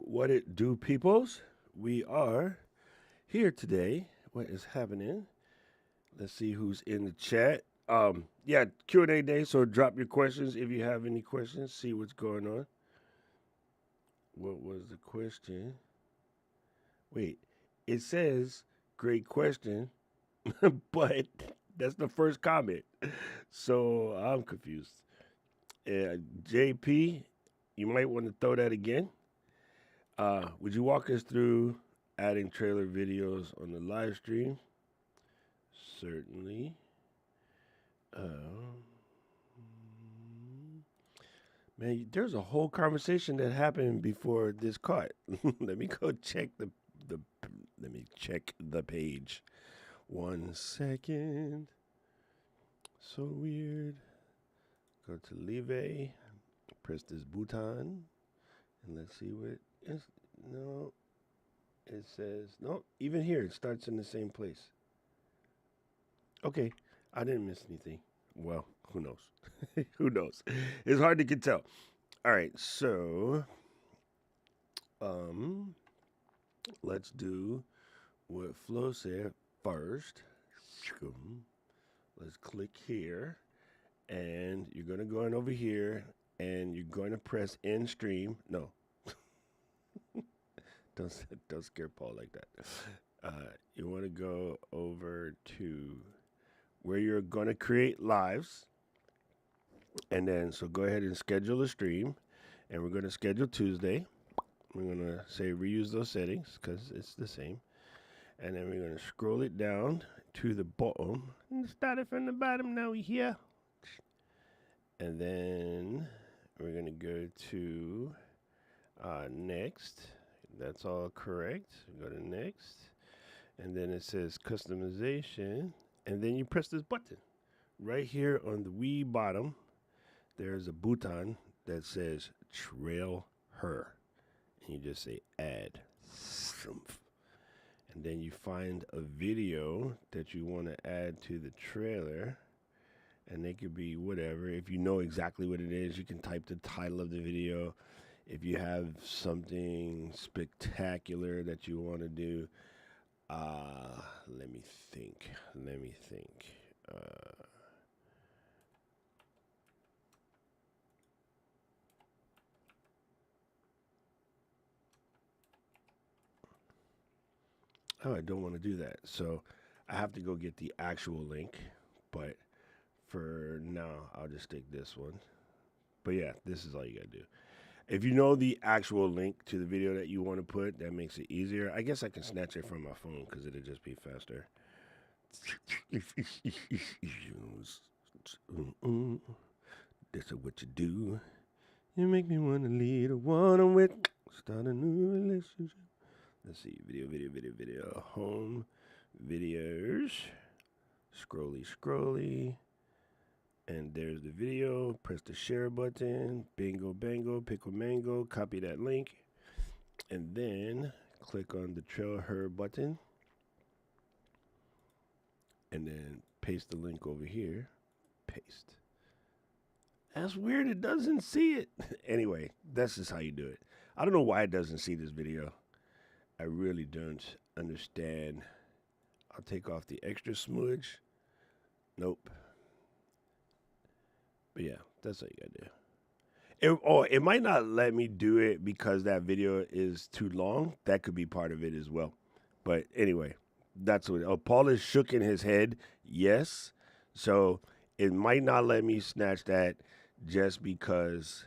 What it do, peoples? We are here today. What is happening? Let's see who's in the chat. Yeah, Q&A day. So drop your questions if you have any questions. See what's going on. What was the question? Wait, it says great question, but that's the first comment. So I'm confused. JP, you might want to throw that again. Would you walk us through adding trailer videos on the live stream? Certainly. Man, there's a whole conversation that happened before this caught. Let me go check the let me check the page. 1 second. So weird. Go to Live. Press this button. And let's see what is. No. It says, no, even here it starts in the same place. Okay, I didn't miss anything. Well, who knows? Who knows? It's hard to tell. All right, so let's do what Flo said first. Let's click here, and you're gonna go on over here, and you're going to press end stream. No, don't scare Paul like that. You want to go over to where you're going to create lives. And then, so go ahead and schedule a stream. And we're going to schedule Tuesday. We're going to say reuse those settings because it's the same. And then we're going to scroll it down to the bottom. And start it from the bottom. Now we here. And then we're going to go to next. That's all correct. Go to next. And then it says customization. And then you press this button. Right here on the wee bottom, there's a button that says trail her. And you just say add. And then you find a video that you want to add to the trailer. And they could be whatever. If you know exactly what it is, you can type the title of the video. If you have something spectacular that you want to do, let me think. Oh, I don't want to do that. So I have to go get the actual link. But for now, I'll just take this one. But yeah, this is all you got to do. If you know the actual link to the video that you want to put, that makes it easier. I guess I can snatch it from my phone because it'll just be faster. This is what you do. You make me want to lead a one on with. Start a new relationship. Let's see. Video. Home. Videos. Scrolly. And there's the video. Press the share button. Bingo, bango, pickle mango. Copy that link. And then click on the trail her button. And then paste the link over here. Paste. That's weird. It doesn't see it. Anyway, that's just how you do it. I don't know why it doesn't see this video. I really don't understand. I'll take off the extra smudge. Nope. But yeah, that's what you gotta do. It might not let me do it because that video is too long. That could be part of it as well. But anyway, that's what. Oh, Paul is shook in his head. Yes. So it might not let me snatch that just because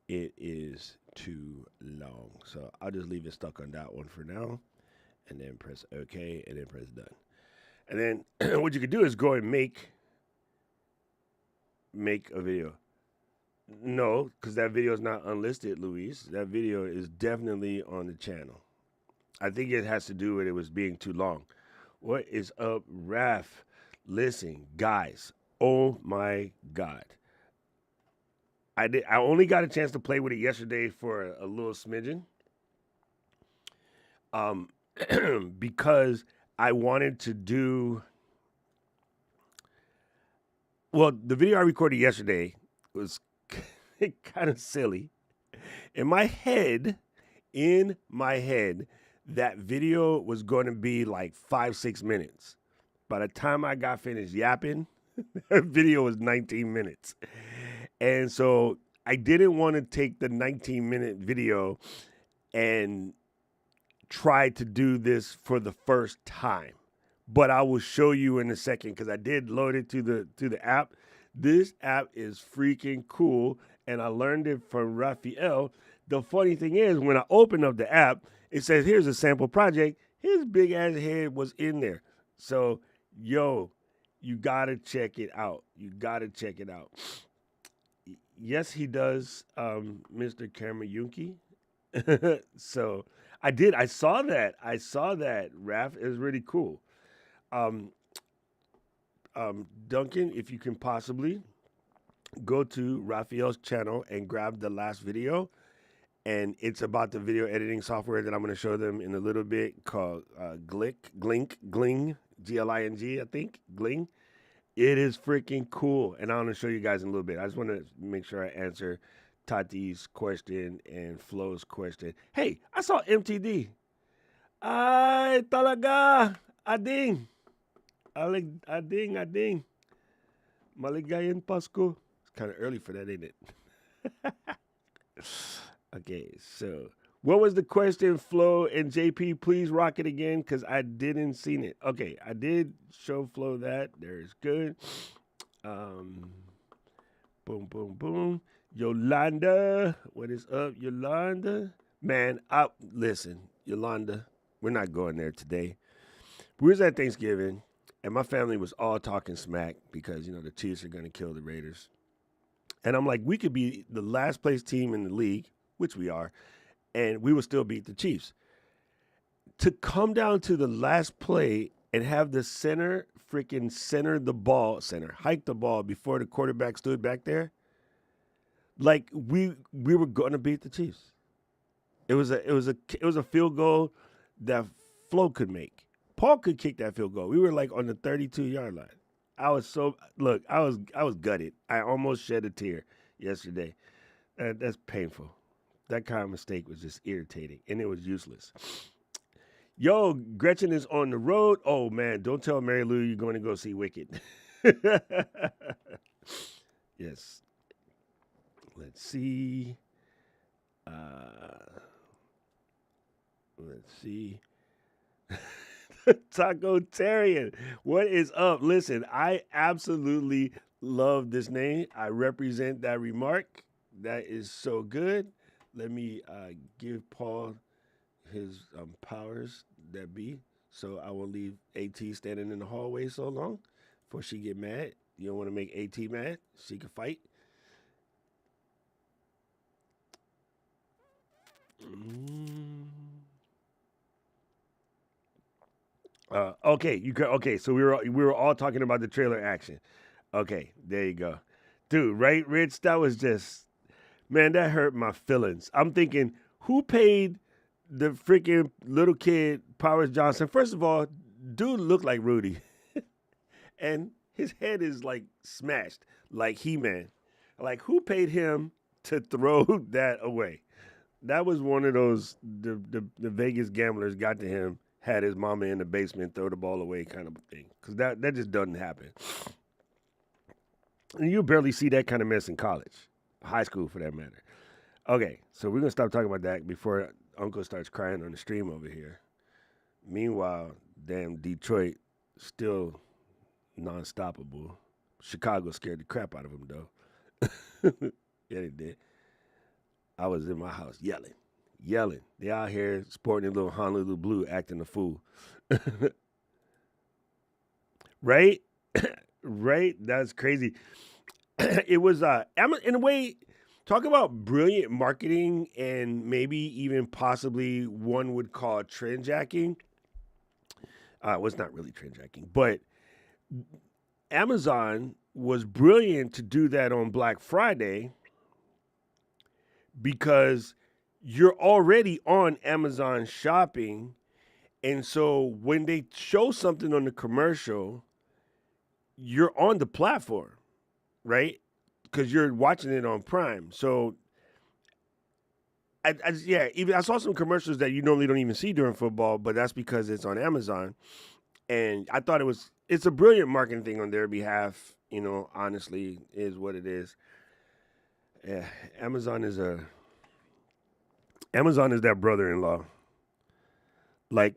it is too long. So I'll just leave it stuck on that one for now. And then press OK. And then press done. And then what you could do is go and make a video. No, because that video is not unlisted, Luis. That video is definitely on the channel. I think it has to do with it was being too long. What is up, Raph? Listen, guys. Oh my God. I only got a chance to play with it yesterday for a little smidgen. Because I wanted to do. Well, the video I recorded yesterday was kind of silly. In my head, in my head that video was going to be like 5-6 minutes. By the time I got finished yapping, that video was 19 minutes. And so I didn't want to take the 19-minute video and try to do this for the first time. But I will show you in a second because I did load it to the app. This app is freaking cool, and I learned it from Raphael. The funny thing is, when I open up the app, it says, here's a sample project. His big ass head was in there. So, yo, you got to check it out. You got to check it out. Yes, he does, Mr. Kamayuki. So, I did. I saw that. Raph. It was really cool. Um, Duncan, if you can possibly go to Raphael's channel and grab the last video. And it's about the video editing software that I'm going to show them in a little bit called Gling, Gling, Gling, I think, Gling. It is freaking cool. And I'm going to show you guys in a little bit. I just want to make sure I answer Tati's question and Flo's question. Hey, I saw MTD. Ay, talaga. Ading. Ading. Maligayang Pasko. It's kind of early for that, ain't it? Okay, so what was the question, Flo and JP? Please rock it again because I didn't seen it. Okay, I did show Flo that. There's good. Boom, boom, boom. Yolanda, what is up, Yolanda? Man, listen, Yolanda, we're not going there today. We was at Thanksgiving, and my family was all talking smack because, the Chiefs are going to kill the Raiders. And I'm like, we could be the last place team in the league, which we are, and we will still beat the Chiefs. To come down to the last play and have the center hike the ball before the quarterback stood back there, like we were going to beat the Chiefs. It was a field goal that Flo could make. Paul could kick that field goal. We were like on the 32-yard line. I was gutted. I almost shed a tear yesterday. That's painful. That kind of mistake was just irritating, and it was useless. Yo, Gretchen is on the road. Oh, man, don't tell Mary Lou you're going to go see Wicked. Yes. Let's see. Taco Tarian, what is up? Listen, I absolutely love this name. I represent that remark. That is so good. Let me give Paul his powers that be. So I will leave AT standing in the hallway so long before she get mad. You don't want to make AT mad. She can fight. Okay. So we were all talking about the trailer action. Okay, there you go, dude. Right, Rich? That was just, man, that hurt my feelings. I'm thinking, who paid the freaking little kid Powers Johnson? First of all, dude looked like Rudy, and his head is like smashed, like He-Man. Like, who paid him to throw that away? That was one of those the Vegas gamblers got to him, had his mama in the basement, throw the ball away kind of thing. Because that just doesn't happen. And you barely see that kind of mess in college, high school for that matter. Okay, so we're going to stop talking about that before Uncle starts crying on the stream over here. Meanwhile, damn Detroit still non-stoppable. Chicago scared the crap out of them, though. Yeah, they did. I was in my house yelling. They out here sporting a little Honolulu blue, acting a fool. Right? Right? That's crazy. It was, in a way, talk about brilliant marketing and maybe even possibly one would call trend jacking. Well, it's not really trend jacking, but Amazon was brilliant to do that on Black Friday because you're already on Amazon shopping. And so when they show something on the commercial, you're on the platform, right? Because you're watching it on Prime. So Yeah, even I saw some commercials that you normally don't even see during football, but that's because it's on Amazon. And I thought it's a brilliant marketing thing on their behalf. Honestly, is what it is. Yeah, Amazon is that brother-in-law. Like,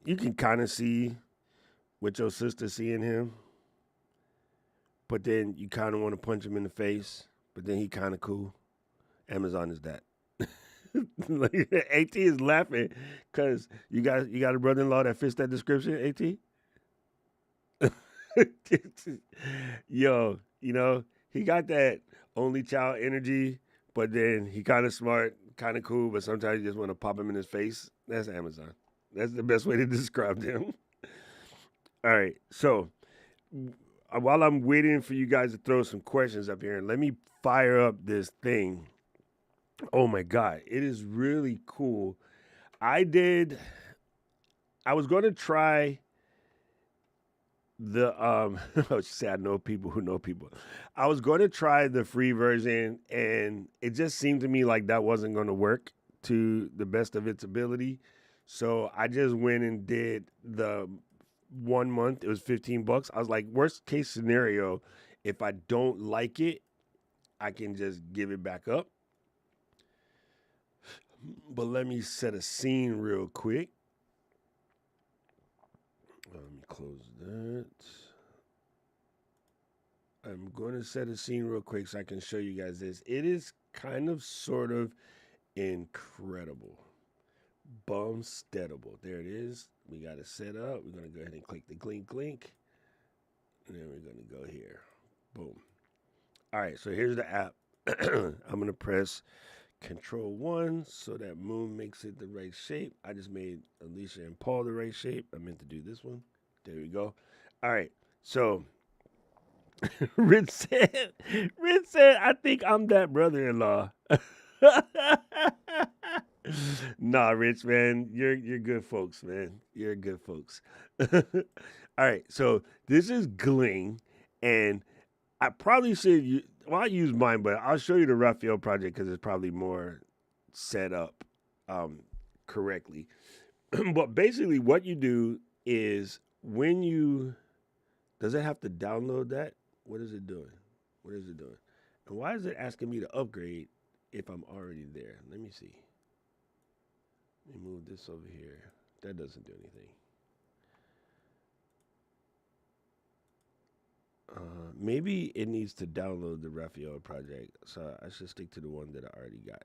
you can kind of see what your sister see in him, but then you kind of want to punch him in the face, but then he kind of cool. Amazon is that. Like, At is laughing because you got a brother-in-law that fits that description. At, yo, he got that only child energy, but then he kind of smart, kind of cool, but sometimes you just want to pop him in his face. That's Amazon. That's the best way to describe them. All right, so while I'm waiting for you guys to throw some questions up here, let me fire up this thing. Oh my God, it is really cool. I was going to try the she said I know people who know people. I was going to try the free version, and it just seemed to me like that wasn't going to work to the best of its ability. So I just went and did the 1 month. It was $15. I was like, worst case scenario, if I don't like it, I can just give it back up. But let me set a scene real quick. Let me close that. I'm going to set a scene real quick so I can show you guys this. It is kind of sort of incredible. Bumsteadable. There it is. We got it set up. We're going to go ahead and click the link. And then we're going to go here. Boom. All right, so here's the app. I'm going to press Control 1 so that Moon makes it the right shape. I just made Alicia and Paul the right shape. I meant to do this one. There we go. All right, so Rich said, I think I'm that brother-in-law. Nah, Rich, man, you're good folks, man. You're good folks. All right, so this is Gling, and I probably should. I use mine, but I'll show you the Raphael project because it's probably more set up correctly. But basically, what you do is when you does it have to download that? What is it doing? And why is it asking me to upgrade if I'm already there? Let me see. Let me move this over here. That doesn't do anything. Maybe it needs to download the Raphael project, so I should stick to the one that I already got.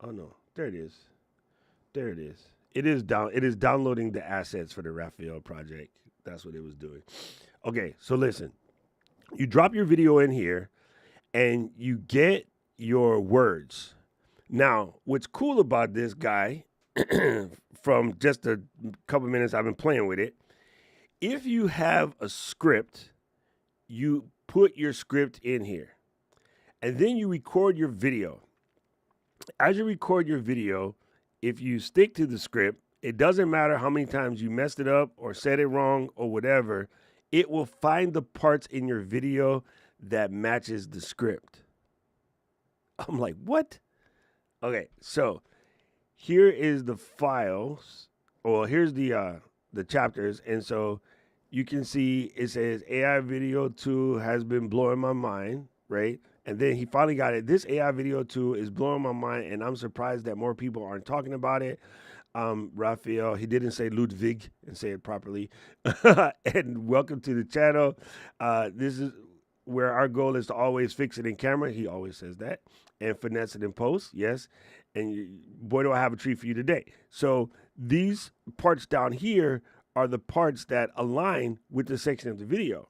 Oh no, there it is. It is downloading the assets for the Raphael project. That's what it was doing. Okay, so listen. You drop your video in here, and you get your words. Now, what's cool about this guy, from just a couple minutes I've been playing with it, if you have a script, you put your script in here, and then you record your video. As you record your video, if you stick to the script, it doesn't matter how many times you messed it up or said it wrong or whatever, it will find the parts in your video that matches the script. I'm like, what? Okay, so here is the files, or here's the chapters, and so you can see it says AI video tool has been blowing my mind, right? And then he finally got it. This AI video tool is blowing my mind, and I'm surprised that more people aren't talking about it. Raphael, he didn't say Ludwig and say it properly. And welcome to the channel. This is where our goal is to always fix it in camera. He always says that. And finesse it in post, yes. And boy, do I have a treat for you today. So these parts down here are the parts that align with the section of the video.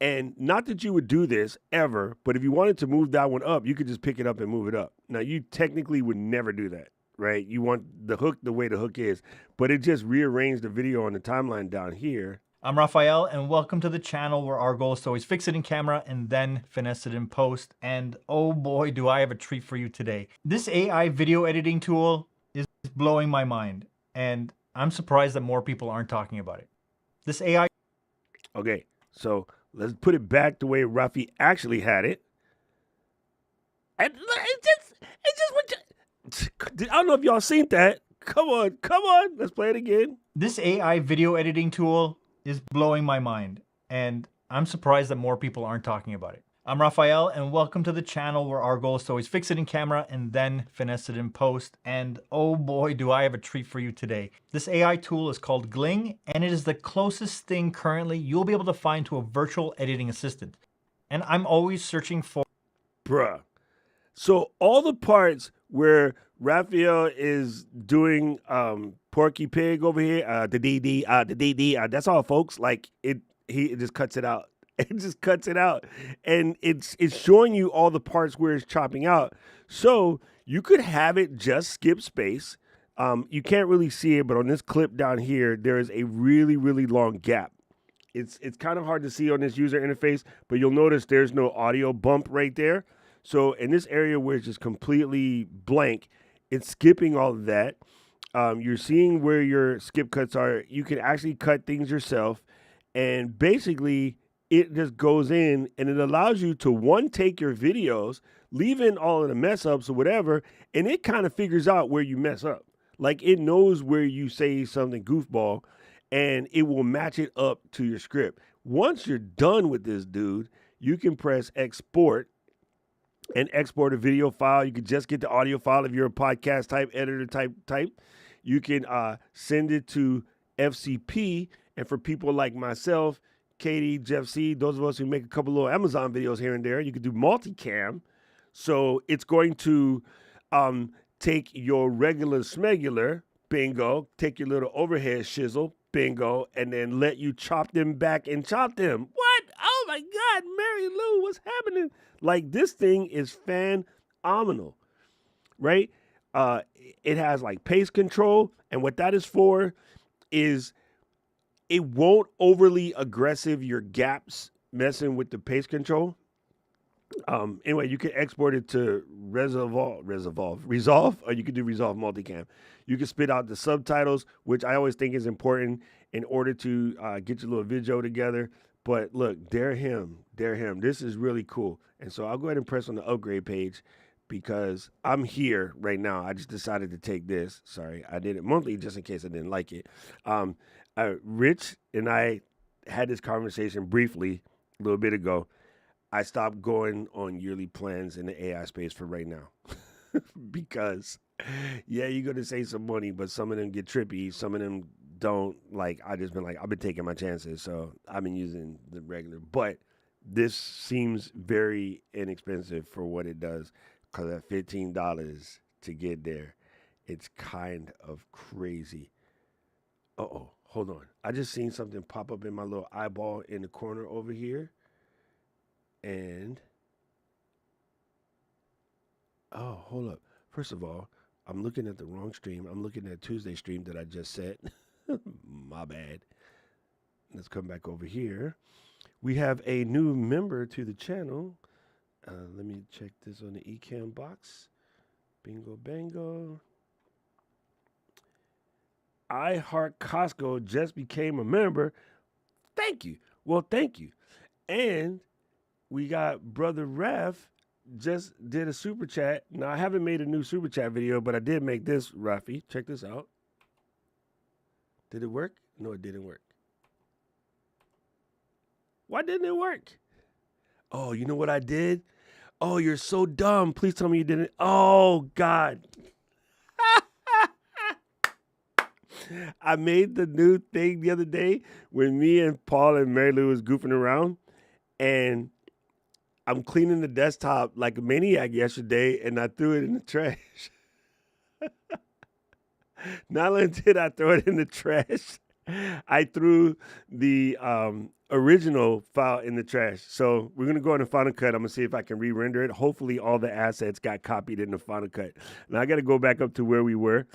And not that you would do this ever, but if you wanted to move that one up, you could just pick it up and move it up. Now, you technically would never do that, right? You want the hook the way the hook is, but it just rearranged the video on the timeline down here. I'm Raphael, and welcome to the channel where our goal is to always fix it in camera and then finesse it in post. And oh boy, do I have a treat for you today. This AI video editing tool is blowing my mind, and I'm surprised that more people aren't talking about it. This AI... Okay, so let's put it back the way Rafi actually had it. And it's just what I don't know if y'all seen that. Come on, let's play it again. This AI video editing tool is blowing my mind, and I'm surprised that more people aren't talking about it. I'm Raphael, and welcome to the channel where our goal is to always fix it in camera and then finesse it in post. And oh boy, do I have a treat for you today. This AI tool is called Gling, and it is the closest thing currently you'll be able to find to a virtual editing assistant. And I'm always searching for... Bruh. So all the parts where Raphael is doing Porky Pig over here, the DD, that's all, folks. Like it just cuts it out. It just cuts it out, and it's showing you all the parts where it's chopping out. So you could have it just skip space. You can't really see it, but on this clip down here, there is a really, really long gap. It's kind of hard to see on this user interface, but you'll notice there's no audio bump right there. So in this area where it's just completely blank, it's skipping all of that. You're seeing where your skip cuts are. You can actually cut things yourself, and basically it just goes in and it allows you to take your videos, leave in all of the mess ups or whatever, and it kind of figures out where you mess up. Like it knows where you say something goofball, and it will match it up to your script. Once you're done with this, dude, you can press export and export a video file. You can just get the audio file if you're a podcast type editor type. You can send it to FCP, and for people like myself, Katie, Jeff C, those of us who make a couple little Amazon videos here and there, you can do multicam. So it's going to take your regular smegular, bingo, take your little overhead shizzle, bingo, and then let you chop them back and chop them. What? Oh my God, Mary Lou, what's happening? Like this thing is phenomenal, right? It has like pace control, and what that is for is it won't overly aggressive your gaps messing with the pace control. Anyway, you can export it to Resolve, or you can do Resolve Multicam. You can spit out the subtitles, which I always think is important in order to get your little video together. But look, dare him. This is really cool. And so I'll go ahead and press on the upgrade page because I'm here right now. I just decided to take this. Sorry, I did it monthly just in case I didn't like it. Rich and I had this conversation briefly a little bit ago. I stopped going on yearly plans in the AI space for right now because, yeah, you're going to save some money, but some of them get trippy. Some of them don't. Like, I've been taking my chances. So I've been using the regular, but this seems very inexpensive for what it does because at $15 to get there, it's kind of crazy. Uh-oh, hold on. I just seen something pop up in my little eyeball in the corner over here. And, oh, hold up. First of all, I'm looking at the wrong stream. I'm looking at Tuesday stream that I just set. My bad. Let's come back over here. We have a new member to the channel. Let me check this on the eCam box. Bingo, bango. I Heart Costco just became a member. Thank you. Well, thank you. And we got Brother Ref just did a super chat. Now, I haven't made a new super chat video, but I did make this, Rafi. Check this out. Did it work? No, it didn't work. Why didn't it work? Oh, you know what I did? Oh, you're so dumb. Please tell me you didn't. Oh, God. I made the new thing the other day when me and Paul and Mary Lou was goofing around, and I'm cleaning the desktop like a maniac yesterday, and I threw it in the trash. Not only did I throw it in the trash, I threw the original file in the trash. So we're going to go in the Final Cut. I'm going to see if I can re-render it. Hopefully all the assets got copied in the Final Cut. Now I got to go back up to where we were,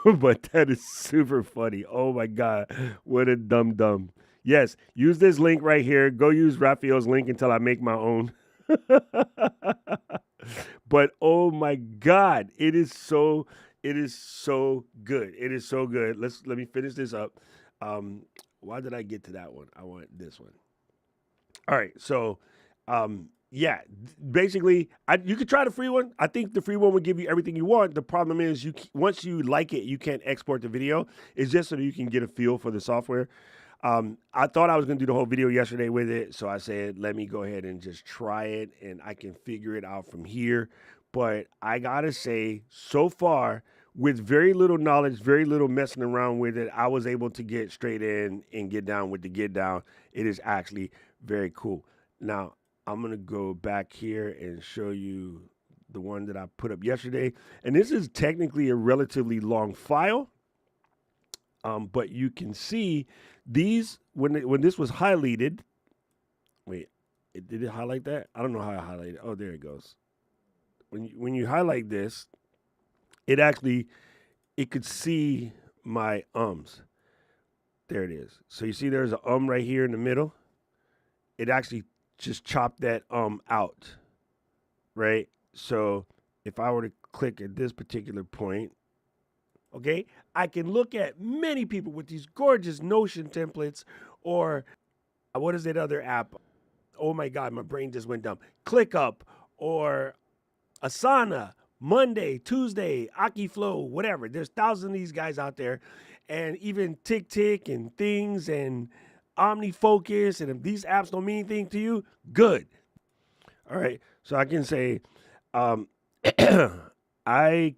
but that is super funny. Oh my God, what a dumb. Yes, use this link right here. Go use Raphael's link until I make my own. But oh my God, it is so good. It is so good. Let me finish this up. Why did I get to that one? I want this one. All right, so yeah, basically, you could try the free one. I think the free one would give you everything you want. The problem is, once you like it, you can't export the video. It's just so that you can get a feel for the software. I thought I was going to do the whole video yesterday with it, so I said, let me go ahead and just try it, and I can figure it out from here. But I gotta say, so far, with very little knowledge, very little messing around with it, I was able to get straight in and get down with the get down. It is actually very cool. Now, I'm gonna go back here and show you the one that I put up yesterday. And this is technically a relatively long file, but you can see these when this was highlighted. Wait, did it highlight that? I don't know how I highlighted it. Oh, there it goes. When you highlight this, it could see my ums. There it is. So you see there's a right here in the middle. It actually just chopped that out, right? So if I were to click at this particular point, okay, I can look at many people with these gorgeous Notion templates, or what is that other app? Oh my God, my brain just went dumb. ClickUp, or Asana, Monday, Tuesday, Akiflow, whatever. There's thousands of these guys out there, and even TickTick and things and OmniFocus, and if these apps don't mean anything to you, good. All right, so I can say, I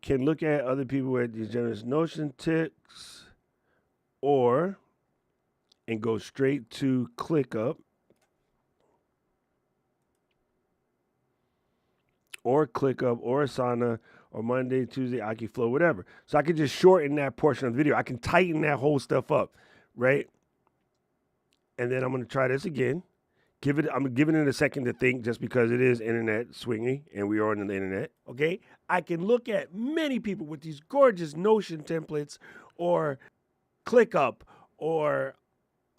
can look at other people with these generous Notion ticks, and go straight to ClickUp, or ClickUp, or Asana, or Monday, Tuesday, Akiflow, whatever. So I can just shorten that portion of the video. I can tighten that whole stuff up, right? And then I'm going to try this again. I'm giving it a second to think, just because it is internet swingy and we are on the internet, okay? I can look at many people with these gorgeous Notion templates, or ClickUp, or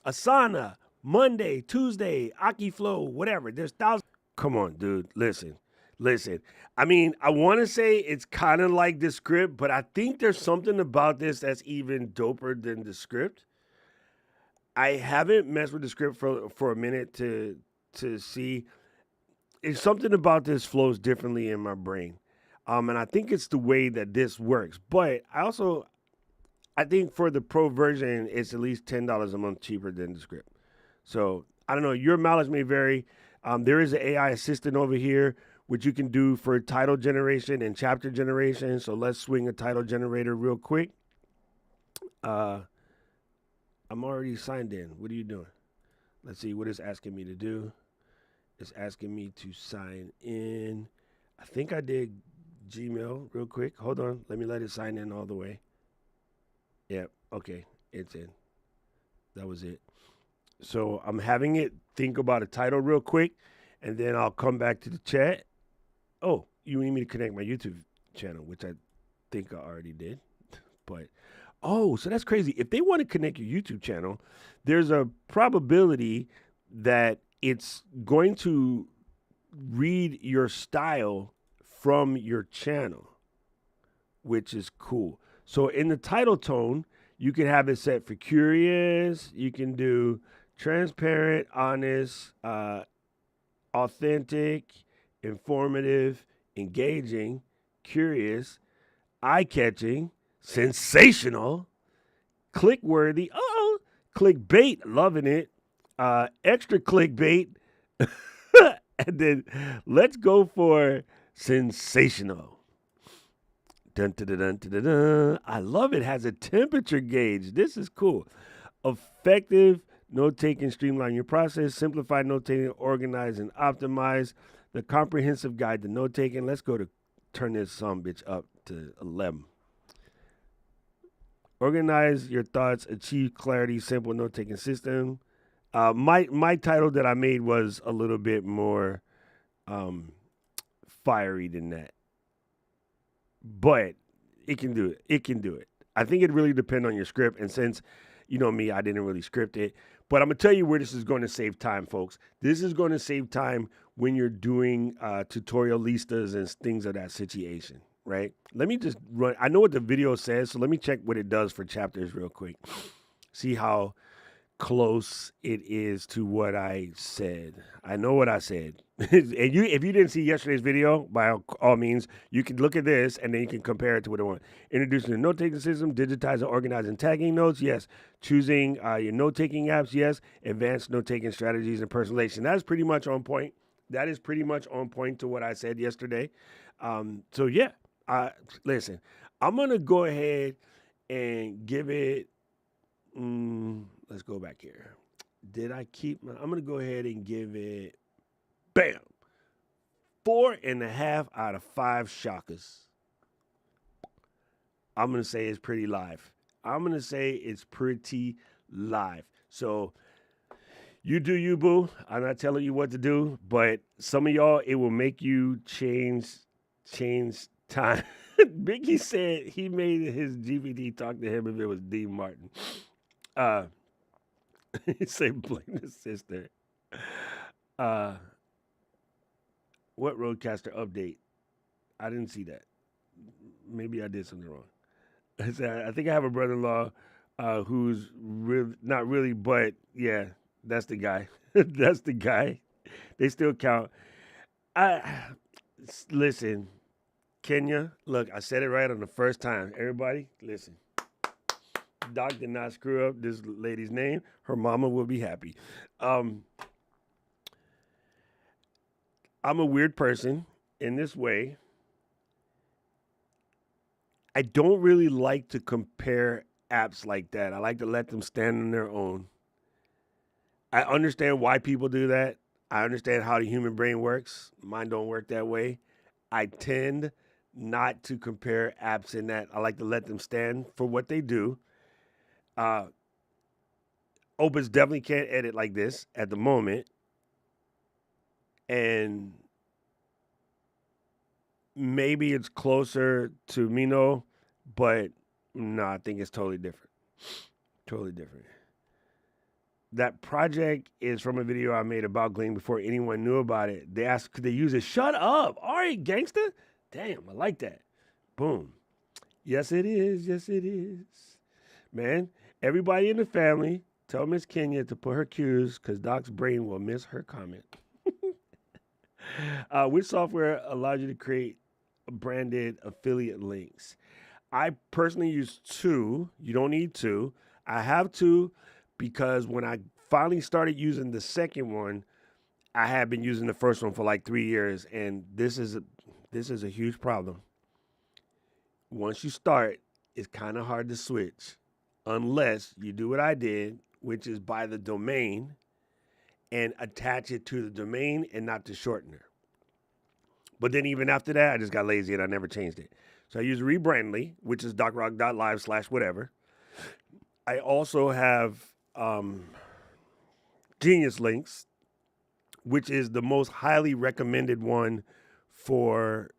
Asana, Monday, Tuesday, Akiflow, whatever. There's thousands. Come on, dude. Listen. I mean, I want to say it's kind of like the script, but I think there's something about this that's even doper than the script. I haven't messed with the script for a minute to see. If something about this flows differently in my brain. And I think it's the way that this works. But I think for the pro version, it's at least $10 a month cheaper than the script. So I don't know. Your mileage may vary. There is an AI assistant over here, which you can do for title generation and chapter generation. So let's swing a title generator real quick. I'm already signed in. What are you doing? Let's see what it's asking me to do. It's asking me to sign in. I think I did Gmail real quick. Hold on. Let me let it sign in all the way. Yep. Okay. It's in. That was it. So I'm having it think about a title real quick, and then I'll come back to the chat. Oh, you need me to connect my YouTube channel, which I think I already did. But, so that's crazy. If they want to connect your YouTube channel, there's a probability that it's going to read your style from your channel, which is cool. So in the title tone, you can have it set for curious. You can do transparent, honest, authentic, informative, engaging, curious, eye-catching, sensational, click-worthy, clickbait, loving it, extra clickbait, and then let's go for sensational. Dun, dun, dun, dun, dun, dun. I love it. Has a temperature gauge. This is cool. Effective note-taking, streamline your process, simplify note-taking, organize and optimize. The comprehensive guide to note-taking. Let's go to turn this bitch up to 11. Organize your thoughts, achieve clarity, simple note-taking system. My title that I made was a little bit more fiery than that. But it can do it. I think it really depends on your script. And since, you know me, I didn't really script it. But I'm going to tell you where this is going to save time, folks. This is going to save time when you're doing tutorial listas and things of that situation, right? Let me just run. I know what the video says, so let me check what it does for chapters real quick. See how close it is to what I said. I know what I said. And if you didn't see yesterday's video, by all means, you can look at this and then you can compare it to what I want. Introducing the note-taking system, digitizing, organizing, tagging notes, yes. Choosing your note-taking apps, yes. Advanced note-taking strategies and personalization. That's pretty much on point. That is pretty much on point to what I said yesterday. So yeah, listen, I'm gonna go ahead and give it. Let's go back here. Did I keep my? I'm gonna go ahead and give it. Bam. 4.5 out of 5 shockers. I'm gonna say it's pretty live. I'm gonna say it's pretty live. So you do you, boo. I'm not telling you what to do, but some of y'all, it will make you change time. Biggie said he made his GPT talk to him if it was Dean Martin. He said blame the sister. What Roadcaster update? I didn't see that. Maybe I did something wrong. I think I have a brother-in-law who's not really, but yeah, that's the guy. That's the guy. They still count. Listen, Kenya, look, I said it right on the first time. Everybody, listen. Doc did not screw up this lady's name. Her mama will be happy. I'm a weird person in this way. I don't really like to compare apps like that. I like to let them stand on their own. I understand why people do that. I understand how the human brain works. Mine don't work that way. I tend not to compare apps in that. I like to let them stand for what they do. Opus definitely can't edit like this at the moment. And maybe it's closer to Mino, but no, I think it's totally different. Totally different. That project is from a video I made about Gleam before anyone knew about it. They asked, could they use it? Shut up. All right, gangster. Damn, I like that. Boom. Yes, it is. Yes, it is. Man, everybody in the family, tell Miss Kenya to put her cues because Doc's brain will miss her comment. Which software allows you to create branded affiliate links? I personally use 2. You don't need 2. I have 2 because when I finally started using the second one, I had been using the first one for like 3 years, and this is a huge problem. Once you start, it's kind of hard to switch unless you do what I did, which is buy the domain and attach it to the domain and not the shortener. But then even after that, I just got lazy and I never changed it. So I use Rebrandly, which is docrock.live/whatever. I also have Genius Links, which is the most highly recommended one for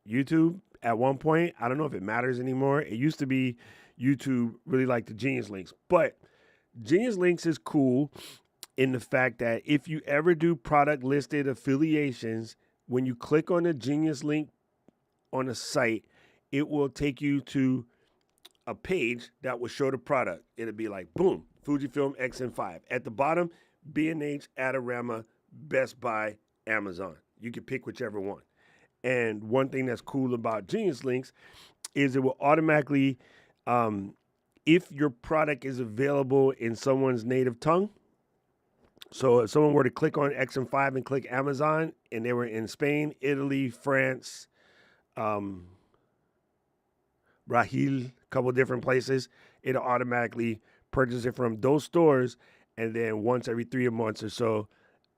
YouTube at one point. I don't know if it matters anymore. It used to be YouTube really liked the Genius Links. But Genius Links is cool in the fact that if you ever do product listed affiliations, when you click on a Genius link on a site, it will take you to a page that will show the product. It'll be like, boom, Fujifilm X-M5. At the bottom, B&H, Adorama, Best Buy, Amazon. You can pick whichever one. And one thing that's cool about Genius Links is it will automatically, if your product is available in someone's native tongue, so if someone were to click on X-M5 and click Amazon, and they were in Spain, Italy, France, Rahil, a couple different places, it'll automatically purchase it from those stores. And then once every 3 months or so,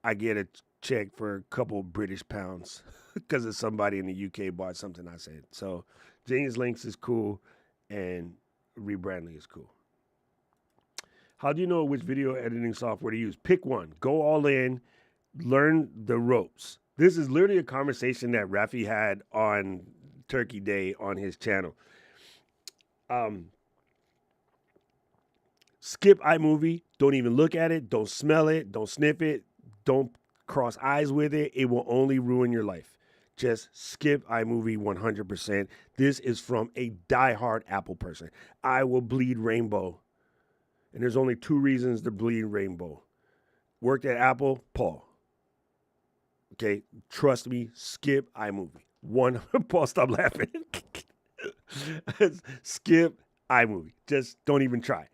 I get a check for a couple British pounds because somebody in the UK bought something I said. So Genius Links is cool and Rebrandly is cool. How do you know which video editing software to use? Pick one. Go all in. Learn the ropes. This is literally a conversation that Rafi had on Turkey Day on his channel. Skip iMovie. Don't even look at it. Don't smell it. Don't sniff it. Don't cross eyes with it. It will only ruin your life. Just skip iMovie 100%. This is from a diehard Apple person. I will bleed rainbow And there's only 2 reasons to bleed rainbow. Worked at Apple, Paul. Okay, trust me, skip iMovie. Paul, stop laughing. Skip iMovie. Just don't even try.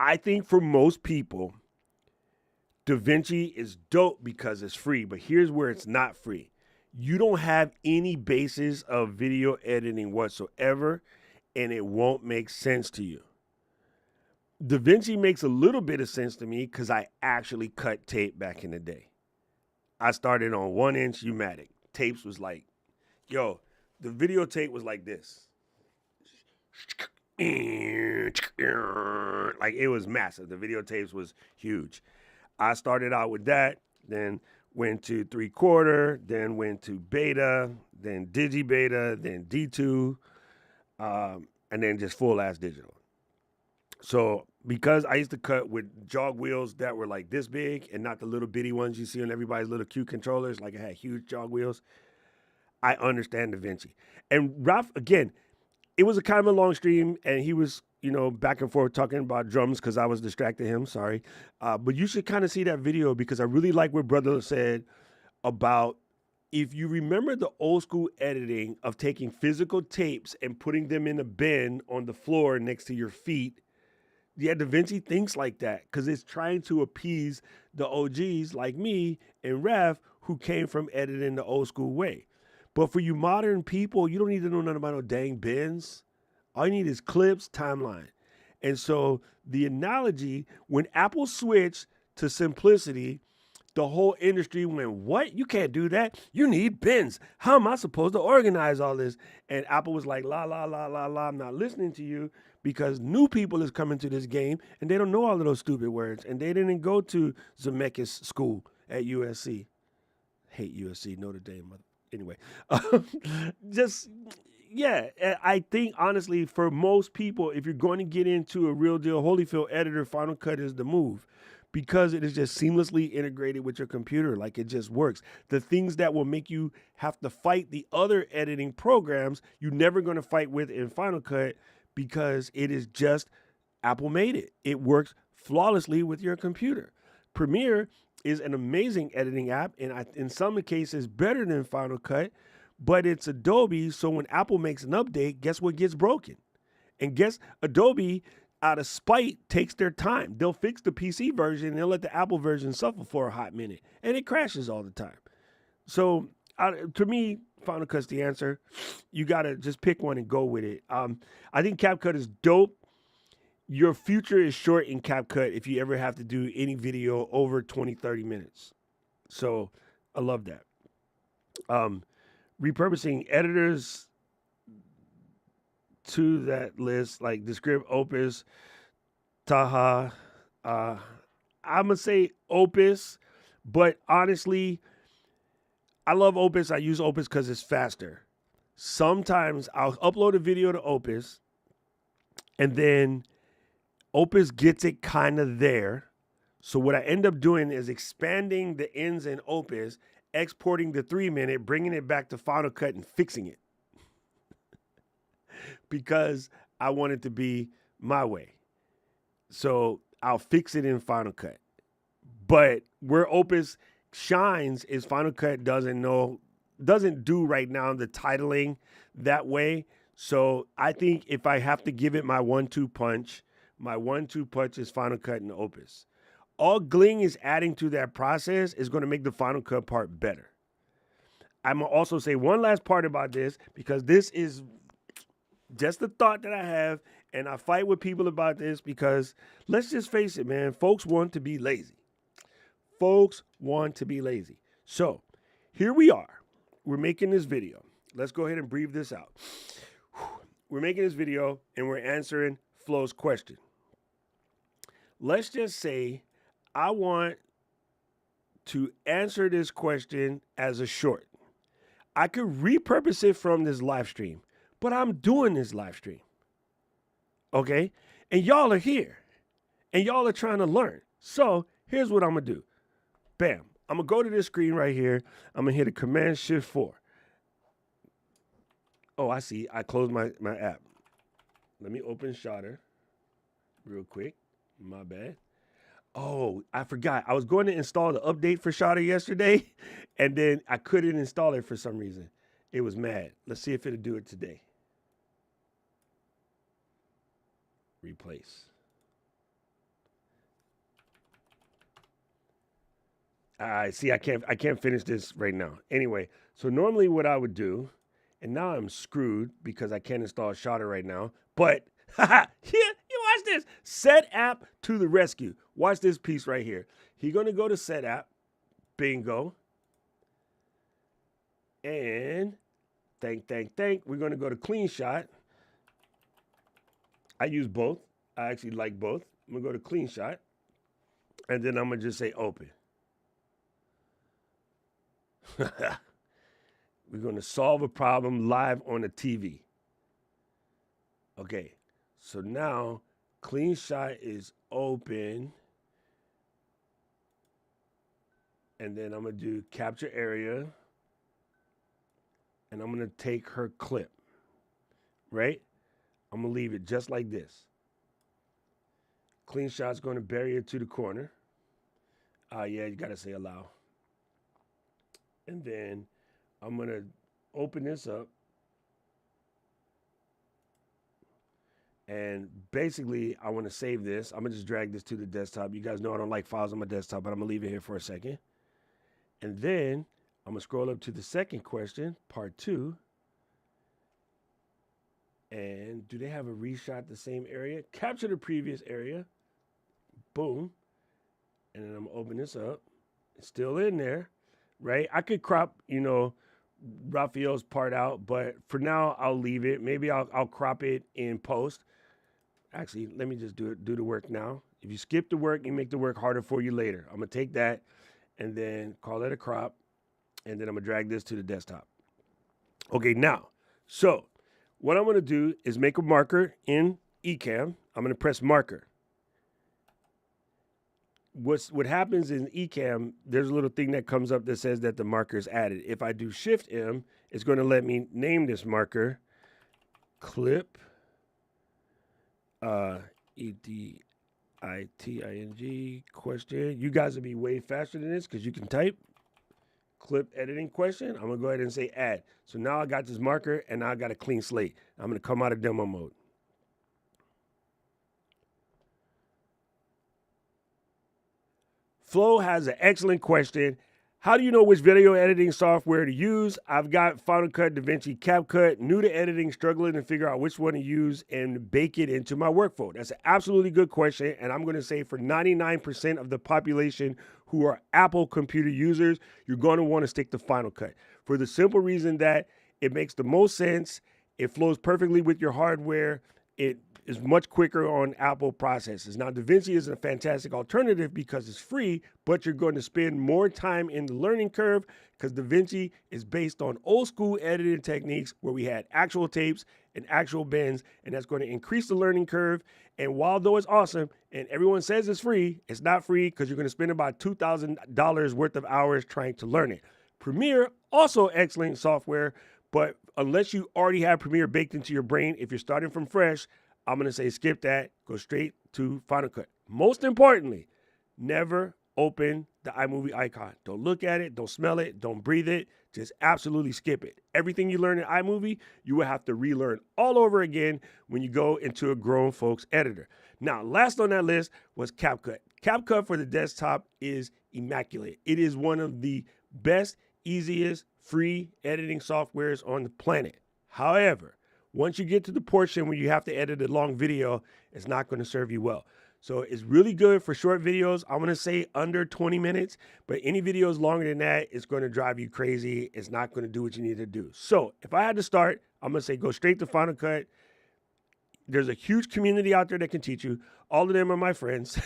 I think for most people, DaVinci is dope because it's free, but here's where it's not free. You don't have any basis of video editing whatsoever, and it won't make sense to you. DaVinci makes a little bit of sense to me because I actually cut tape back in the day. I started on 1-inch U-matic. Tapes was like, yo, the videotape was like this. Like, it was massive. The videotapes was huge. I started out with that, then went to 3/4, then went to beta, then digibeta, then D2, and then just full ass digital. So because I used to cut with jog wheels that were like this big and not the little bitty ones you see on everybody's little cute controllers, like I had huge jog wheels, I understand DaVinci. And Ralph, again, it was a kind of a long stream, and he was, back and forth talking about drums because I was distracting him. Sorry. But you should kind of see that video because I really like what Brother said about, if you remember the old school editing of taking physical tapes and putting them in a bin on the floor next to your feet. Yeah, DaVinci thinks like that because it's trying to appease the OGs like me and Rev who came from editing the old school way. But for you modern people, you don't need to know nothing about no dang bins. All you need is clips, timeline. And so the analogy, when Apple switched to simplicity, the whole industry went, what? You can't do that. You need bins. How am I supposed to organize all this? And Apple was like, la, la, la, la, la, I'm not listening to you because new people is coming to this game and they don't know all of those stupid words. And they didn't go to Zemeckis school at USC. Hate USC, Notre Dame. Anyway, I think honestly, for most people, if you're going to get into a real deal Holyfield editor, Final Cut is the move because it is just seamlessly integrated with your computer. Like, it just works. The things that will make you have to fight the other editing programs, you're never going to fight with in Final Cut because it is just Apple made it. It works flawlessly with your computer. Premiere is an amazing editing app, and in some cases better than Final Cut, but it's Adobe, so when Apple makes an update, guess what gets broken? And guess Adobe, out of spite, takes their time. They'll fix the PC version, and they'll let the Apple version suffer for a hot minute, and it crashes all the time. So to me, Final Cut's the answer. You got to just pick one and go with it. I think CapCut is dope. Your future is short in CapCut if you ever have to do any video over 20, 30 minutes. So I love that. Repurposing editors to that list, like Descript, Opus, Taha. I'm going to say Opus, but honestly, I love Opus. I use Opus because it's faster. Sometimes I'll upload a video to Opus, and then Opus gets it kind of there. So what I end up doing is expanding the ends in Opus, exporting the 3-minute, bringing it back to Final Cut and fixing it. Because I want it to be my way. So I'll fix it in Final Cut. But where Opus shines is Final Cut doesn't do right now the titling that way. So I think if I have to give it my 1-2 punch, my 1-2 punch is Final Cut and Opus. All Gling is adding to that process is going to make the Final Cut part better. I'm going to also say one last part about this, because this is just a thought that I have, and I fight with people about this because let's just face it, man. Folks want to be lazy. Folks want to be lazy. So here we are. We're making this video. Let's go ahead and breathe this out. We're making this video, and we're answering Flo's question. Let's just say I want to answer this question as a short. I could repurpose it from this live stream, but I'm doing this live stream. Okay? And y'all are here. And y'all are trying to learn. So here's what I'm going to do. Bam. I'm going to go to this screen right here. I'm going to hit a Command-Shift-4. Oh, I see. I closed my app. Let me open Shutter. real quick. My bad. Oh, I forgot. I was going to install the update for Shutter yesterday, and then I couldn't install it for some reason. It was mad. Let's see if it'll do it today. Replace. See, I can't finish this right now. Anyway, so normally what I would do, and now I'm screwed because I can't install Shutter right now, but yeah, you watch this. Set app to the rescue. Watch this piece right here. He's gonna go to set app, bingo. And thank. We're gonna go to clean shot. I use both. I actually like both. I'm gonna go to clean shot. And then I'm gonna just say open. We're going to solve a problem live on the TV. Okay, so now clean shot is open. And then I'm going to do capture area. And I'm going to take her clip, right? I'm going to leave it just like this. Clean shot's going to bury it to the corner. Yeah, you got to say allow. And then I'm going to open this up. And basically, I want to save this. I'm going to just drag this to the desktop. You guys know I don't like files on my desktop, but I'm going to leave it here for a second. And then I'm going to scroll up to the second question, part 2. And do they have a reshot the same area? Capture the previous area. Boom. And then I'm going to open this up. It's still in there. Right? I could crop, Raphael's part out, but for now I'll leave it. Maybe I'll crop it in post. Actually, let me just do the work now. If you skip the work, you make the work harder for you later. I'm gonna take that and then call it a crop, and then I'm gonna drag this to the desktop. Okay, now, so what I'm gonna do is make a marker in Ecamm. I'm gonna press marker. What happens in Ecamm, there's a little thing that comes up that says that the marker is added. If I do Shift M, it's going to let me name this marker clip EDITING question. You guys will be way faster than this because you can type clip editing question. I'm going to go ahead and say add. So now I got this marker and now I got a clean slate. I'm going to come out of demo mode. Flo has an excellent question. How do you know which video editing software to use? I've got Final Cut, DaVinci, CapCut, new to editing, struggling to figure out which one to use and bake it into my workflow. That's an absolutely good question. And I'm going to say for 99% of the population who are Apple computer users, you're going to want to stick to Final Cut for the simple reason that it makes the most sense. It flows perfectly with your hardware. It is much quicker on Apple processes. Now, DaVinci is a fantastic alternative because it's free, but you're going to spend more time in the learning curve because DaVinci is based on old school editing techniques where we had actual tapes and actual bends, and that's going to increase the learning curve. And while though it's awesome and everyone says it's free, it's not free because you're going to spend about $2,000 worth of hours trying to learn it. Premiere, also excellent software, but unless you already have Premiere baked into your brain, if you're starting from fresh, I'm going to say skip that, go straight to Final Cut. Most importantly, never open the iMovie icon. Don't look at it, don't smell it, don't breathe it. Just absolutely skip it. Everything you learn in iMovie, you will have to relearn all over again when you go into a grown folks editor. Now, last on that list was CapCut. CapCut for the desktop is immaculate. It is one of the best, easiest, free editing softwares on the planet. However, once you get to the portion where you have to edit a long video, it's not going to serve you well. So it's really good for short videos. I'm going to say under 20 minutes, but any videos longer than that, it's going to drive you crazy. It's not going to do what you need to do. So if I had to start, I'm going to say go straight to Final Cut. There's a huge community out there that can teach you. All of them are my friends.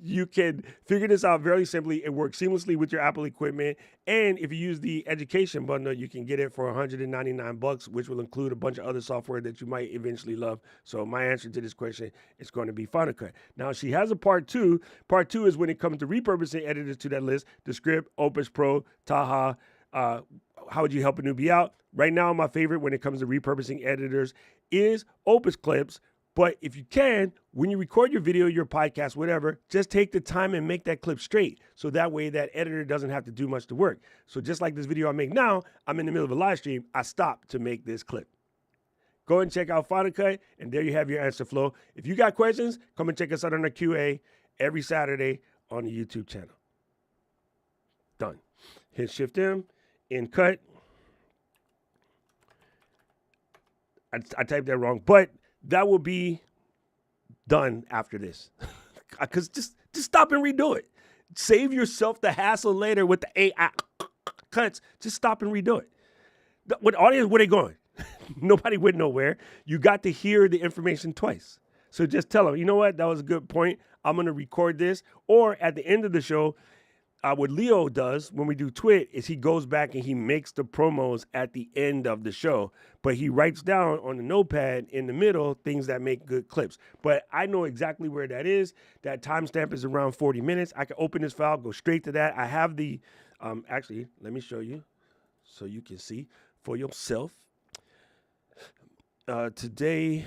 You can figure this out very simply. It works seamlessly with your Apple equipment. And if you use the education bundle, you can get it for $199, which will include a bunch of other software that you might eventually love. So my answer to this question is going to be Final Cut. Now, she has a part 2. Part 2 is when it comes to repurposing editors to that list, Descript, Opus Pro, Taha, how would you help a newbie out? Right now, my favorite when it comes to repurposing editors is Opus Clips, But if you can, when you record your video, your podcast, whatever, just take the time and make that clip straight. So that way that editor doesn't have to do much to work. So just like this video I make now, I'm in the middle of a live stream. I stopped to make this clip. Go and check out Final Cut, and there you have your answer flow. If you got questions, come and check us out on our QA every Saturday on the YouTube channel. Done. Hit Shift M, in cut. I typed that wrong, but that will be done after this. Because just stop and redo it. Save yourself the hassle later with the AI cuts. Just stop and redo it. With audience, where they going? Nobody went nowhere. You got to hear the information twice. So just tell them, you know what? That was a good point. I'm going to record this. Or at the end of the show, what Leo does when we do Twit is he goes back and he makes the promos at the end of the show, but he writes down on the notepad in the middle things that make good clips. But I know exactly where that is. That timestamp is around 40 minutes. I can open this file, go straight to that. I have the, actually, let me show you so you can see for yourself. Today,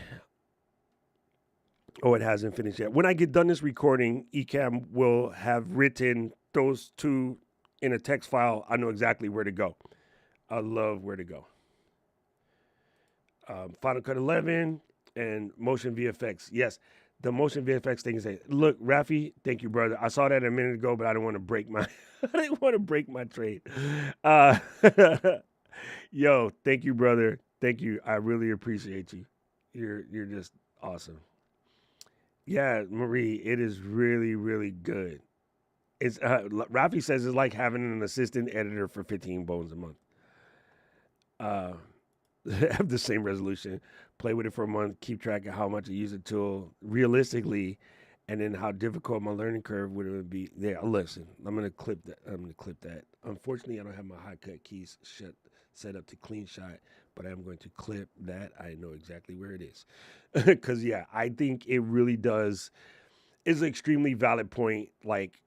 oh, it hasn't finished yet. When I get done this recording, Ecamm will have written those two in a text file. I know exactly where to go. I love where to go. Final Cut 11 and Motion VFX. Yes, the Motion VFX thing is that. Look, Rafi, thank you, brother. I saw that a minute ago, but I didn't want to break my I didn't want to break my trade. Yo, thank you, brother. Thank you. I really appreciate you. You're just awesome. Yeah, Marie, it is really, really good. It's Rafi says it's like having an assistant editor for 15 bones a month. Have the same resolution. Play with it for a month. Keep track of how much I use the tool realistically, and then how difficult my learning curve would be. There, listen. I'm gonna clip that. Unfortunately, I don't have my high cut keys set up to clean shot, but I'm going to clip that. I know exactly where it is, because yeah, I think it really does. Is an extremely valid point. Like,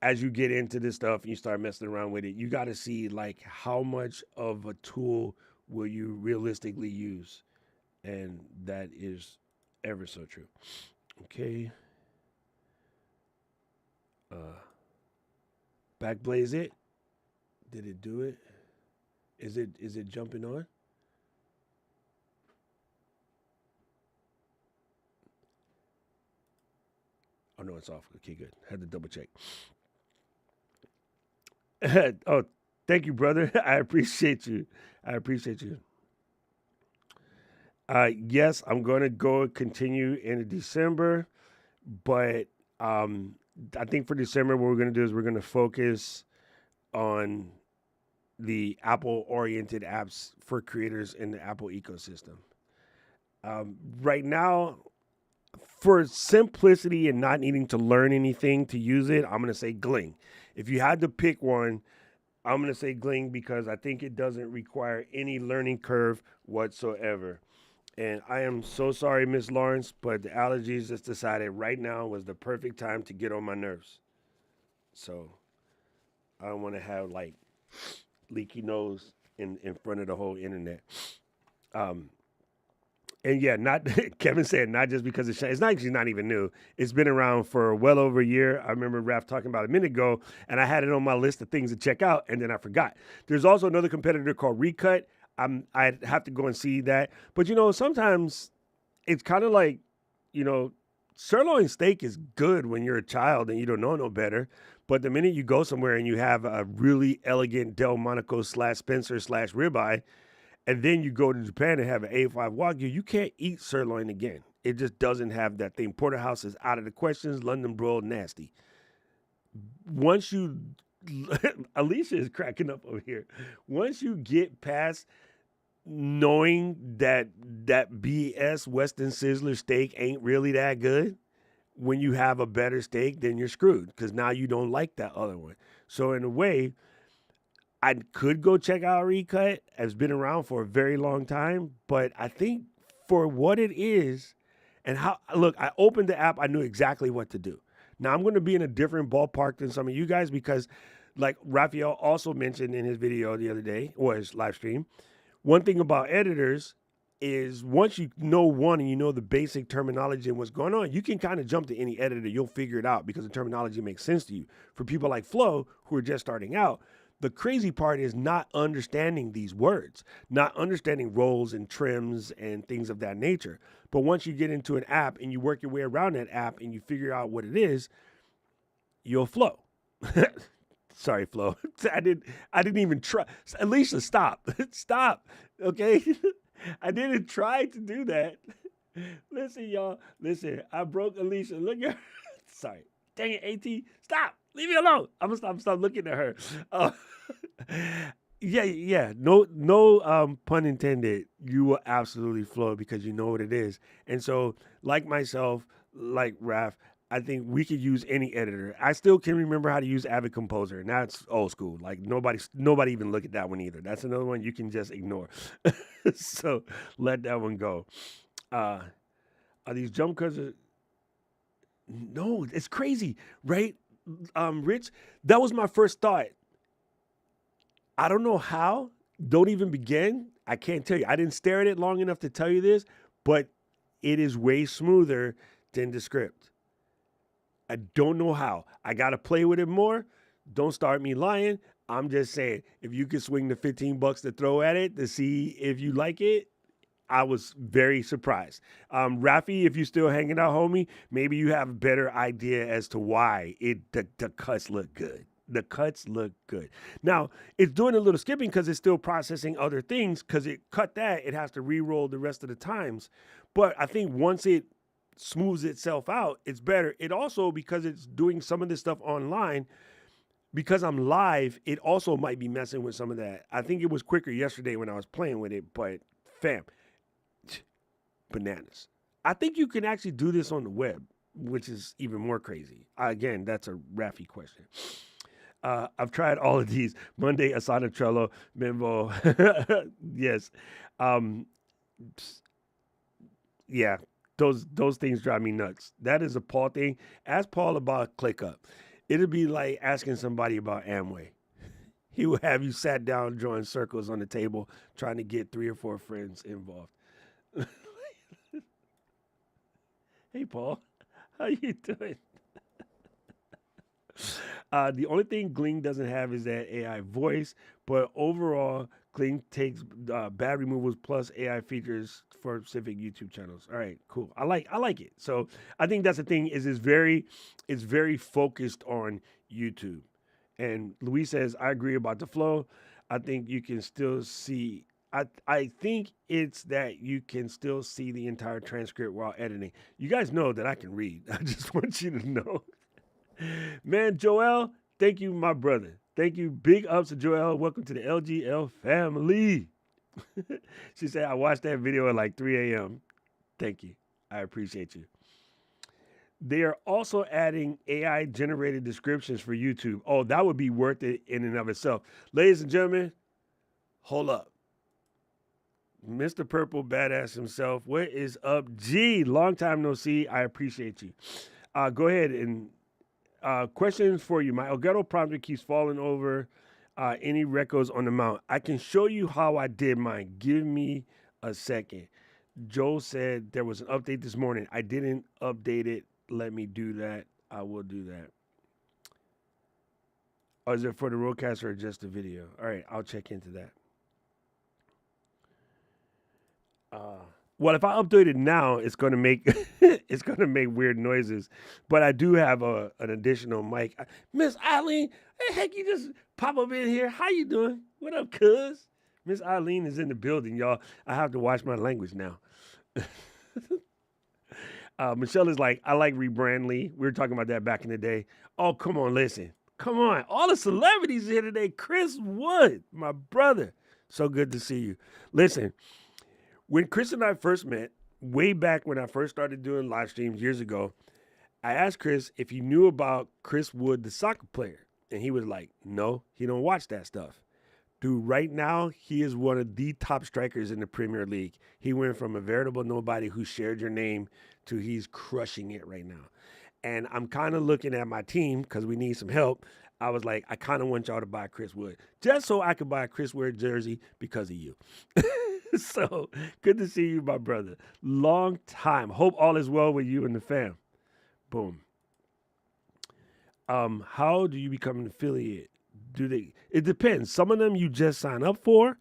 as you get into this stuff and you start messing around with it, you got to see like how much of a tool will you realistically use, and that is ever so true. Okay. Backblaze it. Did it do it? Is it jumping on? Oh no, it's off. Okay, good. Had to double check. Oh, thank you, brother. I appreciate you. Yes, I'm going to go continue into December, but I think for December, what we're going to do is we're going to focus on the Apple-oriented apps for creators in the Apple ecosystem. Right now, for simplicity and not needing to learn anything to use it, I'm going to say Gling. If you had to pick one, I'm going to say Gling because I think it doesn't require any learning curve whatsoever. And I am so sorry, Miss Lawrence, but the allergies just decided right now was the perfect time to get on my nerves. So I don't want to have like leaky nose in front of the whole internet. And yeah, not Kevin said not just because it's not actually not even new. It's been around for well over a year. I remember Raph talking about it a minute ago, and I had it on my list of things to check out, and then I forgot. There's also another competitor called Recut. I'd have to go and see that. But you know, sometimes it's kind of like, you know, sirloin steak is good when you're a child and you don't know no better. But the minute you go somewhere and you have a really elegant Delmonico / Spencer / ribeye, and then you go to Japan and have an A5 Wagyu, you can't eat sirloin again. It just doesn't have that thing. Porterhouse is out of the questions. London broiled, nasty. Once you, Alicia is cracking up over here. Once you get past knowing that BS Weston Sizzler steak ain't really that good, when you have a better steak, then you're screwed because now you don't like that other one. So in a way, I could go check out Recut. It's been around for a very long time, but I think for what it is and how, look, I opened the app, I knew exactly what to do. Now I'm going to be in a different ballpark than some of you guys because like Raphael also mentioned in his video the other day, or his live stream, one thing about editors is once you know one and you know the basic terminology and what's going on, you can kind of jump to any editor. You'll figure it out because the terminology makes sense to you. For people like Flo, who are just starting out, the crazy part is not understanding these words, not understanding roles and trims and things of that nature. But once you get into an app and you work your way around that app and you figure out what it is, you'll flow. Sorry, Flo. I didn't even try. Alicia, stop. Stop. Okay? I didn't try to do that. Listen, y'all. Listen, I broke Alicia. Look at her. Sorry. Dang it, AT. Stop. Leave me alone. I'm gonna stop looking at her. Yeah. No pun intended. You will absolutely flow because you know what it is. And so, like myself, like Raph, I think we could use any editor. I still can remember how to use Avid Composer, and that's old school. Like nobody even look at that one either. That's another one you can just ignore. So let that one go. Are these jump cuts? No, it's crazy, right? Rich, that was my first thought. I don't know how. Don't even begin. I can't tell you. I didn't stare at it long enough to tell you this, but it is way smoother than the script. I don't know how. I got to play with it more. Don't start me lying. I'm just saying, if you could swing the $15 to throw at it to see if you like it, I was very surprised. Rafi, if you're still hanging out, homie, maybe you have a better idea as to why the cuts look good. The cuts look good. Now, it's doing a little skipping because it's still processing other things because it cut that. It has to re-roll the rest of the times. But I think once it smooths itself out, it's better. It also, because it's doing some of this stuff online, because I'm live, it also might be messing with some of that. I think it was quicker yesterday when I was playing with it, but fam, bananas. I think you can actually do this on the web, which is even more crazy. Again, that's a Rafi question. I've tried all of these. Monday, Asana, Trello, Menvo. Yes. Yeah, those things drive me nuts. That is a Paul thing. Ask Paul about ClickUp. It'd be like asking somebody about Amway. He would have you sat down drawing circles on the table trying to get 3 or 4 friends involved. Hey, Paul. How you doing? The only thing Gling doesn't have is that AI voice, but overall, Gling takes bad removals plus AI features for specific YouTube channels. All right, cool. I like it. So I think that's the thing is it's very focused on YouTube. And Luis says, I agree about the flow. I think you can still see. I think it's that you can still see the entire transcript while editing. You guys know that I can read. I just want you to know. Man, Joel, thank you, my brother. Thank you. Big ups to Joel. Welcome to the LGL family. She said, I watched that video at like 3 a.m. Thank you. I appreciate you. They are also adding AI generated descriptions for YouTube. Oh, that would be worth it in and of itself. Ladies and gentlemen, hold up. Mr. Purple Badass himself. What is up, G? Long time no see. I appreciate you. Go ahead and questions for you. My Elgato project keeps falling over. Any recos on the mount? I can show you how I did mine. Give me a second. Joe said there was an update this morning. I didn't update it. Let me do that. I will do that. Or is it for the Rodecaster or just the video? All right, I'll check into that. Well, if I update it now, it's gonna make weird noises. But I do have an additional mic. Miss Eileen, hey, heck, you just pop up in here. How you doing? What up, cuz? Miss Eileen is in the building, y'all. I have to watch my language now. Michelle is like, I like Rebrandly. We were talking about that back in the day. Oh, come on, listen. Come on. All the celebrities here today. Chris Wood, my brother. So good to see you. Listen. When Chris and I first met, way back when I first started doing live streams years ago, I asked Chris if he knew about Chris Wood, the soccer player. And he was like, no, he don't watch that stuff. Dude, right now, he is one of the top strikers in the Premier League. He went from a veritable nobody who shared your name to he's crushing it right now. And I'm kind of looking at my team because we need some help. I was like, I kind of want y'all to buy Chris Wood just so I could buy a Chris Wood jersey because of you. So good to see you, my brother. Long time. Hope all is well with you and the fam. Boom. How do you become an affiliate? Do they? It depends. Some of them you just sign up for.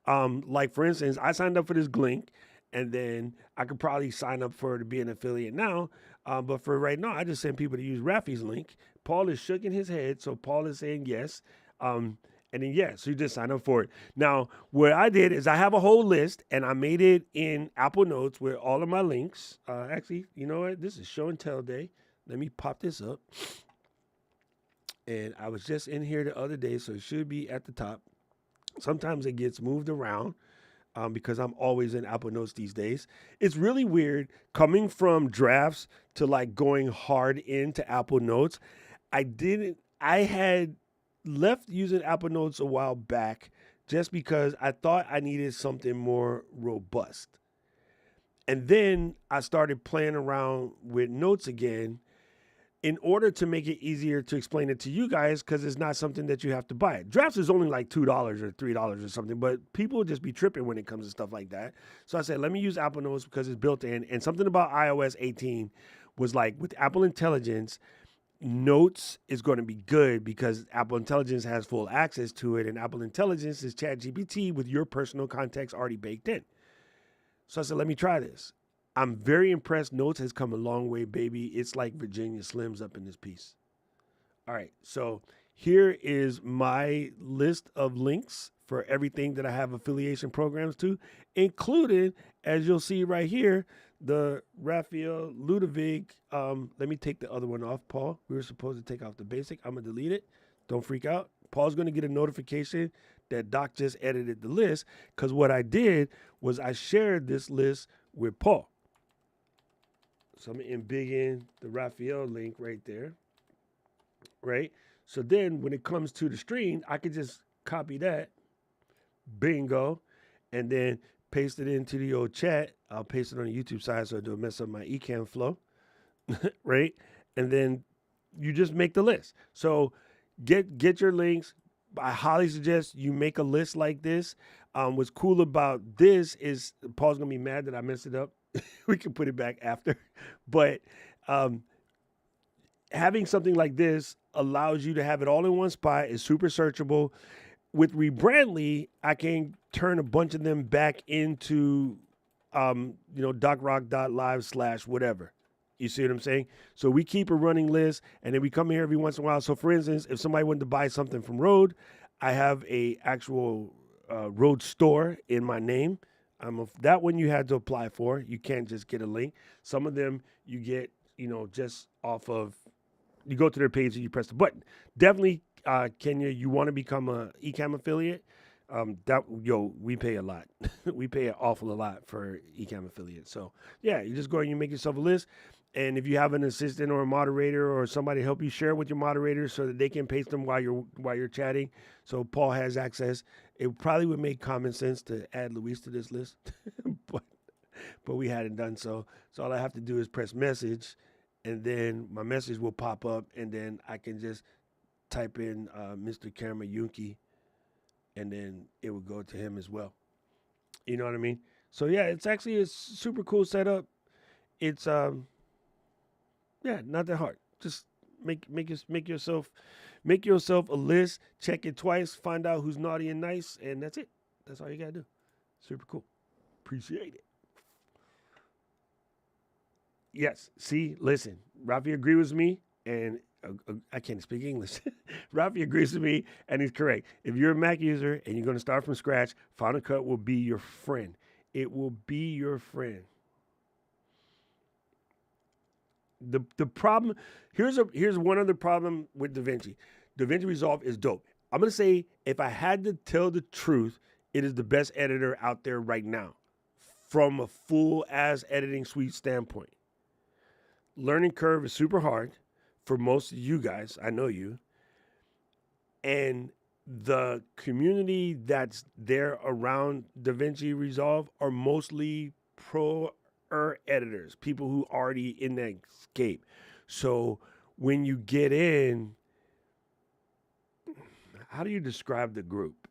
Like for instance, I signed up for this Glink, and then I could probably sign up for to be an affiliate now. But for right now, I just send people to use Rafi's link. Paul is shaking his head, so Paul is saying yes. And then yes, so you just sign up for it. Now, what I did is I have a whole list, and I made it in Apple Notes with all of my links. Actually, you know what? This is show and tell day. Let me pop this up. And I was just in here the other day, so it should be at the top. Sometimes it gets moved around because I'm always in Apple Notes these days. It's really weird coming from drafts to like going hard into Apple Notes. I had left using Apple Notes a while back just because I thought I needed something more robust. And then I started playing around with notes again in order to make it easier to explain it to you guys, because it's not something that you have to buy. Drafts is only like $2 or $3 or something, but people just be tripping when it comes to stuff like that. So I said, let me use Apple Notes because it's built in. And something about iOS 18 was like, with Apple Intelligence, Notes is going to be good because Apple Intelligence has full access to it, and Apple Intelligence is ChatGPT with your personal context already baked in. So I said, let me try this. I'm very impressed. Notes has come a long way, baby. It's like Virginia Slims up in this piece. All right, so here is my list of links for everything that I have affiliation programs to, including, as you'll see right here, the Rafael Ludwig. Let me take the other one off, Paul. We were supposed to take off the basic. I'm going to delete it. Don't freak out. Paul's going to get a notification that Doc just edited the list, because what I did was I shared this list with Paul. So I'm going to embig in the Rafael link right there, right? So then when it comes to the stream, I could just copy that, bingo, and then paste it into the old chat. I'll paste it on the YouTube side so it don't mess up my Ecamm flow, right? And then you just make the list. So get your links. I highly suggest you make a list like this. What's cool about this is Paul's going to be mad that I messed it up. We can put it back after. But having something like this allows you to have it all in one spot. It's super searchable. With Rebrandly, I can turn a bunch of them back into, docrock.live/whatever. You see what I'm saying? So we keep a running list, and then we come here every once in a while. So for instance, if somebody wanted to buy something from Rode, I have a actual Rode store in my name. That one you had to apply for. You can't just get a link. Some of them you get, just off of, you go to their page and you press the button. Definitely, Kenya, you want to become a Ecamm affiliate. We pay a lot. We pay an awful lot for Ecamm affiliates. So yeah, you just go and you make yourself a list. And if you have an assistant or a moderator or somebody help you, share with your moderators so that they can paste them while you're chatting. So Paul has access. It probably would make common sense to add Luis to this list, but we hadn't done so. So all I have to do is press message, and then my message will pop up, and then I can just type in Mr. Karma Yunki, and then it would go to him as well. You know what I mean? So yeah, it's actually a super cool setup. It's not that hard. Just make yourself a list, check it twice, find out who's naughty and nice, and that's it. That's all you gotta do. Super cool. Appreciate it. Yes. See, listen, Rafi agrees with me, and I can't speak English. Rafi agrees with me, and he's correct. If you're a Mac user and you're going to start from scratch, Final Cut will be your friend. It will be your friend. The problem, here's one other problem with DaVinci. DaVinci Resolve is dope. I'm going to say, if I had to tell the truth, it is the best editor out there right now from a full as editing suite standpoint. Learning curve is super hard for most of you guys. I know you. And the community that's there around DaVinci Resolve are mostly pro editors, people who already in that scape. So when you get in, how do you describe the group?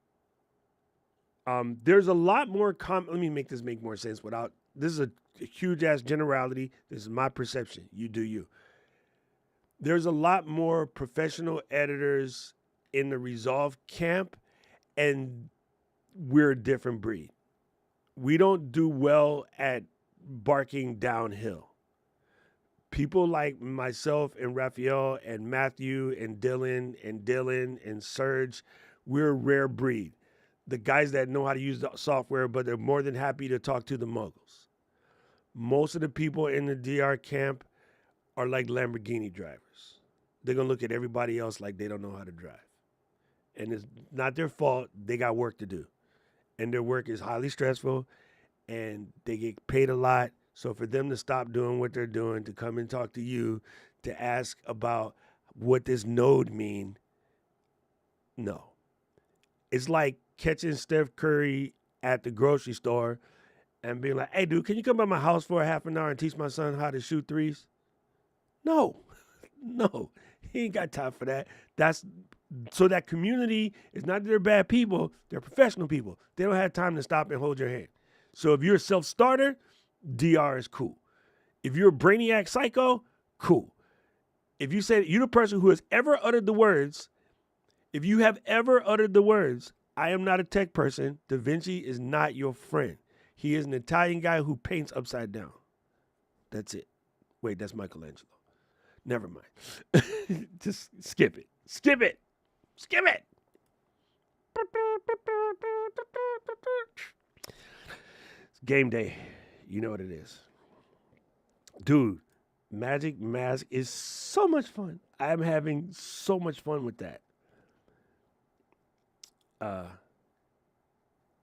There's a lot more let me make this make more sense without, this is a huge ass generality. This is my perception. You do you. There's a lot more professional editors in the Resolve camp, and we're a different breed. We don't do well at barking downhill. People like myself and Raphael and Matthew and Dylan and Serge, we're a rare breed. The guys that know how to use the software, but they're more than happy to talk to the muggles. Most of the people in the DR camp are like Lamborghini drivers. They're going to look at everybody else like they don't know how to drive. And it's not their fault. They got work to do. And their work is highly stressful, and they get paid a lot. So for them to stop doing what they're doing, to come and talk to you, to ask about what this node mean, no. It's like catching Steph Curry at the grocery store and being like, hey, dude, can you come by my house for a half an hour and teach my son how to shoot threes? No, no, he ain't got time for that. So that community is not that they're bad people, they're professional people. They don't have time to stop and hold your hand. So if you're a self-starter, DR is cool. If you're a brainiac psycho, cool. If you said you're the person who has ever uttered the words, if you have ever uttered the words, I am not a tech person, Da Vinci is not your friend. He is an Italian guy who paints upside down. That's it. Wait, that's Michelangelo. Never mind. Just skip it. Skip it. Skip it. It's game day. You know what it is. Dude, Magic Mask is so much fun. I'm having so much fun with that.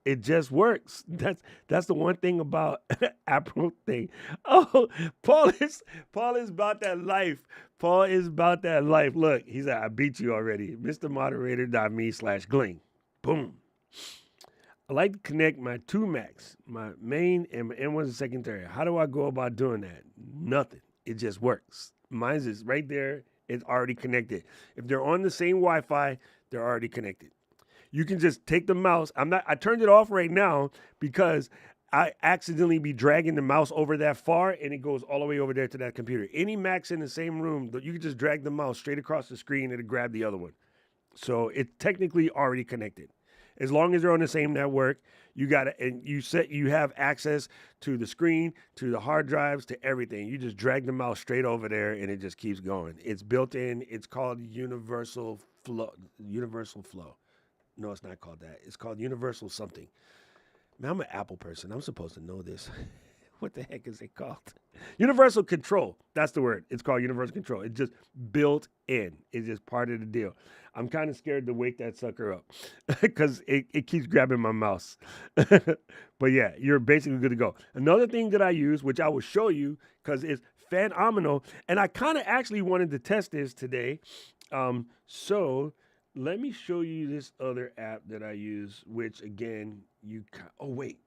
It just works. That's the one thing about April thing. Oh, Paul is about that life. Paul is about that life. Look, he said, I beat you already. MrModerator.me/Gling. Boom. I like to connect my two Macs, my main and my M1 and secondary. How do I go about doing that? Nothing. It just works. Mine's is right there. It's already connected. If they're on the same Wi-Fi, they're already connected. You can just take the mouse. I turned it off right now because I accidentally be dragging the mouse over that far and it goes all the way over there to that computer. Any Macs in the same room, you can just drag the mouse straight across the screen and it'll grab the other one. So it's technically already connected. As long as they're on the same network, you have access to the screen, to the hard drives, to everything. You just drag the mouse straight over there and it just keeps going. It's built in. It's called Universal Flow. Universal Flow. No, it's not called that. It's called Universal something. Man, I'm an Apple person. I'm supposed to know this. What the heck is it called? Universal Control. That's the word. It's called Universal Control. It's just built in. It's just part of the deal. I'm kind of scared to wake that sucker up because it keeps grabbing my mouse. But yeah, you're basically good to go. Another thing that I use, which I will show you because it's phenomenal, and I kind of actually wanted to test this today. So let me show you this other app that I use, which again, oh wait.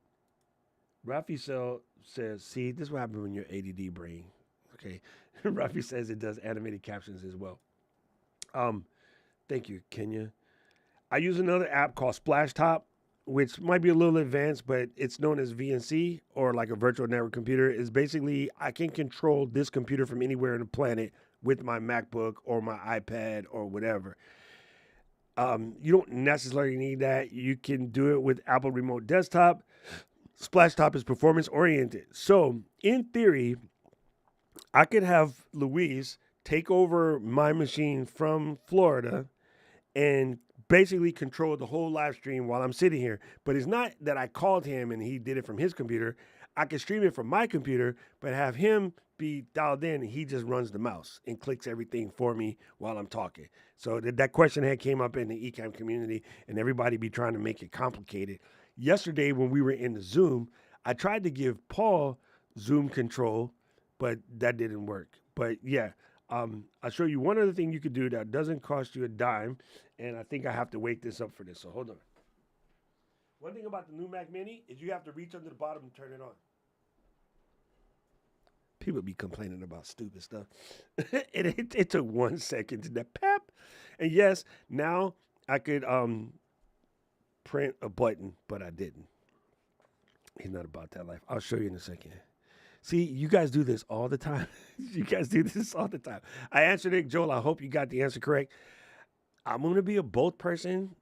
Raphael says, see, this is what happens when you're ADD brain. Okay. Raphael says it does animated captions as well. Thank you, Kenya. I use another app called Splashtop, which might be a little advanced, but it's known as VNC or like a virtual network computer. It's basically, I can control this computer from anywhere on the planet with my MacBook or my iPad or whatever. You don't necessarily need that. You can do it with Apple Remote Desktop. Splashtop is performance oriented. So in theory, I could have Luis take over my machine from Florida and basically control the whole live stream while I'm sitting here. But it's not that I called him and he did it from his computer. I can stream it from my computer, but have him be dialed in and he just runs the mouse and clicks everything for me while I'm talking. So that question had came up in the Ecamm community and everybody be trying to make it complicated. Yesterday when we were in the Zoom, I tried to give Paul Zoom control, but that didn't work. But yeah, I'll show you one other thing you could do that doesn't cost you a dime, and I think I have to wake this up for this, so hold on. One thing about the new Mac Mini is you have to reach under the bottom and turn it on. People be complaining about stupid stuff. It took 1 second to that pep. And yes, now I could print a button, but I didn't. He's not about that life. I'll show you in a second. See, you guys do this all the time. You guys do this all the time. I answered it, Joel. I hope you got the answer correct. I'm going to be a both person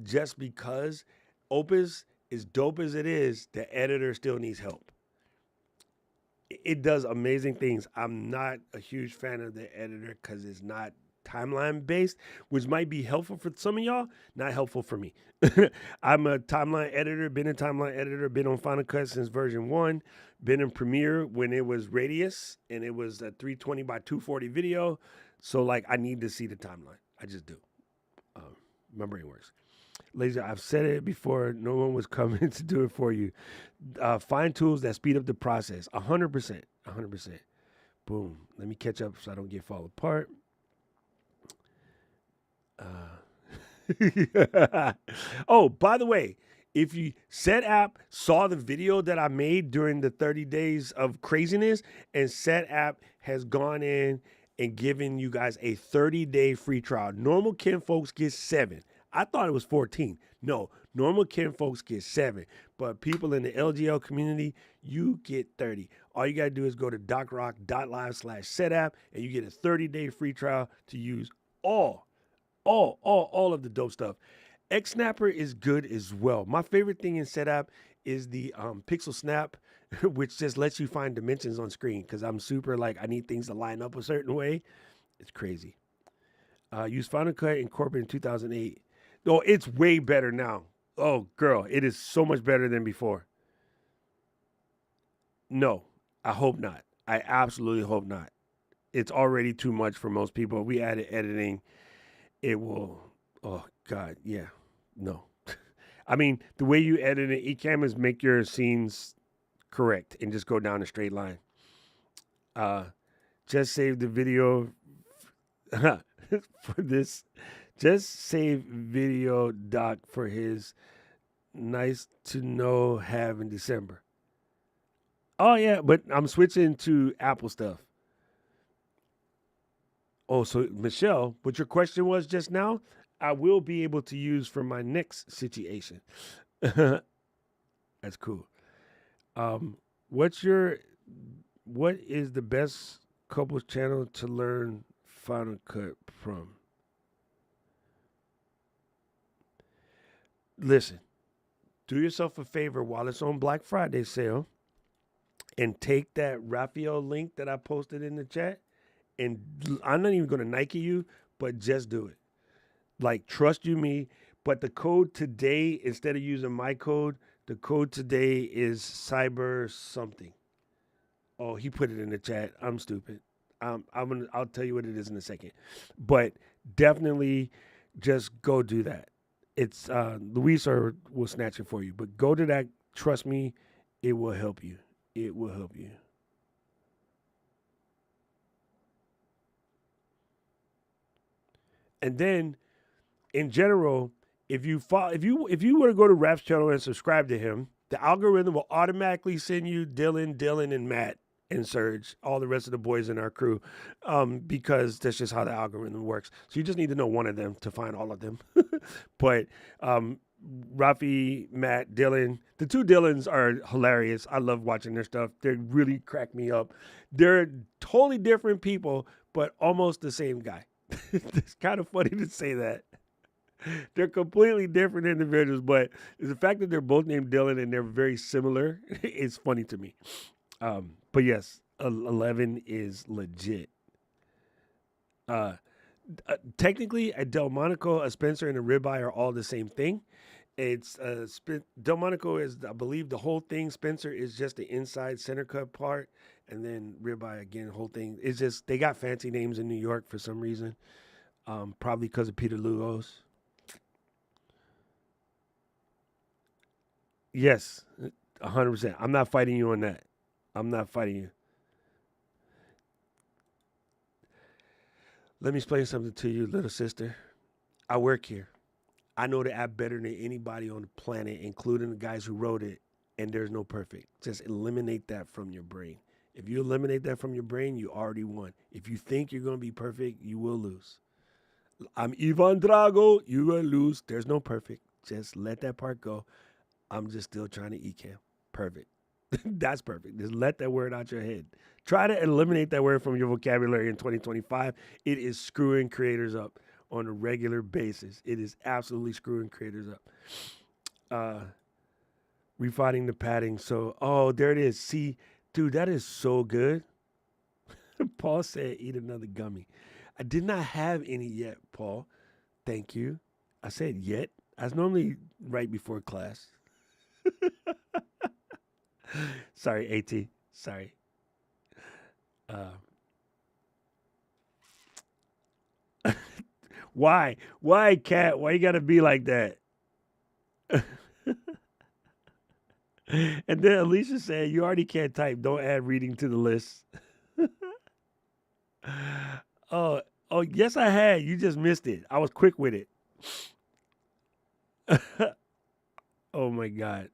just because Opus, as dope as it is, the editor still needs help. It does amazing things. I'm not a huge fan of the editor because it's not timeline based, which might be helpful for some of y'all, not helpful for me. I'm a timeline editor, been a timeline editor, been on Final Cut since version 1, been in Premiere when it was Radius and it was a 320 by 240 video. So like I need to see the timeline. I just do. My brain works. Ladies, I've said it before. No one was coming to do it for you. Find tools that speed up the process. 100%. 100%. Boom. Let me catch up so I don't get fall apart. Oh, by the way, if you SetApp saw the video that I made during the 30 days of craziness, and SetApp has gone in and given you guys a 30-day free trial. Normal Ken folks get 7. I thought it was 14. No, normal Ken folks get 7. But people in the LGL community, you get 30. All you got to do is go to docrock.live/SetApp and you get a 30-day free trial to use all of the dope stuff. XSnapper is good as well. My favorite thing in SetApp is the Pixel Snap, which just lets you find dimensions on screen because I'm super like, I need things to line up a certain way. It's crazy. Use Final Cut Incorporated in 2008. Oh, it's way better now. Oh, girl, it is so much better than before. No, I hope not. I absolutely hope not. It's already too much for most people. If we added editing, it will, oh, God, yeah, no. I mean, the way you edit it, Ecamm is make your scenes correct and just go down a straight line. Just save the video for this. Just save video doc for his nice to know have in December. Oh, yeah, but I'm switching to Apple stuff. Oh, so Michelle, what your question was just now, I will be able to use for my next situation. That's cool. What is the best couples channel to learn Final Cut from? Listen, do yourself a favor while it's on Black Friday sale and take that Raphael link that I posted in the chat, and I'm not even going to Nike you, but just do it. Like, trust you me, but the code today, instead of using my code, the code today is cyber something. Oh, he put it in the chat. I'm stupid. I'll tell you what it is in a second, but definitely just go do that. It's Luis will snatch it for you, but go to that. Trust me, it will help you. It will help you. And then, in general, if you were to go to Rap's channel and subscribe to him, the algorithm will automatically send you Dylan, and Matt and Serge, all the rest of the boys in our crew, because that's just how the algorithm works. So you just need to know one of them to find all of them. But Rafi, Matt, Dylan, the two Dylans are hilarious. I love watching their stuff. They really crack me up. They're totally different people, but almost the same guy. It's kind of funny to say that. They're completely different individuals, but the fact that they're both named Dylan and they're very similar is funny to me. But yes, 11 is legit. Technically, a Delmonico, a Spencer, and a ribeye are all the same thing. It's Delmonico is, I believe, the whole thing. Spencer is just the inside center cut part, and then ribeye again, whole thing. It's just they got fancy names in New York for some reason, probably because of Peter Lugos. Yes, 100%. I'm not fighting you on that. I'm not fighting you. Let me explain something to you, little sister. I work here. I know the app better than anybody on the planet, including the guys who wrote it, and there's no perfect. Just eliminate that from your brain. If you eliminate that from your brain, you already won. If you think you're going to be perfect, you will lose. I'm Ivan Drago. You're going to lose. There's no perfect. Just let that part go. I'm just still trying to eat, Cam. Perfect. That's perfect. Just let that word out your head. Try to eliminate that word from your vocabulary in 2025. It is screwing creators up on a regular basis. It is absolutely screwing creators up. Refining the padding. So, oh, there it is. See, dude, that is so good. Paul said, eat another gummy. I did not have any yet, Paul. Thank you. I said yet. I was normally right before class. Sorry, AT. Sorry. Why? Why, Cat? Why you gotta be like that? And then Alicia said, you already can't type. Don't add reading to the list. Oh, oh, yes, I had. You just missed it. I was quick with it. Oh my God.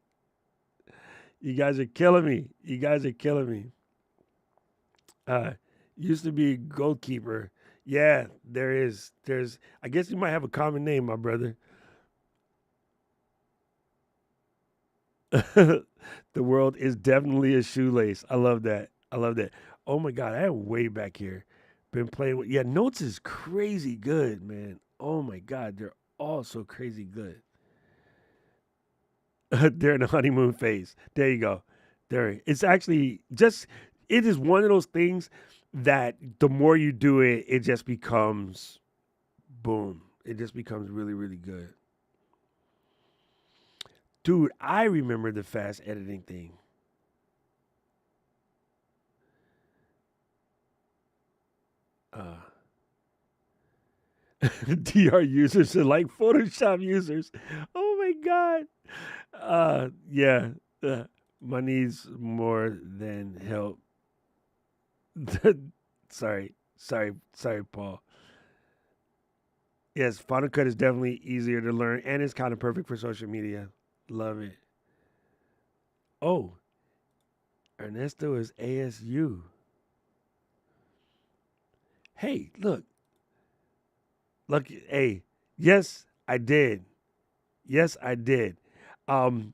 You guys are killing me. You guys are killing me. Used to be goalkeeper. Yeah, there is. I guess you might have a common name, my brother. The world is definitely a shoelace. I love that. I love that. Oh my God, I am way back here. Been playing with, yeah, Notes is crazy good, man. Oh my God, they're all so crazy good. They're in the honeymoon phase. There you go. There. It's actually just, it is one of those things that the more you do it, it just becomes boom. It just becomes really, really good. Dude, I remember the fast editing thing. DR users are like Photoshop users. Oh my God. Yeah. My needs more than help. Sorry, Paul. Yes, Final Cut is definitely easier to learn and it's kind of perfect for social media. Love it. Oh, Ernesto is ASU. Hey, look. Look, hey, yes, I did. Yes, I did. Um,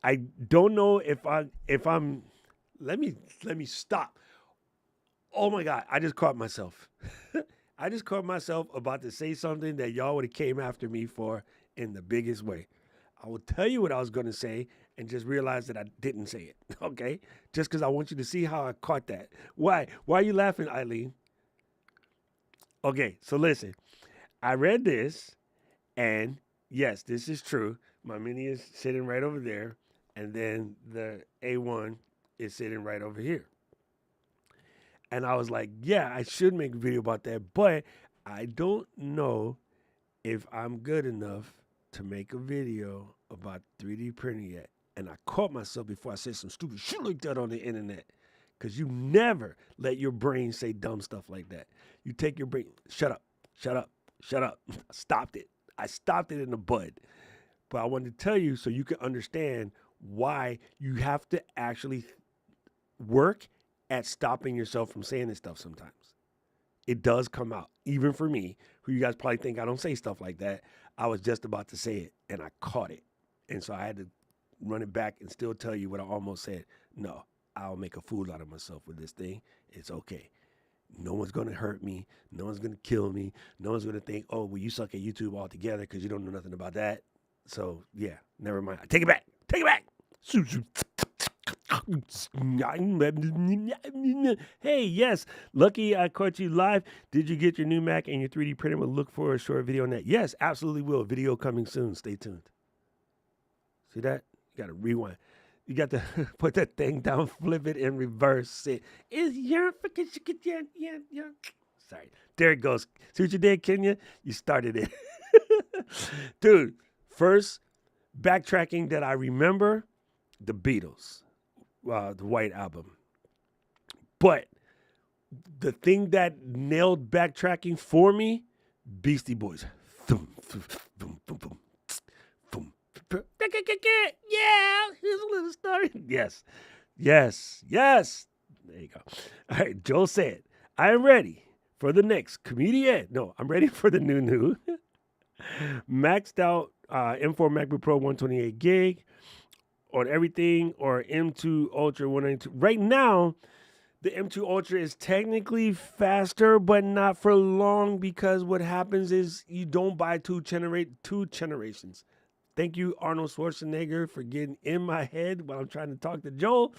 I don't know if I'm let me stop. Oh my God, I just caught myself. I just caught myself about to say something that y'all would have came after me for in the biggest way. I will tell you what I was going to say and just realize that I didn't say it. Okay? Just because I want you to see how I caught that. Why? Why are you laughing, Eileen? Okay, so listen. I read this, and yes, this is true. My mini is sitting right over there, and then the A1 is sitting right over here. And I was like, yeah, I should make a video about that, but I don't know if I'm good enough to make a video about 3D printing yet. And I caught myself before I said some stupid shit like that on the internet. Because you never let your brain say dumb stuff like that. You take your brain, shut up, shut up, shut up. I stopped it. I stopped it in the bud. But I wanted to tell you so you can understand why you have to actually work at stopping yourself from saying this stuff sometimes. It does come out. Even for me, who you guys probably think I don't say stuff like that, I was just about to say it and I caught it. And so I had to run it back and still tell you what I almost said. No, I'll make a fool out of myself with this thing. It's okay. No one's going to hurt me. No one's going to kill me. No one's going to think, oh, well, you suck at YouTube altogether because you don't know nothing about that. So, yeah, never mind. Take it back. Take it back. Hey, yes, lucky I caught you live. Did you get your new Mac and your 3D printer? We'll look for a short video on that. Yes, absolutely will. Video coming soon. Stay tuned. See that? You got to rewind. You got to put that thing down, flip it, and reverse it. Is your yeah. Sorry. There it goes. See what you did, Kenya? You started it. Dude, first backtracking that I remember, the Beatles, the White Album. But the thing that nailed backtracking for me, Beastie Boys. Yeah, here's a little story. Yes. There you go. All right, Joel said, I am ready for the next comedian. No, I'm ready for the new. Maxed out M4 MacBook Pro 128 gig on everything, or M2 Ultra 192. Right now, the M2 Ultra is technically faster, but not for long, because what happens is you don't buy two generations. Thank you, Arnold Schwarzenegger, for getting in my head while I'm trying to talk to Joel.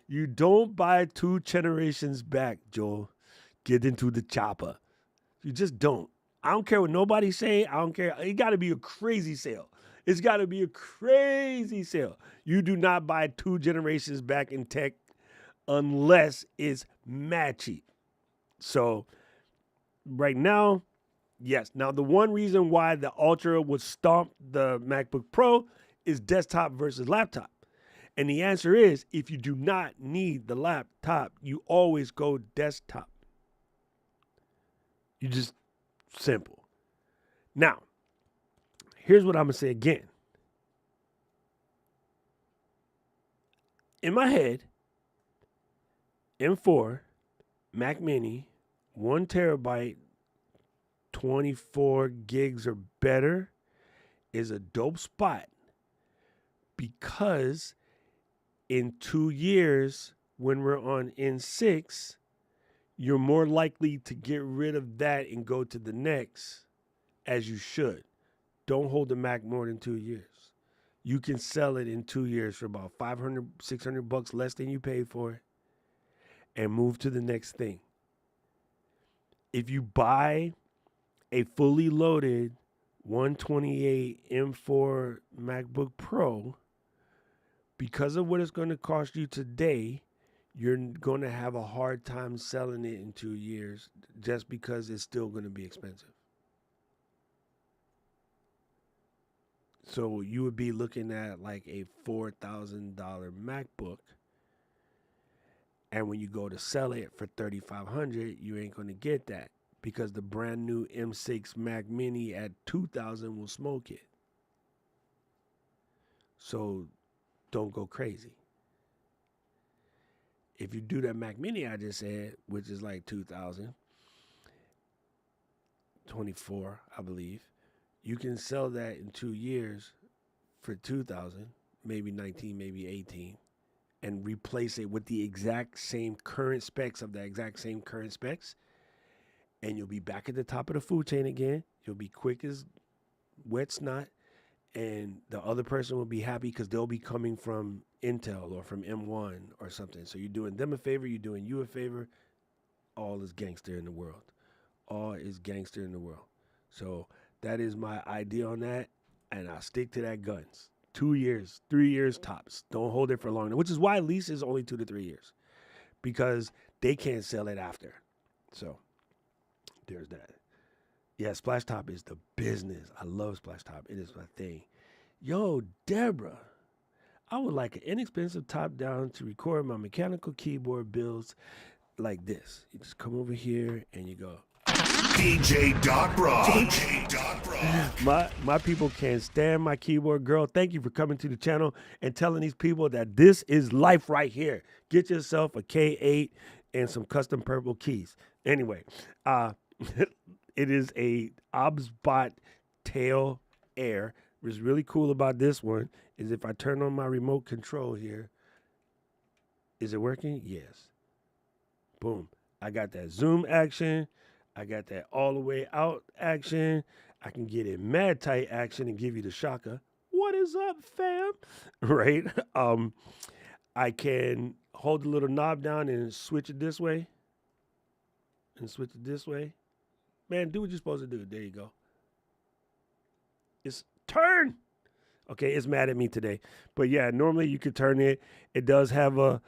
You don't buy two generations back, Joel. Get into the chopper. You just don't. I don't care what nobody say. I don't care. It got to be a crazy sale. It's got to be a crazy sale. You do not buy two generations back in tech unless it's mad cheap. So right now, yes. Now, the one reason why the Ultra would stomp the MacBook Pro is desktop versus laptop. And the answer is, if you do not need the laptop, you always go desktop. You just, simple. Now, here's what I'm going to say again. In my head, M4, Mac Mini, 1 terabyte, 24 gigs or better is a dope spot, because in 2 years, when we're on N6, you're more likely to get rid of that and go to the next, as you should. Don't hold the Mac more than 2 years. You can sell it in 2 years for about $500, $600 less than you paid for it, and move to the next thing. If you buy a fully loaded 128 M4 MacBook Pro, because of what it's going to cost you today, you're going to have a hard time selling it in 2 years, just because it's still going to be expensive. So you would be looking at like a $4,000 MacBook, and when you go to sell it for $3,500, you ain't going to get that, because the brand new M6 Mac Mini at $2,000 will smoke it. So don't go crazy. If you do that Mac Mini I just said, which is like $2,024, I believe, you can sell that in 2 years for $2,000, maybe 19, maybe 18, and replace it with the exact same current specs of the exact same current specs, and you'll be back at the top of the food chain again. You'll be quick as wet snot, and the other person will be happy because they'll be coming from Intel or from M1 or something. So you're doing them a favor, you're doing you a favor. All is gangster in the world. All is gangster in the world. So that is my idea on that, and I stick to that guns. 2 years, 3 years tops. Don't hold it for long, which is why lease is only 2 to 3 years, because they can't sell it after. So there's that. Yeah, Splash Top is the business. I love Splash Top. It is my thing. Yo, Deborah, I would like an inexpensive top down to record my mechanical keyboard builds like this. You just come over here and you go, DJ Doc Raj. My people can't stand my keyboard. Girl, thank you for coming to the channel and telling these people that this is life right here. Get yourself a K8 and some custom purple keys. Anyway, it is a OBSBot Tail Air. What's really cool about this one is if I turn on my remote control here, is it working? Yes. Boom. I got that zoom action. I got that all the way out action. I can get it mad tight action and give you the shocker. What is up, fam? Right? I can hold the little knob down and switch it this way. And switch it this way. Man, do what you're supposed to do. There you go. It's turn. Okay, it's mad at me today. But yeah, normally you could turn it. It does have a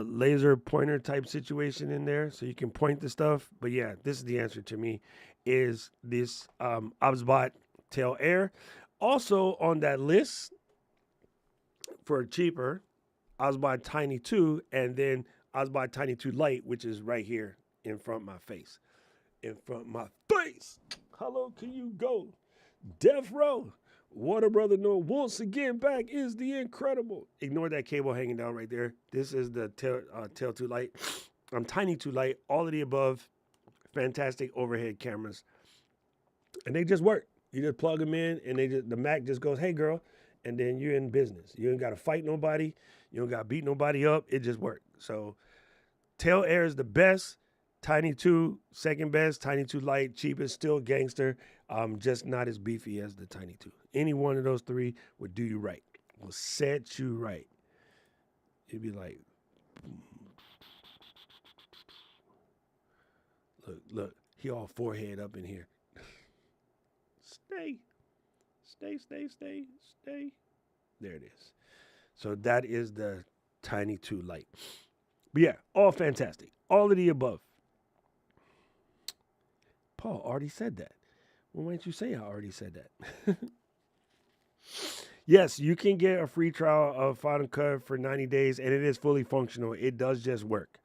laser pointer type situation in there, so you can point the stuff. But yeah, this is the answer to me, is this OBSBot Tail Air. Also on that list for cheaper, OBSBot Tiny 2, and then OBSBot Tiny 2 Lite, which is right here in front of my face. In front of my face. How low can you go? Death Row. Warner Brother No once again back is the incredible. Ignore that cable hanging down right there. This is the Tail 2 Lite. Tiny 2 Lite. All of the above. Fantastic overhead cameras. And they just work. You just plug them in, and the Mac just goes, "Hey, girl," and then you're in business. You ain't got to fight nobody. You don't got to beat nobody up. It just works. So, Tail Air is the best. Tiny 2, second best. Tiny 2 Lite, cheapest, still gangster. Just not as beefy as the Tiny 2. Any one of those three would do you right. Will set you right. It'd be like, look, he all forehead up in here. Stay. There it is. So that is the Tiny 2 Lite. But yeah, all fantastic. All of the above. Paul already said that. Well, why didn't you say I already said that? Yes, you can get a free trial of Final Cut for 90 days, and it is fully functional. It does just work.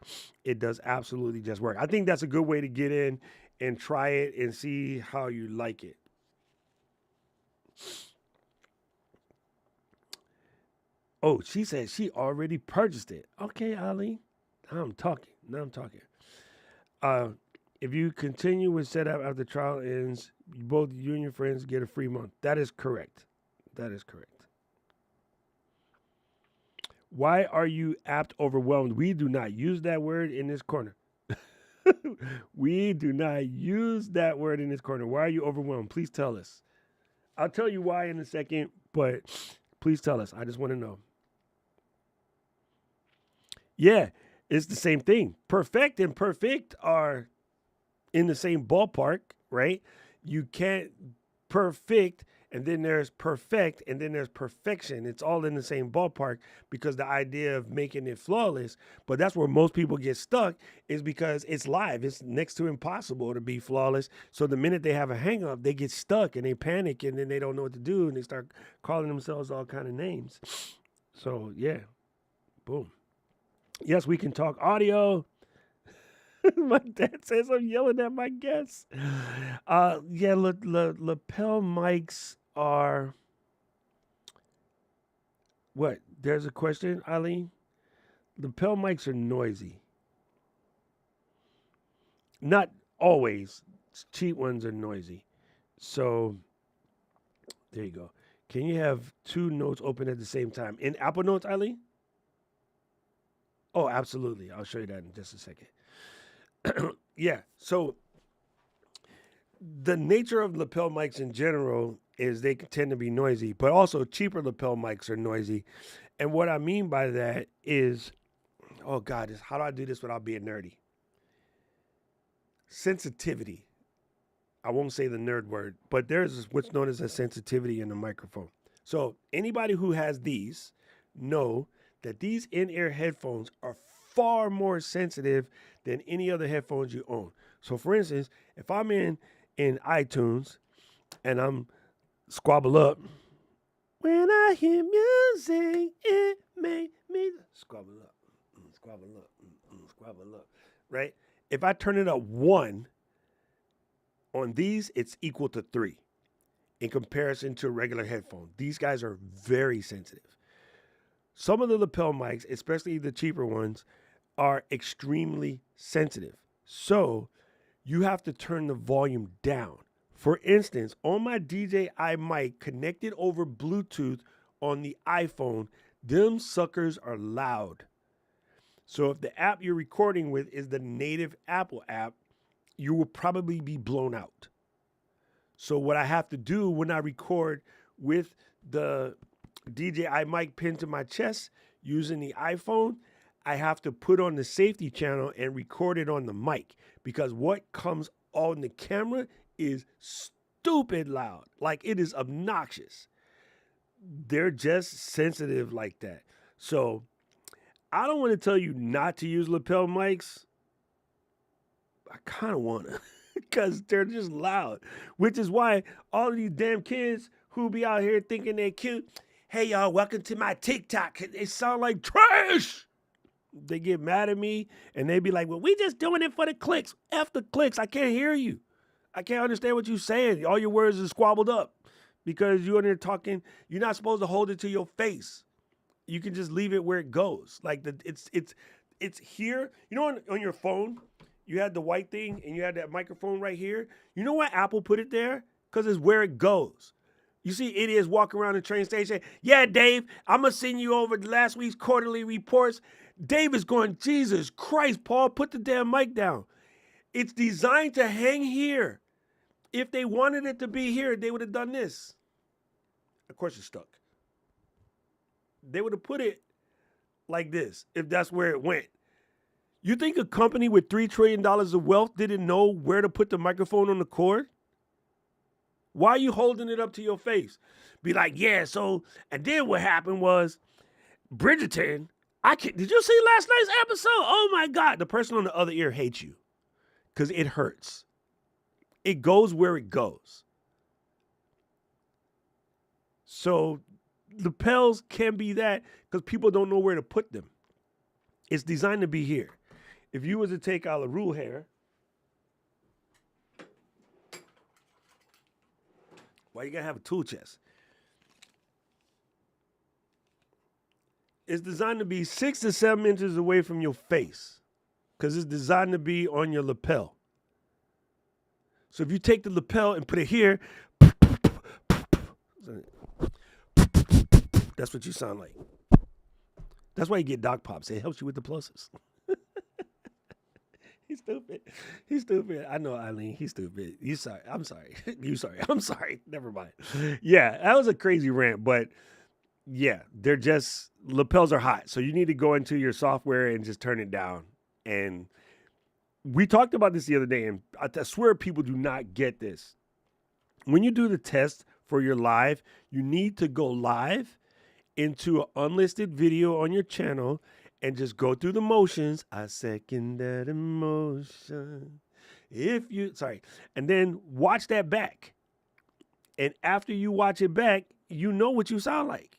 It does absolutely just work. I think that's a good way to get in and try it and see how you like it. Oh, she said she already purchased it. Okay, Ali. Now I'm talking. If you continue with setup after the trial ends, both you and your friends get a free month. That is correct. Why are you apt overwhelmed? We do not use that word in this corner. We do not use that word in this corner. Why are you overwhelmed? Please tell us. I'll tell you why in a second, but please tell us. I just want to know. Yeah, it's the same thing. Perfect and perfect are in the same ballpark, right? You can't perfect, and then there's perfect, and then there's perfection. It's all in the same ballpark because the idea of making it flawless, but that's where most people get stuck is because it's live. It's next to impossible to be flawless. So the minute they have a hang up, they get stuck and they panic and then they don't know what to do and they start calling themselves all kind of names. So yeah, boom. Yes, we can talk audio. My dad says I'm yelling at my guests. Yeah, lapel mics are what? There's a question, Eileen. Lapel mics are noisy. Not always. Cheap ones are noisy. So there you go. Can you have two notes open at the same time in Apple Notes, Eileen? Oh, absolutely. I'll show you that in just a second. Yeah, so the nature of lapel mics in general is they tend to be noisy, but also cheaper lapel mics are noisy. And what I mean by that is, oh God, how do I do this without being nerdy? Sensitivity. I won't say the nerd word, but there's what's known as a sensitivity in the microphone. So anybody who has these know that these in-ear headphones are far more sensitive than any other headphones you own. So for instance, if I'm in iTunes and I'm squabble up, when I hear music, it make me squabble up, squabble up, right? If I turn it up 1 on these, it's equal to 3 in comparison to a regular headphone. These guys are very sensitive. Some of the lapel mics, especially the cheaper ones, are extremely sensitive. So you have to turn the volume down. For instance, on my DJI mic connected over Bluetooth on the iPhone, them suckers are loud. So if the app you're recording with is the native Apple app, you will probably be blown out. So what I have to do when I record with the DJI mic pinned to my chest using the iPhone, I have to put on the safety channel and record it on the mic because what comes on the camera is stupid loud. Like it is obnoxious. They're just sensitive like that. So I don't want to tell you not to use lapel mics. I kind of want to because they're just loud, which is why all of these damn kids who be out here thinking they're cute, hey, y'all, welcome to my TikTok. They sound like trash. They get mad at me and they be like, well, we just doing it for the clicks. F the clicks. I can't hear you. I can't understand what you're saying. All your words is squabbled up because you're in there talking. You're not supposed to hold it to your face. You can just leave it where it goes. Like it's here. You know, on your phone, you had the white thing and you had that microphone right here. You know why Apple put it there? because it's where it goes. You see idiots walking around the train station. Yeah, Dave, I'm going to send you over last week's quarterly reports. Dave is going, Jesus Christ, Paul, put the damn mic down. It's designed to hang here. If they wanted it to be here, they would have done this. Of course, it's stuck. They would have put it like this if that's where it went. You think a company with $3 trillion of wealth didn't know where to put the microphone on the cord? Why are you holding it up to your face? Be like, yeah, so, and then what happened was Bridgerton, did you see last night's episode? Oh my God, the person on the other ear hates you because it hurts. It goes where it goes. So lapels can be that because people don't know where to put them. It's designed to be here. If you was to take out a rule hair, why you gotta have a tool chest? It's designed to be 6 to 7 inches away from your face because it's designed to be on your lapel. So if you take the lapel and put it here, that's what you sound like. That's why you get Doc Pops. It helps you with the plosives. He's stupid. He's stupid. I know, Eileen. He's stupid. You sorry. I'm sorry. You sorry. I'm sorry. Never mind. Yeah, that was a crazy rant, but yeah, they're just, lapels are hot. So you need to go into your software and just turn it down. And we talked about this the other day, and I swear people do not get this. When you do the test for your live, you need to go live into an unlisted video on your channel and just go through the motions. I second that emotion. And then watch that back. And after you watch it back, you know what you sound like.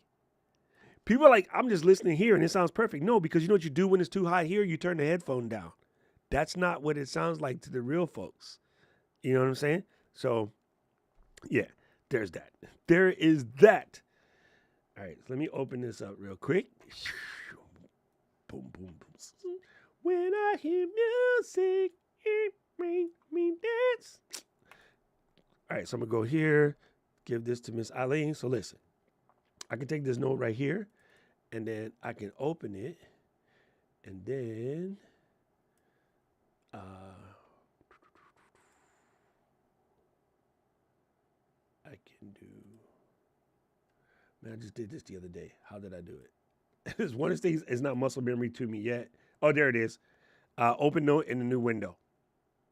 People are like, I'm just listening here and it sounds perfect. No, because you know what you do when it's too high here? You turn the headphone down. That's not what it sounds like to the real folks. You know what I'm saying? So, yeah, there's that. There is that. All right, so let me open this up real quick. Boom, boom, boom. When I hear music, it makes me dance. All right, so I'm going to go here, give this to Miss Eileen. So listen, I can take this note right here, and then I can open it, and then I can do, man, I just did this the other day. How did I do it? It's one of the things, it's not muscle memory to me yet. Oh, there it is. Open note in the new window.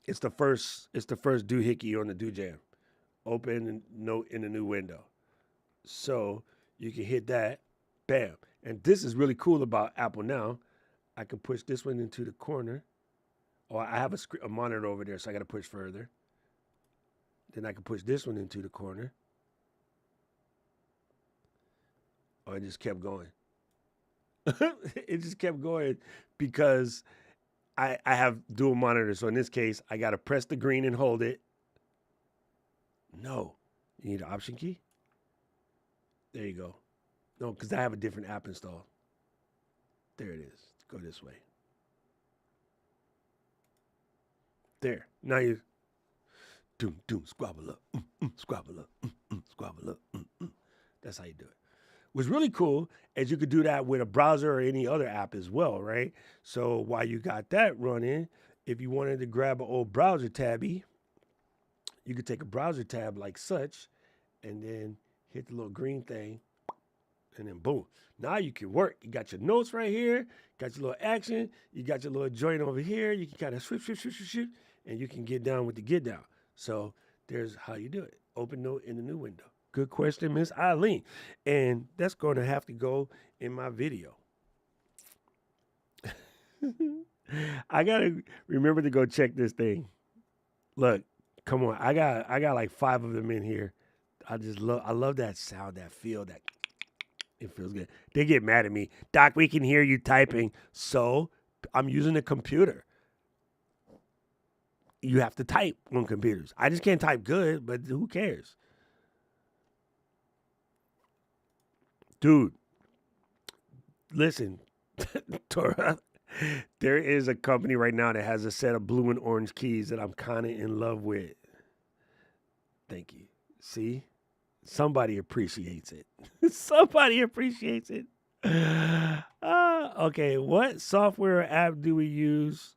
It's the first doohickey on the doohjam. Open note in the new window. So you can hit that, bam. And this is really cool about Apple now. I can push this one into the corner. Oh, I have a monitor over there, so I got to push further. Then I can push this one into the corner. Oh, it just kept going. It just kept going because I have dual monitors. So in this case, I got to press the green and hold it. No. You need an option key? There you go. No, because I have a different app installed. There it is. Go this way. There. Now you doom, doom, squabble up, squabble up, squabble up. That's how you do it. What's really cool is you could do that with a browser or any other app as well, right? So while you got that running, if you wanted to grab an old browser tabby, you could take a browser tab like such and then hit the little green thing and then boom. Now you can work. You got your notes right here, got your little action, you got your little joint over here. You can kind of shoot, and you can get down with the get down. So there's how you do it. Open note in the new window. Good question, Miss Eileen. And that's going to have to go in my video. I got to remember to go check this thing. Look, come on. I got like 5 of them in here. I love that sound, that feel, that it feels good. They get mad at me. Doc, we can hear you typing. So I'm using a computer. You have to type on computers. I just can't type good, but who cares? Dude, listen, Torah, there is a company right now that has a set of blue and orange keys that I'm kind of in love with. Thank you. See? Somebody appreciates it. Somebody appreciates it. Okay, what software or app do we use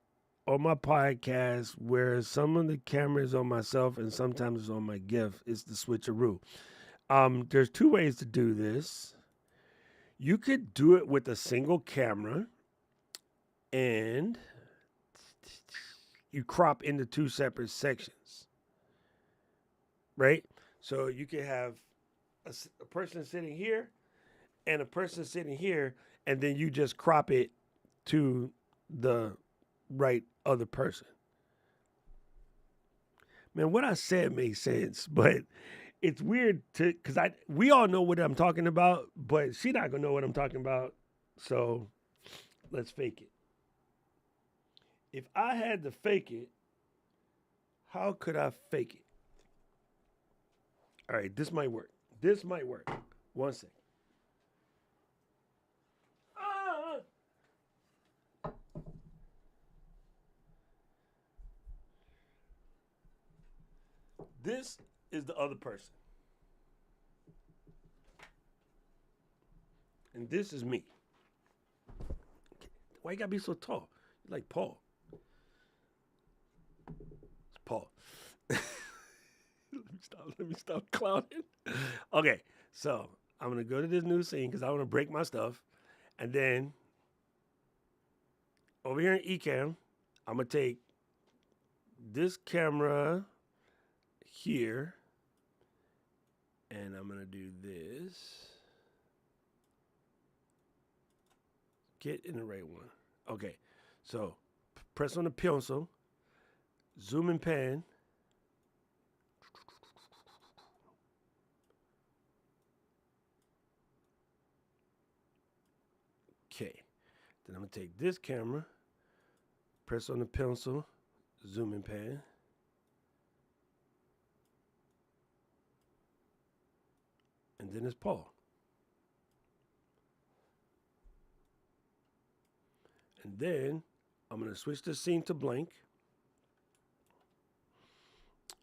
on my podcast where some of the cameras on myself and sometimes it's on my gift? It's the switcheroo. There's two ways to do this. You could do it with a single camera and you crop into two separate sections, right? So you could have a person sitting here and a person sitting here, and then you just crop it to the right other person. Man, what I said makes sense, but it's weird because we all know what I'm talking about, but she not gonna know what I'm talking about. So let's fake it. If I had to fake it, how could I fake it? All right, this might work. This might work. One second. This is the other person. And this is me. Why you gotta be so tall? You're like Paul. It's Paul. Let me stop clowning. Okay, so I'm gonna go to this new scene because I want to break my stuff. And then over here in Ecamm, I'm gonna take this camera here, and I'm gonna do this. Get in the right one. Okay, so press on the pencil, zoom and pan. Okay, then I'm gonna take this camera, press on the pencil, zoom and pan. And then it's Paul. And then I'm going to switch the scene to blank.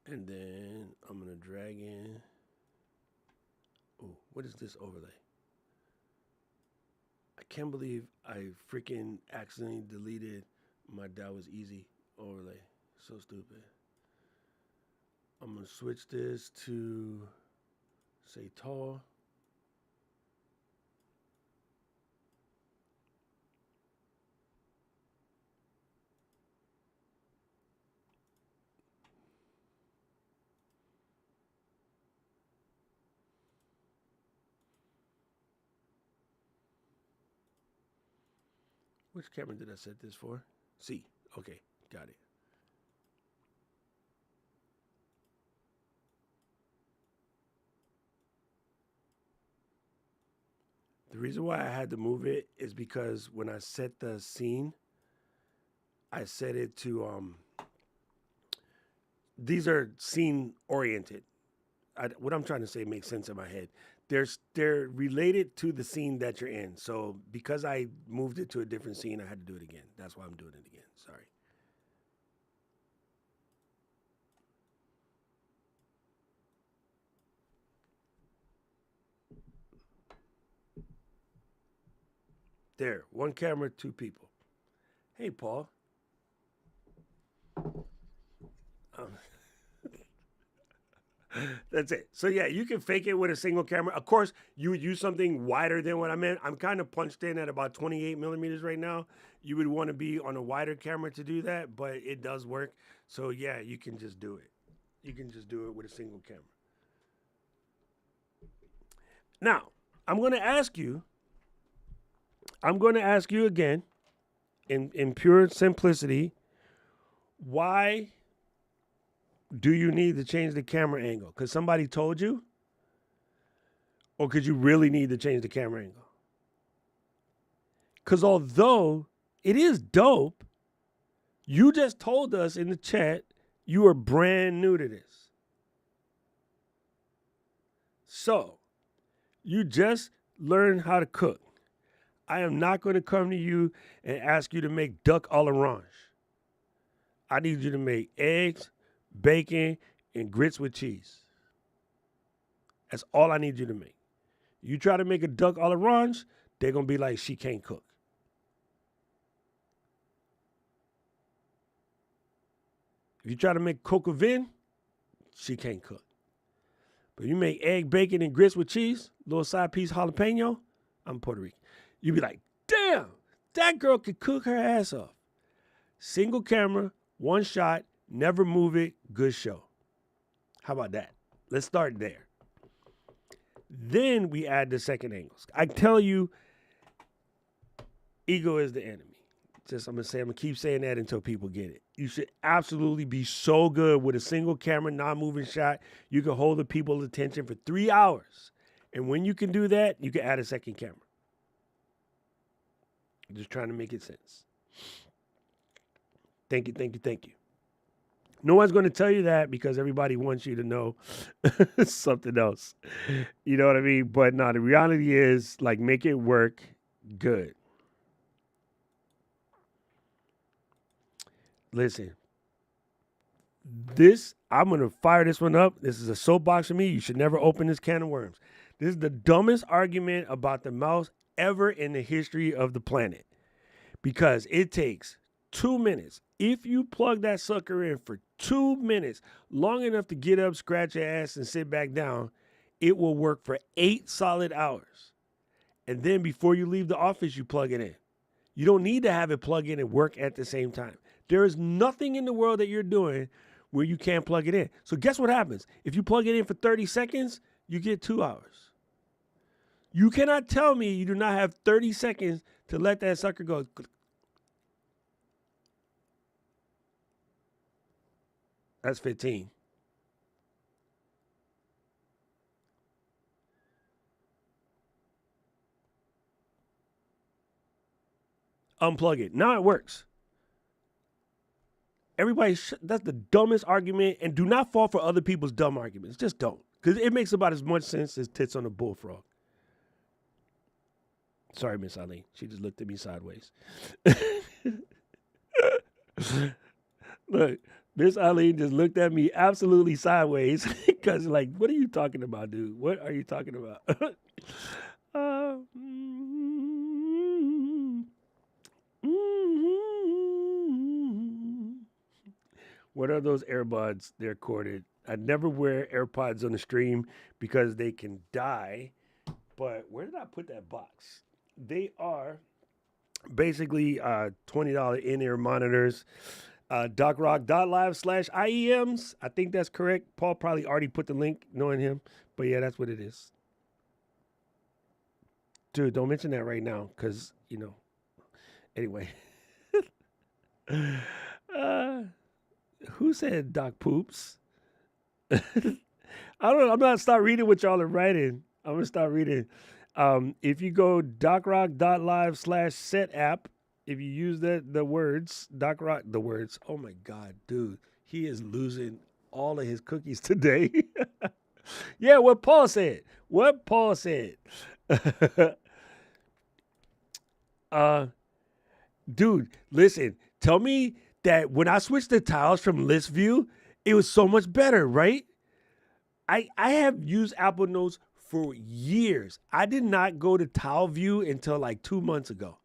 And then I'm going to drag in. Oh, what is this overlay? I can't believe I freaking accidentally deleted my That Was Easy overlay. So stupid. I'm going to switch this to, say, tall. Which camera did I set this for? C. Okay, got it. The reason why I had to move it is because when I set the scene, I set it to, these are scene oriented. What I'm trying to say makes sense in my head. They're related to the scene that you're in. So because I moved it to a different scene, I had to do it again. That's why I'm doing it again. Sorry. There, one camera, two people. Hey, Paul. That's it. So yeah, you can fake it with a single camera. Of course, you would use something wider than what I meant. I'm kind of punched in at about 28 millimeters right now. You would want to be on a wider camera to do that, but it does work. So yeah, you can just do it. You can just do it with a single camera. Now, I'm going to ask you again, in pure simplicity, why do you need to change the camera angle? Because somebody told you? Or could you really need to change the camera angle? Because although it is dope, you just told us in the chat you are brand new to this. So, you just learned how to cook. I am not going to come to you and ask you to make duck à l'orange. I need you to make eggs, bacon, and grits with cheese. That's all I need you to make. You try to make a duck à l'orange, they're going to be like, she can't cook. If you try to make coq au vin, she can't cook. But you make egg, bacon, and grits with cheese, little side piece jalapeno, I'm Puerto Rican. You be like, damn, that girl could cook her ass off. Single camera, one shot, never move it, good show. How about that? Let's start there. Then we add the second angles. I tell you, ego is the enemy. I'm gonna keep saying that until people get it. You should absolutely be so good with a single camera, non-moving shot. You can hold the people's attention for 3 hours. And when you can do that, you can add a second camera. I'm just trying to make it sense. Thank you, thank you, thank you. No one's going to tell you that because everybody wants you to know something else. You know what I mean? But no, the reality is, like, make it work good. Listen, I'm going to fire this one up. This is a soapbox for me. You should never open this can of worms. This is the dumbest argument about the mouse ever in the history of the planet. Because it takes 2 minutes. If you plug that sucker in for 2 minutes, long enough to get up, scratch your ass, and sit back down, it will work for 8 solid hours. And then before you leave the office, you plug it in. You don't need to have it plug in and work at the same time. There is nothing in the world that you're doing where you can't plug it in. So guess what happens? If you plug it in for 30 seconds, you get 2 hours. You cannot tell me you do not have 30 seconds to let that sucker go. That's 15. Unplug it. Now it works. Everybody, that's the dumbest argument, and do not fall for other people's dumb arguments. Just don't, because it makes about as much sense as tits on a bullfrog. Sorry, Miss Eileen. She just looked at me sideways. Look, Miss Eileen just looked at me absolutely sideways because, like, what are you talking about, dude? What are you talking about? What are those AirPods? They're corded. I never wear AirPods on the stream because they can die. But where did I put that box? They are basically $20 in-ear monitors. DocRock.live/IEMs. I think that's correct. Paul probably already put the link, knowing him. But yeah, that's what it is. Dude, don't mention that right now because, you know. Anyway. Who said Doc poops? I don't know. I'm not start reading what y'all are writing. I'm gonna start reading. If you go docrock.live/setapp, if you use the words, DocRock, the words. Oh my God, dude, he is losing all of his cookies today. Yeah, what Paul said. What Paul said. Dude, listen. Tell me that when I switched the tiles from list view, it was so much better, right? I have used Apple Notes for years. I did not go to tile view until like 2 months ago.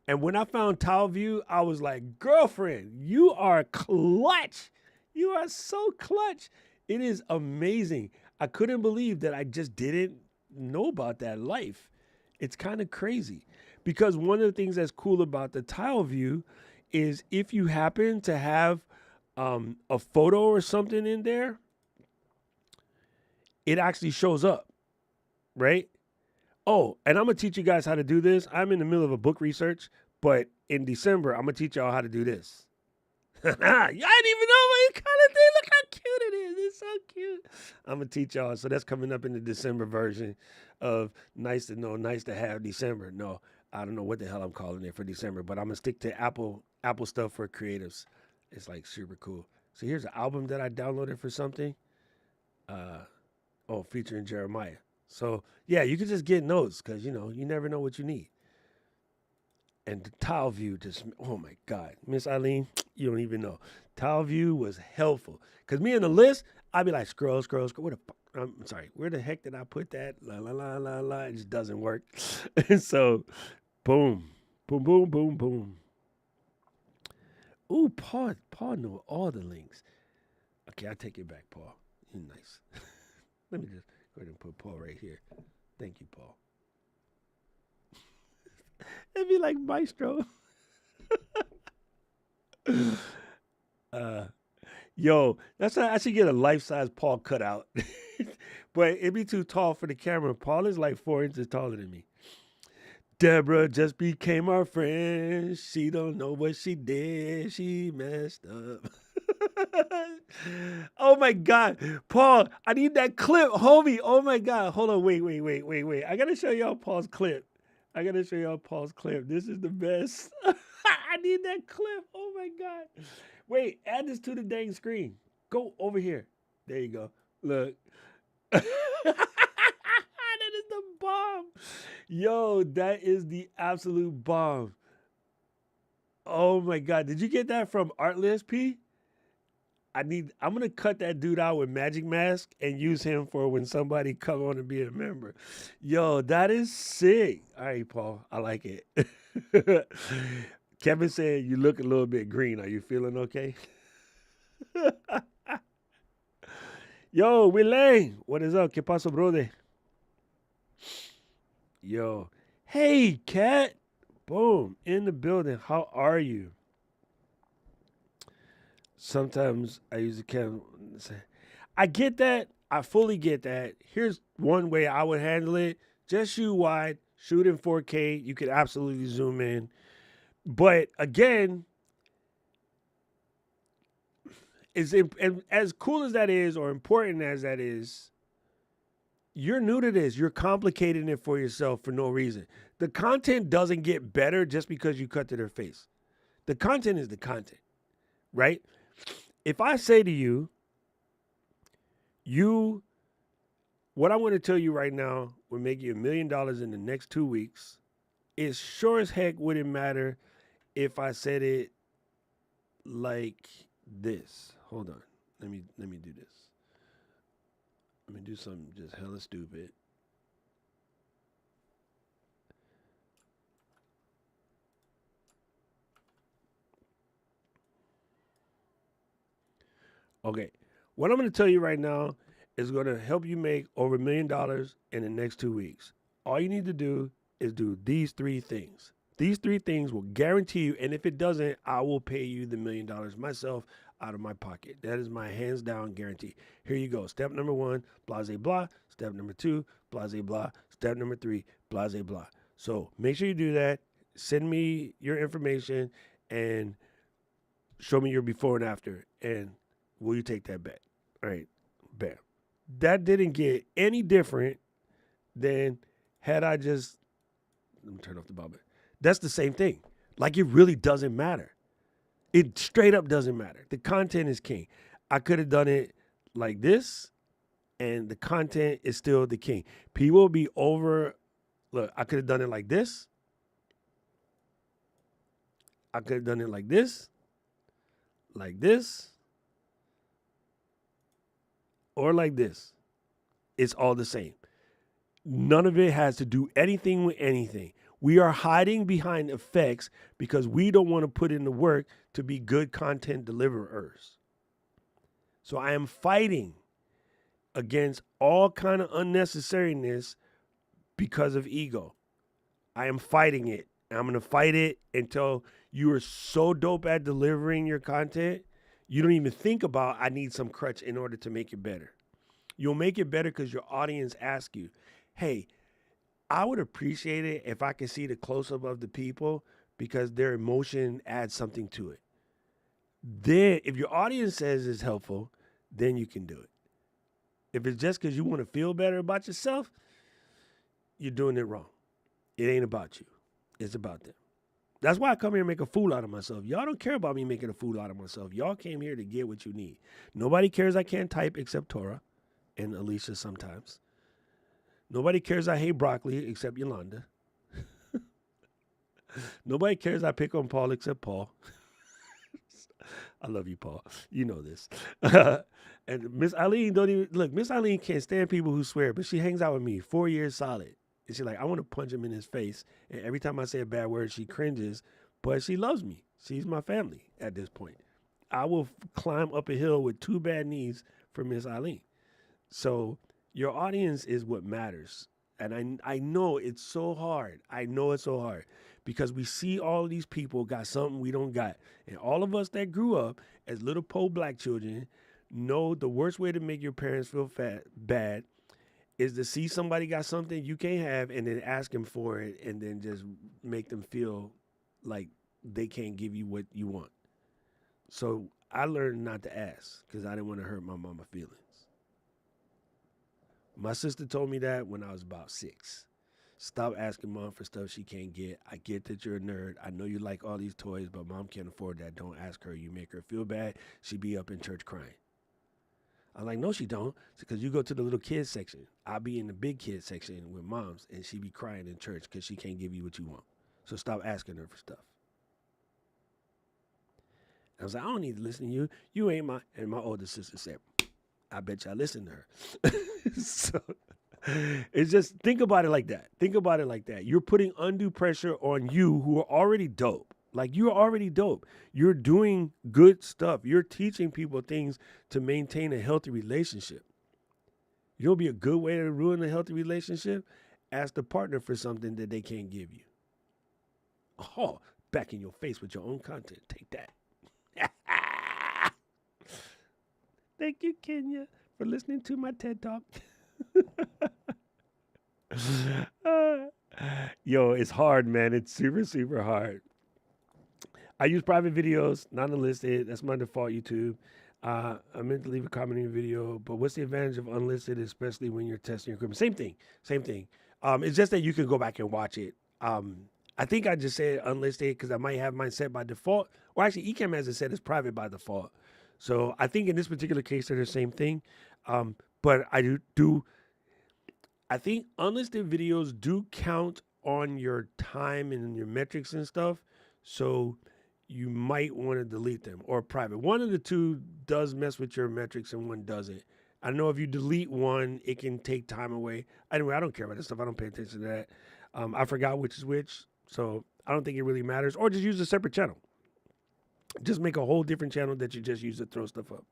And when I found tile view, I was like, girlfriend, you are clutch. You are so clutch. It is amazing. I couldn't believe that I just didn't know about that life. It's kind of crazy because one of the things that's cool about the tile view is if you happen to have a photo or something in there, it actually shows up, right? Oh, and I'm going to teach you guys how to do this. I'm in the middle of a book research, but in December, I'm going to teach y'all how to do this. Y'all didn't even know what kind of thing. Look how cute it is. It's so cute. I'm going to teach y'all. So that's coming up in the December version of Nice to Know, Nice to Have December. No, I don't know what the hell I'm calling it for December, but I'm going to stick to Apple stuff for creatives. It's like super cool. So here's an album that I downloaded for something. Featuring Jeremiah. So yeah, you can just get notes because, you know, you never know what you need. And the tile view just, oh my God, Miss Eileen, you don't even know. Tile view was helpful because me in the list, I'd be like, scroll. Where the fuck? I'm sorry, where the heck did I put that? La la la la la. It just doesn't work. And so, boom, boom, boom, boom, boom. Ooh, Paul know all the links. Okay, I take it back, Paul. You're nice. Let me just go ahead and put Paul right here. Thank you, Paul. It'd be like Maestro. Yo, that's I should get a life-size Paul cutout. But it'd be too tall for the camera. Paul is like 4 inches taller than me. Deborah just became our friend. She don't know what she did. She messed up. Oh my God. Paul, I need that clip, homie. Oh my God. Hold on. Wait. I gotta show y'all Paul's clip. This is the best. I need that clip. Oh my God. Wait, add this to the dang screen. Go over here. There you go. Look. That is the bomb. Yo, that is the absolute bomb. Oh my God. Did you get that from Artlist P? I'm gonna cut that dude out with Magic Mask and use him for when somebody come on and be a member. Yo, that is sick. All right, Paul, I like it. Kevin said you look a little bit green. Are you feeling okay? Yo, Willane, what is up? ¿Qué pasó, brother? Yo, hey, Cat. Boom, in the building. How are you? Sometimes I use the camera. I get that. I fully get that. Here's one way I would handle it. Just shoot wide, shoot in 4K. You could absolutely zoom in. But again, and as cool as that is, or important as that is, you're new to this. You're complicating it for yourself for no reason. The content doesn't get better just because you cut to their face. The content is the content, right? If I say to you, what I want to tell you right now will make you $1 million in the next 2 weeks, it sure as heck wouldn't matter if I said it like this. Hold on. Let me do this. Let me do something just hella stupid. Okay, what I'm going to tell you right now is going to help you make over $1 million in the next 2 weeks. All you need to do is do these 3 things. These 3 things will guarantee you, and if it doesn't, I will pay you the $1 million myself out of my pocket. That is my hands down guarantee. Here you go. Step number 1, blase blah. Step number 2, blase blah. Step number 3, blase blah. So make sure you do that. Send me your information and show me your before and after, and will you take that bet? All right, bam. That didn't get any different than had I just, let me turn off the bobber. That's the same thing. Like, it really doesn't matter. It straight up doesn't matter. The content is king. I could have done it like this, and the content is still the king. People will be over. Look, I could have done it like this. I could have done it like this, or like this. It's all the same. None of it has to do anything with anything. We are hiding behind effects because we don't want to put in the work to be good content deliverers. So I am fighting against all kind of unnecessariness because of ego. I am fighting it. I'm going to fight it until you are so dope at delivering your content, you don't even think about, I need some crutch in order to make it better. You'll make it better because your audience asks you, hey, I would appreciate it if I could see the close-up of the people because their emotion adds something to it. Then, if your audience says it's helpful, then you can do it. If it's just because you want to feel better about yourself, you're doing it wrong. It ain't about you. It's about them. That's why I come here and make a fool out of myself. Y'all don't care about me making a fool out of myself. Y'all came here to get what you need. Nobody cares I can't type except Torah and Alicia sometimes. Nobody cares I hate broccoli except Yolanda. Nobody cares I pick on Paul except Paul. I love you, Paul. You know this. And Miss Eileen don't even look. Miss Eileen can't stand people who swear, but she hangs out with me 4 years solid. And she's like, I want to punch him in his face. And every time I say a bad word, she cringes. But she loves me. She's my family at this point. I will climb up a hill with 2 bad knees for Miss Eileen. So your audience is what matters. And I know it's so hard. I know it's so hard because we see all of these people got something we don't got. And all of us that grew up as little poor black children know the worst way to make your parents feel bad is to see somebody got something you can't have and then ask them for it and then just make them feel like they can't give you what you want. So I learned not to ask because I didn't want to hurt my mama's feelings. My sister told me that when I was about 6. Stop asking mom for stuff she can't get. I get that you're a nerd. I know you like all these toys, but mom can't afford that. Don't ask her. You make her feel bad. She be up in church crying. I'm like, no, she don't. Because you go to the little kids section. I'll be in the big kids section with moms, and she be crying in church because she can't give you what you want. So stop asking her for stuff. I was like, I don't need to listen to you. You ain't my... And my older sister said, I bet you I listen to her. So it's just, think about it like that. Think about it like that. You're putting undue pressure on you who are already dope. Like, you're already dope. You're doing good stuff. You're teaching people things to maintain a healthy relationship. You know what would be a good way to ruin a healthy relationship? Ask the partner for something that they can't give you. Oh, back in your face with your own content. Take that. Thank you, Kenya, for listening to my TED Talk. Yo, it's hard, man. It's super, super hard. I use private videos, not unlisted. That's my default YouTube. I meant to leave a comment in your video, but what's the advantage of unlisted, especially when you're testing your equipment? Same thing. It's just that you can go back and watch it. I think I just said unlisted because I might have mine set by default. Or actually, Ecamm has it set as private by default. So I think in this particular case, they're the same thing. But I I think unlisted videos do count on your time and your metrics and stuff. So you might want to delete them, or private. One of the two does mess with your metrics and one doesn't. I know if you delete one, it can take time away. Anyway, I don't care about this stuff. I don't pay attention to that. I forgot which is which. So I don't think it really matters. Or just use a separate channel. Just make a whole different channel that you just use to throw stuff up.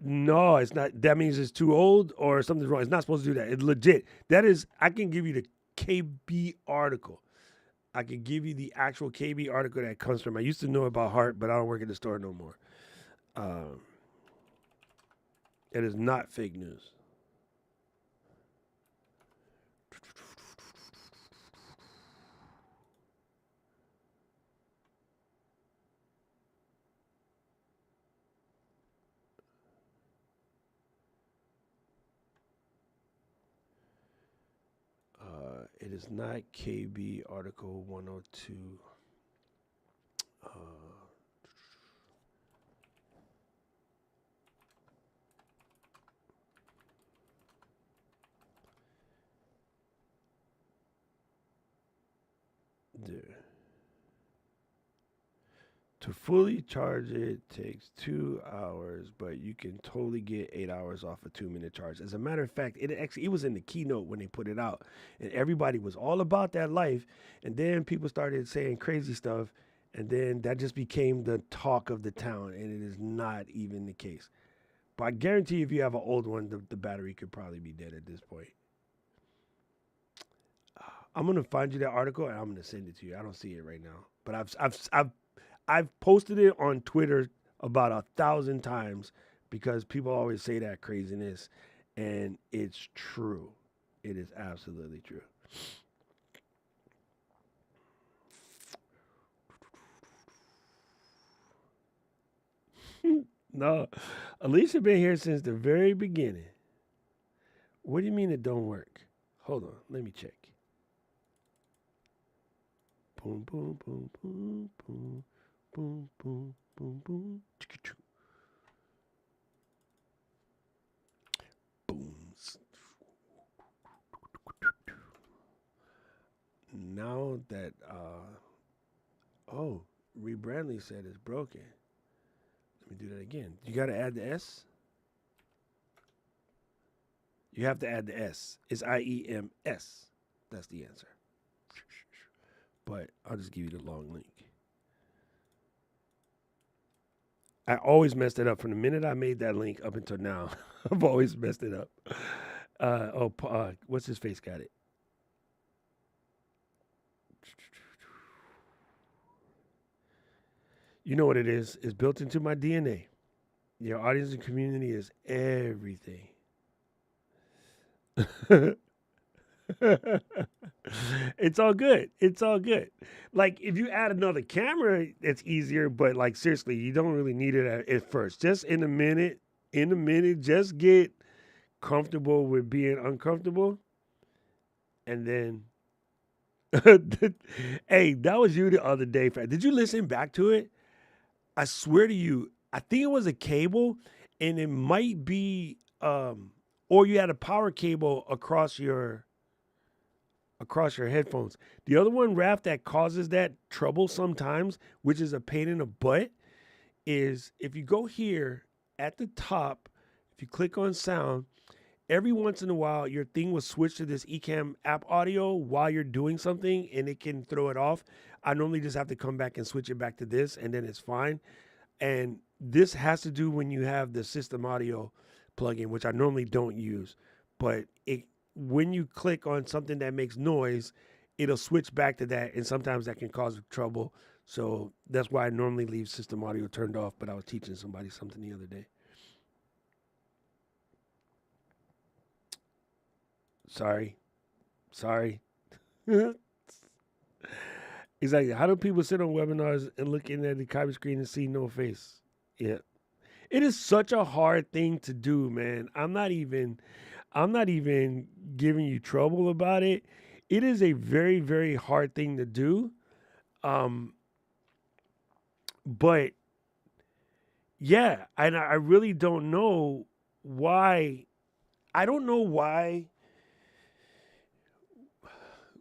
No, it's not. That means it's too old or something's wrong. It's not supposed to do that. It's legit. That is, I can give you the KB article. I can give you the actual KB article that comes from. I used to know about Heart, but I don't work at the store no more. It is not fake news. It is not KB article 102. There. To fully charge it takes 2 hours, but you can totally get 8 hours off a 2-minute charge. As a matter of fact, it was in the keynote when they put it out, and everybody was all about that life. And then people started saying crazy stuff, and then that just became the talk of the town, and it is not even the case. But I guarantee if you have an old one, the battery could probably be dead at this point. I'm gonna find you that article and I'm gonna send it to you. I don't see it right now, but I've posted it on Twitter about 1,000 times because people always say that craziness, and it's true. It is absolutely true. No, Alicia been here since the very beginning. What do you mean it don't work? Hold on, let me check. Boom, boom, boom, boom, boom. Boom, boom, boom, boom. Boom. Now now that oh, Rebrandly said it's broken. Let me do that again. You got to add the S. You have to add the S. It's IEMS. That's the answer. But I'll just give you the long link. I always messed it up from the minute I made that link up until now. I've always messed it up. What's his face got it? You know what it is? It's built into my DNA. Your audience and community is everything. It's all good. It's all good. Like if you add another camera, it's easier. But like seriously, you don't really need it at first. Just in a minute, just get comfortable with being uncomfortable, and then. Hey, that was you the other day. Did you listen back to it? I swear to you, I think it was a cable, and it might be, or you had a power cable across your headphones. The other one, Raph, that causes that trouble sometimes, which is a pain in the butt, is if you go here at the top, if you click on sound, every once in a while, your thing will switch to this Ecamm app audio while you're doing something, and it can throw it off. I normally just have to come back and switch it back to this, and then it's fine. And this has to do when you have the system audio plugin, which I normally don't use. But when you click on something that makes noise, it'll switch back to that, and sometimes that can cause trouble. So that's why I normally leave system audio turned off, but I was teaching somebody something the other day. Sorry. Exactly. How do people sit on webinars and look in at the copy screen and see no face? Yeah. It is such a hard thing to do, man. I'm not even giving you trouble about it. It is a very, very hard thing to do. But yeah, and I really don't know why. I don't know why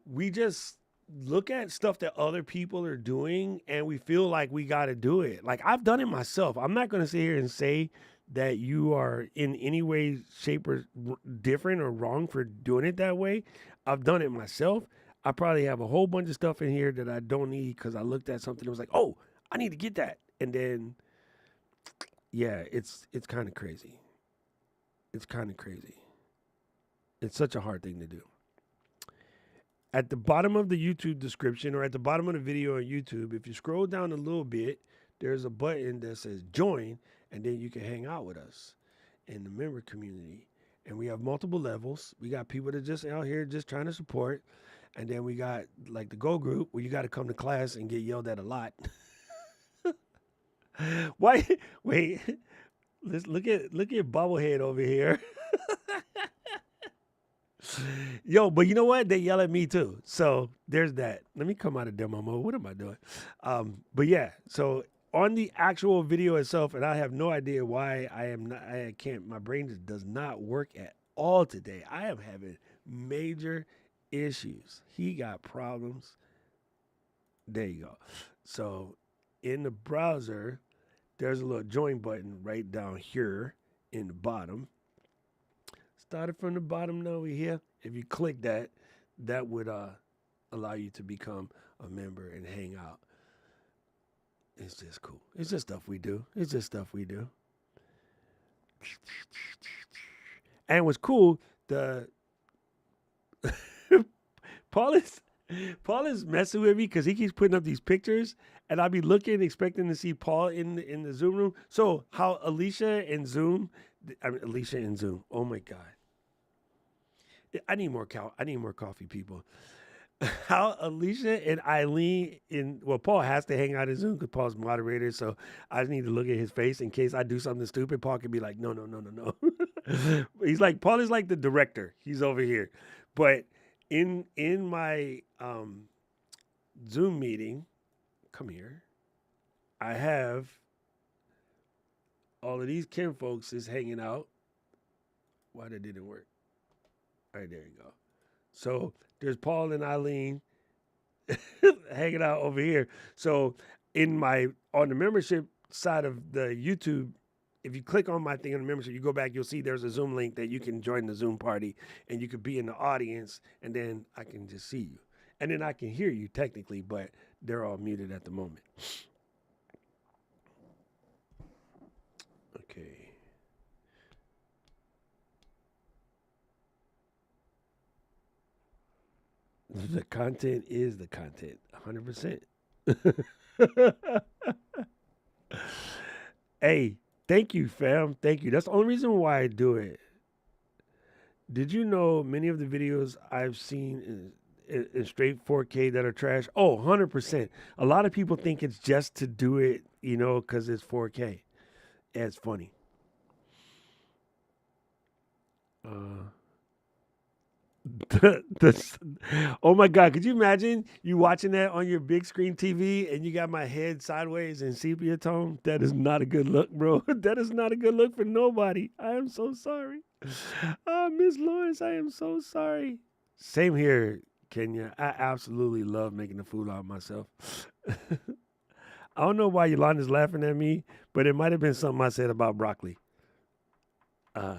we just look at stuff that other people are doing and we feel like we got to do it. Like I've done it myself. I'm not going to sit here and say that you are in any way, shape, or different or wrong for doing it that way. I've done it myself. I probably have a whole bunch of stuff in here that I don't need because I looked at something and was like, oh, I need to get that. And then, yeah, it's kind of crazy. It's kind of crazy. It's such a hard thing to do. At the bottom of the YouTube description or at the bottom of the video on YouTube, if you scroll down a little bit, there's a button that says join, and then you can hang out with us in the member community. And we have multiple levels. We got people that just out here just trying to support. And then we got like the Go group where you got to come to class and get yelled at a lot. Why? Wait, let's look at Bobblehead over here. Yo, but you know what? They yell at me too. So there's that. Let me come out of demo mode. What am I doing? But yeah, so on the actual video itself, and I have no idea why I can't, my brain just does not work at all today. I am having major issues. He got problems. There you go. So in the browser, there's a little join button right down here in the bottom. Started from the bottom, now we're here. If you click that, that would allow you to become a member and hang out. It's just cool. It's just stuff we do. And what's cool, Paul is messing with me because he keeps putting up these pictures, and I'll be looking, expecting to see Paul in the Zoom room. So how Alicia in Zoom, oh my God. I need more coffee, people. How Alicia and Eileen Paul has to hang out in Zoom because Paul's moderator, so I just need to look at his face in case I do something stupid. Paul can be like, no. He's like, Paul is like the director. He's over here. But in my Zoom meeting, come here, I have all of these Kim folks is hanging out. Why that didn't work? All right, there you go. So there's Paul and Eileen hanging out over here. So on the membership side of the YouTube, if you click on my thing on the membership, you go back, you'll see there's a Zoom link that you can join the Zoom party and you could be in the audience, and then I can just see you. And then I can hear you technically, but they're all muted at the moment. Okay. The content is the content, 100%. Hey, thank you, fam. Thank you. That's the only reason why I do it. Did you know many of the videos I've seen in straight 4K that are trash? Oh, 100%. A lot of people think it's just to do it, because it's 4K. It's funny. Oh my God, could you imagine you watching that on your big screen TV and you got my head sideways in sepia tone? That is not a good look, bro. That is not a good look for nobody. I am so sorry. Oh, Miss Lawrence, I am so sorry. Same here, Kenya. I absolutely love making the food out myself. I don't know why Yolanda's laughing at me, but it might have been something I said about broccoli. There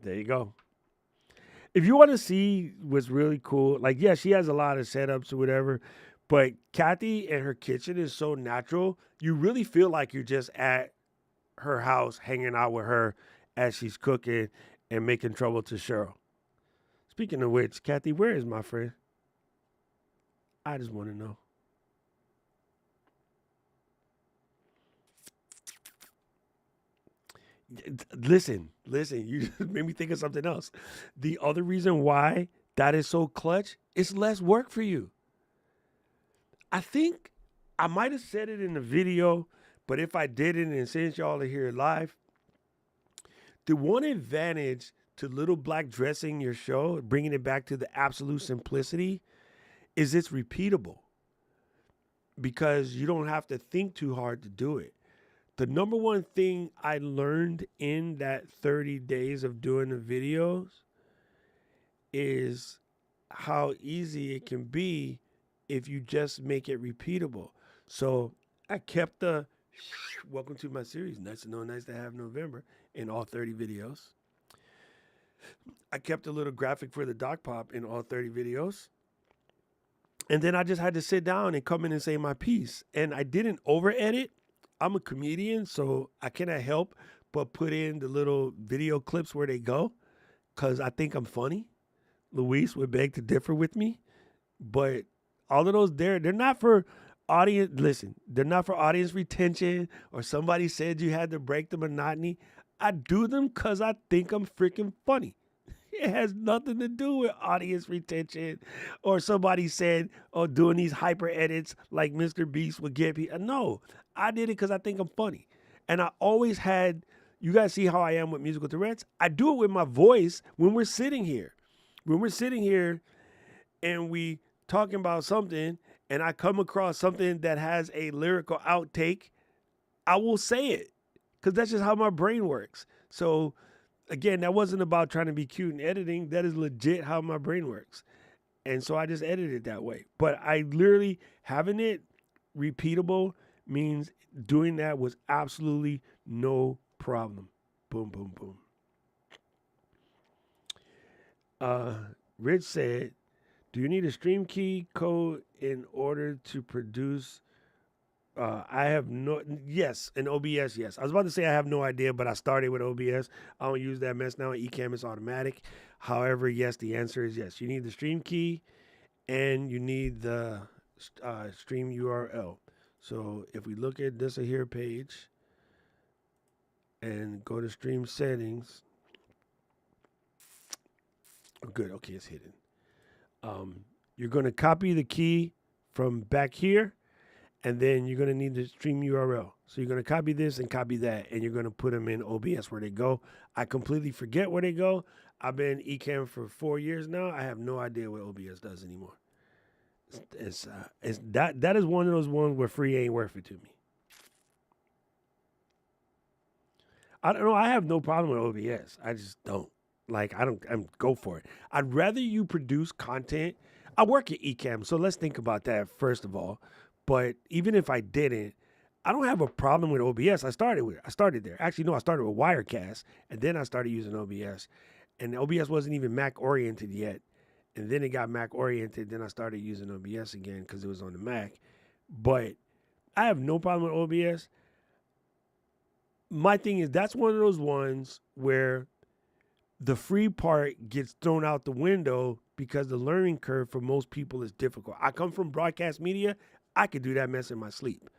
you go. If you want to see what's really cool, like, yeah, she has a lot of setups or whatever, but Kathy and her kitchen is so natural. You really feel like you're just at her house hanging out with her as she's cooking and making trouble to Cheryl. Speaking of which, Kathy, where is my friend? I just want to know. Listen, you just made me think of something else. The other reason why that is so clutch, it's less work for you. I think I might have said it in the video, but if I didn't, and since y'all are here live, the one advantage to Little Black dressing your show, bringing it back to the absolute simplicity, is it's repeatable because you don't have to think too hard to do it. The number one thing I learned in that 30 days of doing the videos is how easy it can be if you just make it repeatable. So I kept the welcome to my series, nice to know, nice to have November, in all 30 videos. I kept a little graphic for the Doc Pop in all 30 videos. And then I just had to sit down and come in and say my piece. And I didn't over edit. I'm a comedian, so I cannot help but put in the little video clips where they go because I think I'm funny. Luis would beg to differ with me, but all of those they're not for audience. Listen, they're not for audience retention or somebody said you had to break the monotony. I do them because I think I'm freaking funny. It has nothing to do with audience retention or somebody said, oh, doing these hyper edits like Mr. Beast would get me. No, I did it because I think I'm funny. And I always had, you guys see how I am with musical Tourette's? I do it with my voice when we're sitting here. When we're sitting here and we talking about something and I come across something that has a lyrical outtake, I will say it because that's just how my brain works. So again, that wasn't about trying to be cute and editing. That is legit how my brain works. And so I just edited it that way. But I literally, having it repeatable means doing that was absolutely no problem. Boom, boom, boom. Rich said, do you need a stream key code in order to produce? Yes, in OBS, yes. I was about to say I have no idea, but I started with OBS. I don't use that mess now. Ecamm is automatic. However, yes, the answer is yes. You need the stream key and you need the stream URL. So if we look at this here page and go to stream settings. Oh, good. Okay, it's hidden. You're going to copy the key from back here. And then you're going to need the stream URL. So you're going to copy this and copy that. And you're going to put them in OBS where they go. I completely forget where they go. I've been Ecamm for 4 years now. I have no idea what OBS does anymore. That is one of those ones where free ain't worth it to me. I don't know. I have no problem with OBS. I just don't. Like, I'm go for it. I'd rather you produce content. I work at Ecamm, so let's think about that first of all. But even if I didn't, I don't have a problem with OBS. I started there. Actually, no, I started with Wirecast, and then I started using OBS. And OBS wasn't even Mac oriented yet. And then it got Mac oriented. Then I started using OBS again because it was on the Mac. But I have no problem with OBS. My thing is, that's one of those ones where the free part gets thrown out the window because the learning curve for most people is difficult. I come from broadcast media. I could do that mess in my sleep.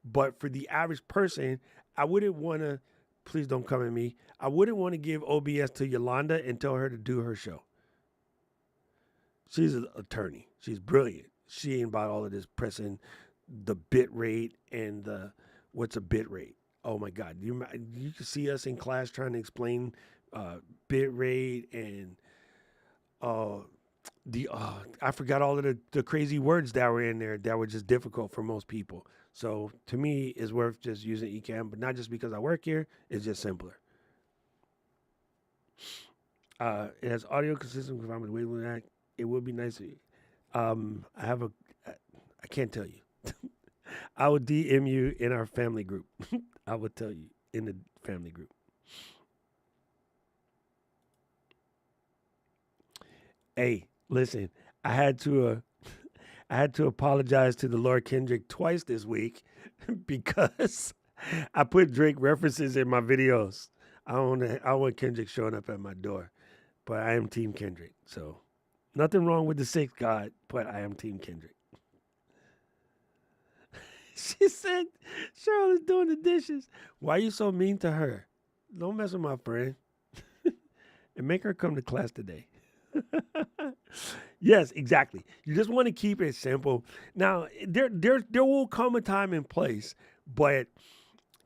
But for the average person, I wouldn't want to, please don't come at me, I wouldn't want to give OBS to Yolanda and tell her to do her show. She's an attorney. She's brilliant. She ain't about all of this pressing the bit rate and the, what's a bit rate? Oh my God. You can see us in class trying to explain bit rate and I forgot all of the crazy words that were in there that were just difficult for most people. So to me, it's worth just using Ecamm, but not just because I work here. It's just simpler. It has audio consistent with the wavelength act. It would be nice. I can't tell you. I will DM you in our family group. I will tell you in the family group. Hey, listen, I had to apologize to the Lord Kendrick twice this week because I put Drake references in my videos. I don't want Kendrick showing up at my door, but I am Team Kendrick. So nothing wrong with the sixth God, but I am Team Kendrick. She said Cheryl is doing the dishes. Why are you so mean to her? Don't mess with my friend. And make her come to class today. Yes, exactly. You just want to keep it simple. Now, there will come a time and place, but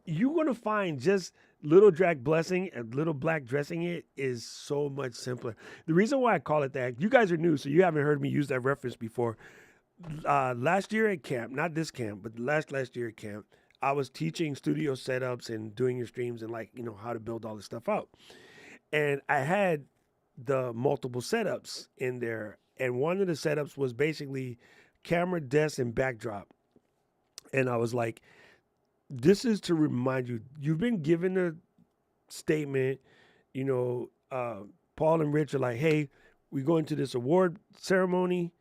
you're going to find just Little Drac Blessing and Little Black Dressing It is so much simpler. The reason why I call it that, you guys are new, so you haven't heard me use that reference before. Last year at camp, not this camp, but last year at camp, I was teaching studio setups and doing your streams and how to build all this stuff out. And I had the multiple setups in there. And one of the setups was basically camera, desk, and backdrop. And I was like, this is to remind you, you've been given a statement, Paul and Rich are like, hey, we go into this award ceremony.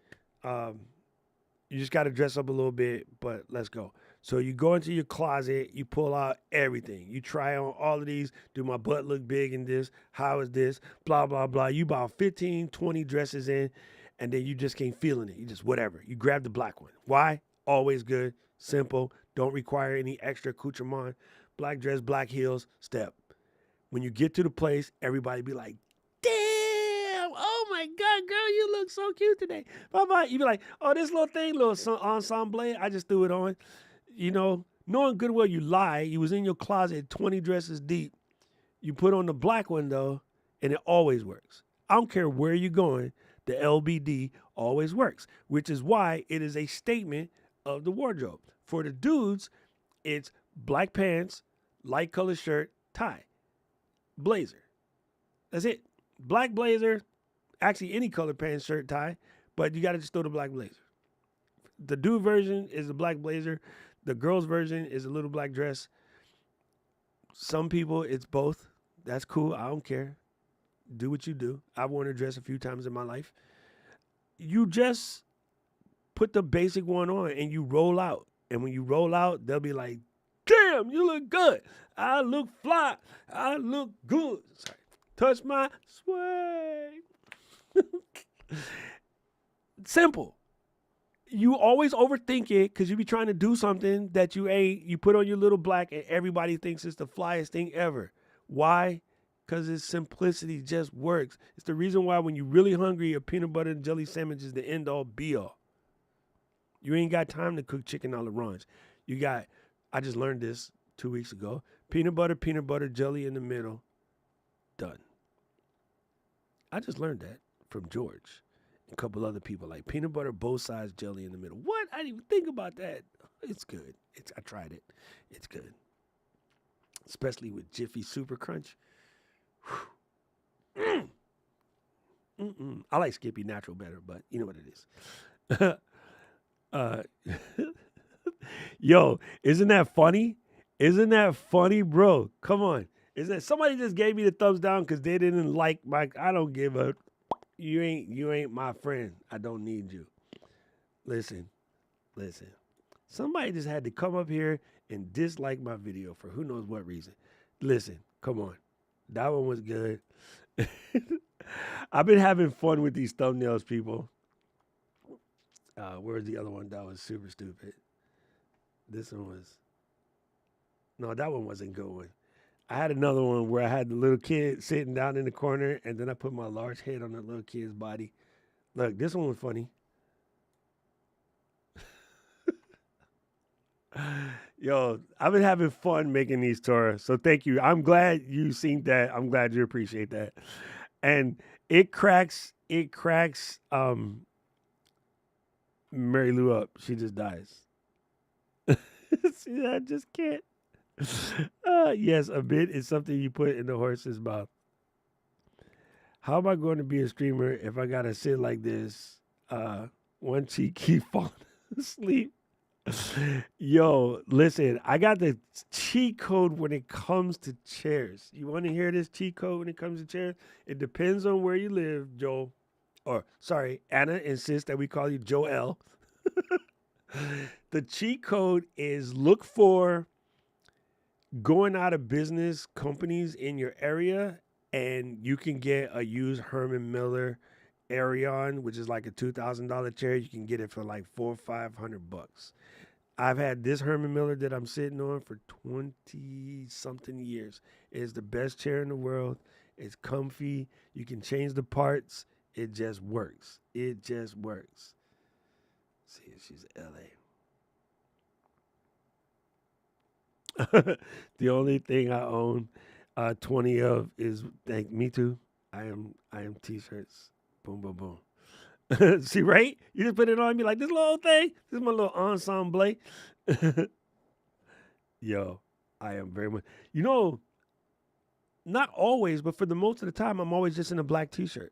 You just got to dress up a little bit, but let's go. So you go into your closet, you pull out everything. You try on all of these. Do my butt look big in this? How is this? Blah, blah, blah. You about 15, 20 dresses in, and then you just can't feeling it. You just whatever. You grab the black one. Why? Always good. Simple. Don't require any extra accoutrement. Black dress, black heels, step. When you get to the place, everybody be like, damn, oh my God, girl, you look so cute today. Bye-bye. You be like, oh, this little thing, little ensemble, I just threw it on. Knowing good well you lie. You was in your closet 20 dresses deep. You put on the black one, though, and it always works. I don't care where you're going. The LBD always works, which is why it is a statement of the wardrobe. For the dudes, it's black pants, light color shirt, tie, blazer. That's it. Black blazer, actually any color pants, shirt, tie, but you got to just throw the black blazer. The dude version is the black blazer. The girl's version is a little black dress. Some people, it's both. That's cool. I don't care. Do what you do. I've worn a dress a few times in my life. You just put the basic one on and you roll out. And when you roll out, they'll be like, damn, you look good. I look fly. I look good. Sorry. Touch my swag. Simple. You always overthink it because you be trying to do something that you ain't. You put on your little black and everybody thinks it's the flyest thing ever. Why? Because its simplicity just works. It's the reason why when you're really hungry, a peanut butter and jelly sandwich is the end all be all. You ain't got time to cook chicken a la ranch. I just learned this 2 weeks ago. Peanut butter, jelly in the middle. Done. I just learned that from George. A couple other people like peanut butter, both sides, jelly in the middle. What? I didn't even think about that. It's good. I tried it. It's good. Especially with Jiffy Super Crunch. I like Skippy Natural better, but you know what it is. uh, yo, isn't that funny? Isn't that funny, bro? Come on. Is that somebody just gave me the thumbs down because they didn't like my? I don't give a. You ain't my friend. I don't need you. Listen. Somebody just had to come up here and dislike my video for who knows what reason. Listen, come on. That one was good. I've been having fun with these thumbnails, people. Where's the other one that was super stupid? This one was. No, that one wasn't good one. I had another one where I had the little kid sitting down in the corner, and then I put my large head on the little kid's body. Look, this one was funny. Yo, I've been having fun making these tours, so thank you. I'm glad you seen that. I'm glad you appreciate that. And it cracks Mary Lou up. She just dies. See, I just can't. Yes, a bit is something you put in the horse's mouth. How am I going to be a streamer if I gotta sit like this? One cheek keep falling asleep. Yo, listen, I got the cheat code when it comes to chairs. You want to hear this cheat code when it comes to chairs? It depends on where you live, Joel. Or, sorry, Anna insists that we call you Joel. The cheat code is look for going out of business companies in your area, and you can get a used Herman Miller Arion, which is like a $2,000 chair. You can get it for like $400 or $500. I've had this Herman Miller that I'm sitting on for 20 something years. It is the best chair in the world. It's comfy. You can change the parts. It just works. It just works. Let's see if she's LA. The only thing I own 20 of is me too. I am t-shirts. Boom, boom, boom. See, right? You just put it on me like this little thing. This is my little ensemble. Yo, I am very much. You know, not always, but for the most of the time, I'm always just in a black t-shirt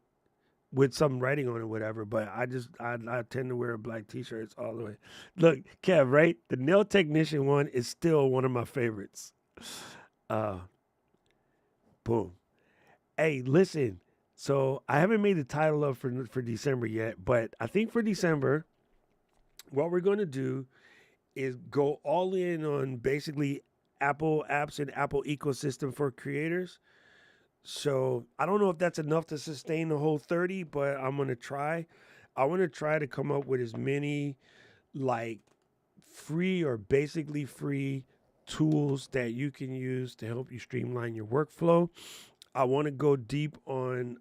with some writing on it, whatever. But I tend to wear black t-shirts all the way. Look, Kev, right? The nail technician one is still one of my favorites. Boom. Hey, listen. So I haven't made the title up for December yet, but I think for December, what we're going to do is go all in on basically Apple apps and Apple ecosystem for creators. So I don't know if that's enough to sustain the whole 30, but I'm going to try. I want to try to come up with as many like free or basically free tools that you can use to help you streamline your workflow. I want to go deep on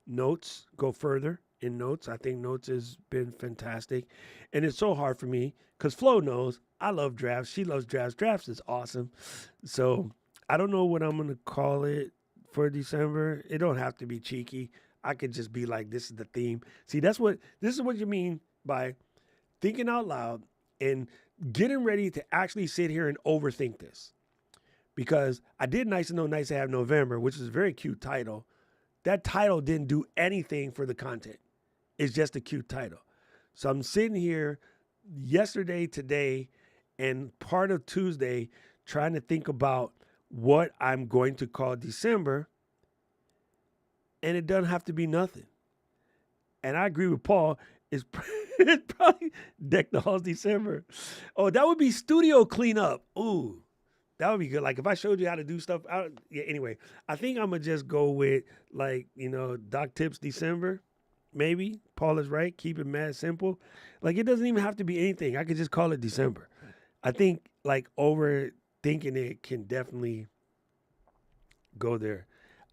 Notes, go further in Notes. I think Notes has been fantastic. And it's so hard for me because Flo knows I love drafts. She loves drafts. Drafts is awesome. So I don't know what I'm going to call it for December. It don't have to be cheeky. I could just be like, this is the theme. See, this is what you mean by thinking out loud and getting ready to actually sit here and overthink this. Because I did Nice to Know, Nice to Have November, which is a very cute title. That title didn't do anything for the content. It's just a cute title. So I'm sitting here yesterday, today, and part of Tuesday trying to think about what I'm going to call December. And it doesn't have to be nothing. And I agree with Paul. It's probably Deck the Halls December. Oh, that would be studio cleanup. Ooh. That would be good. Like if I showed you how to do stuff. Anyway, I think I'm going to just go with like, Doc Tips December. Maybe. Paul is right. Keep it mad simple. Like it doesn't even have to be anything. I could just call it December. I think like overthinking it can definitely go there.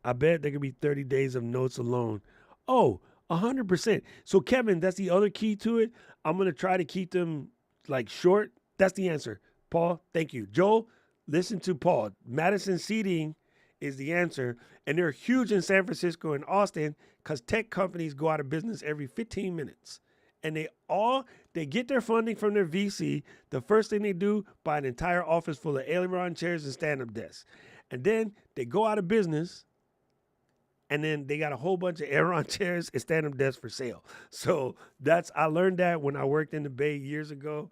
I bet there could be 30 days of notes alone. Oh, 100%. So Kevin, that's the other key to it. I'm going to try to keep them like short. That's the answer. Paul, thank you. Joel, listen to Paul. Madison Seating is the answer. And they're huge in San Francisco and Austin because tech companies go out of business every 15 minutes. And they get their funding from their VC. The first thing they do, buy an entire office full of aileron chairs and stand-up desks. And then they go out of business. And then they got a whole bunch of Aeron chairs and stand-up desks for sale. So I learned that when I worked in the Bay years ago.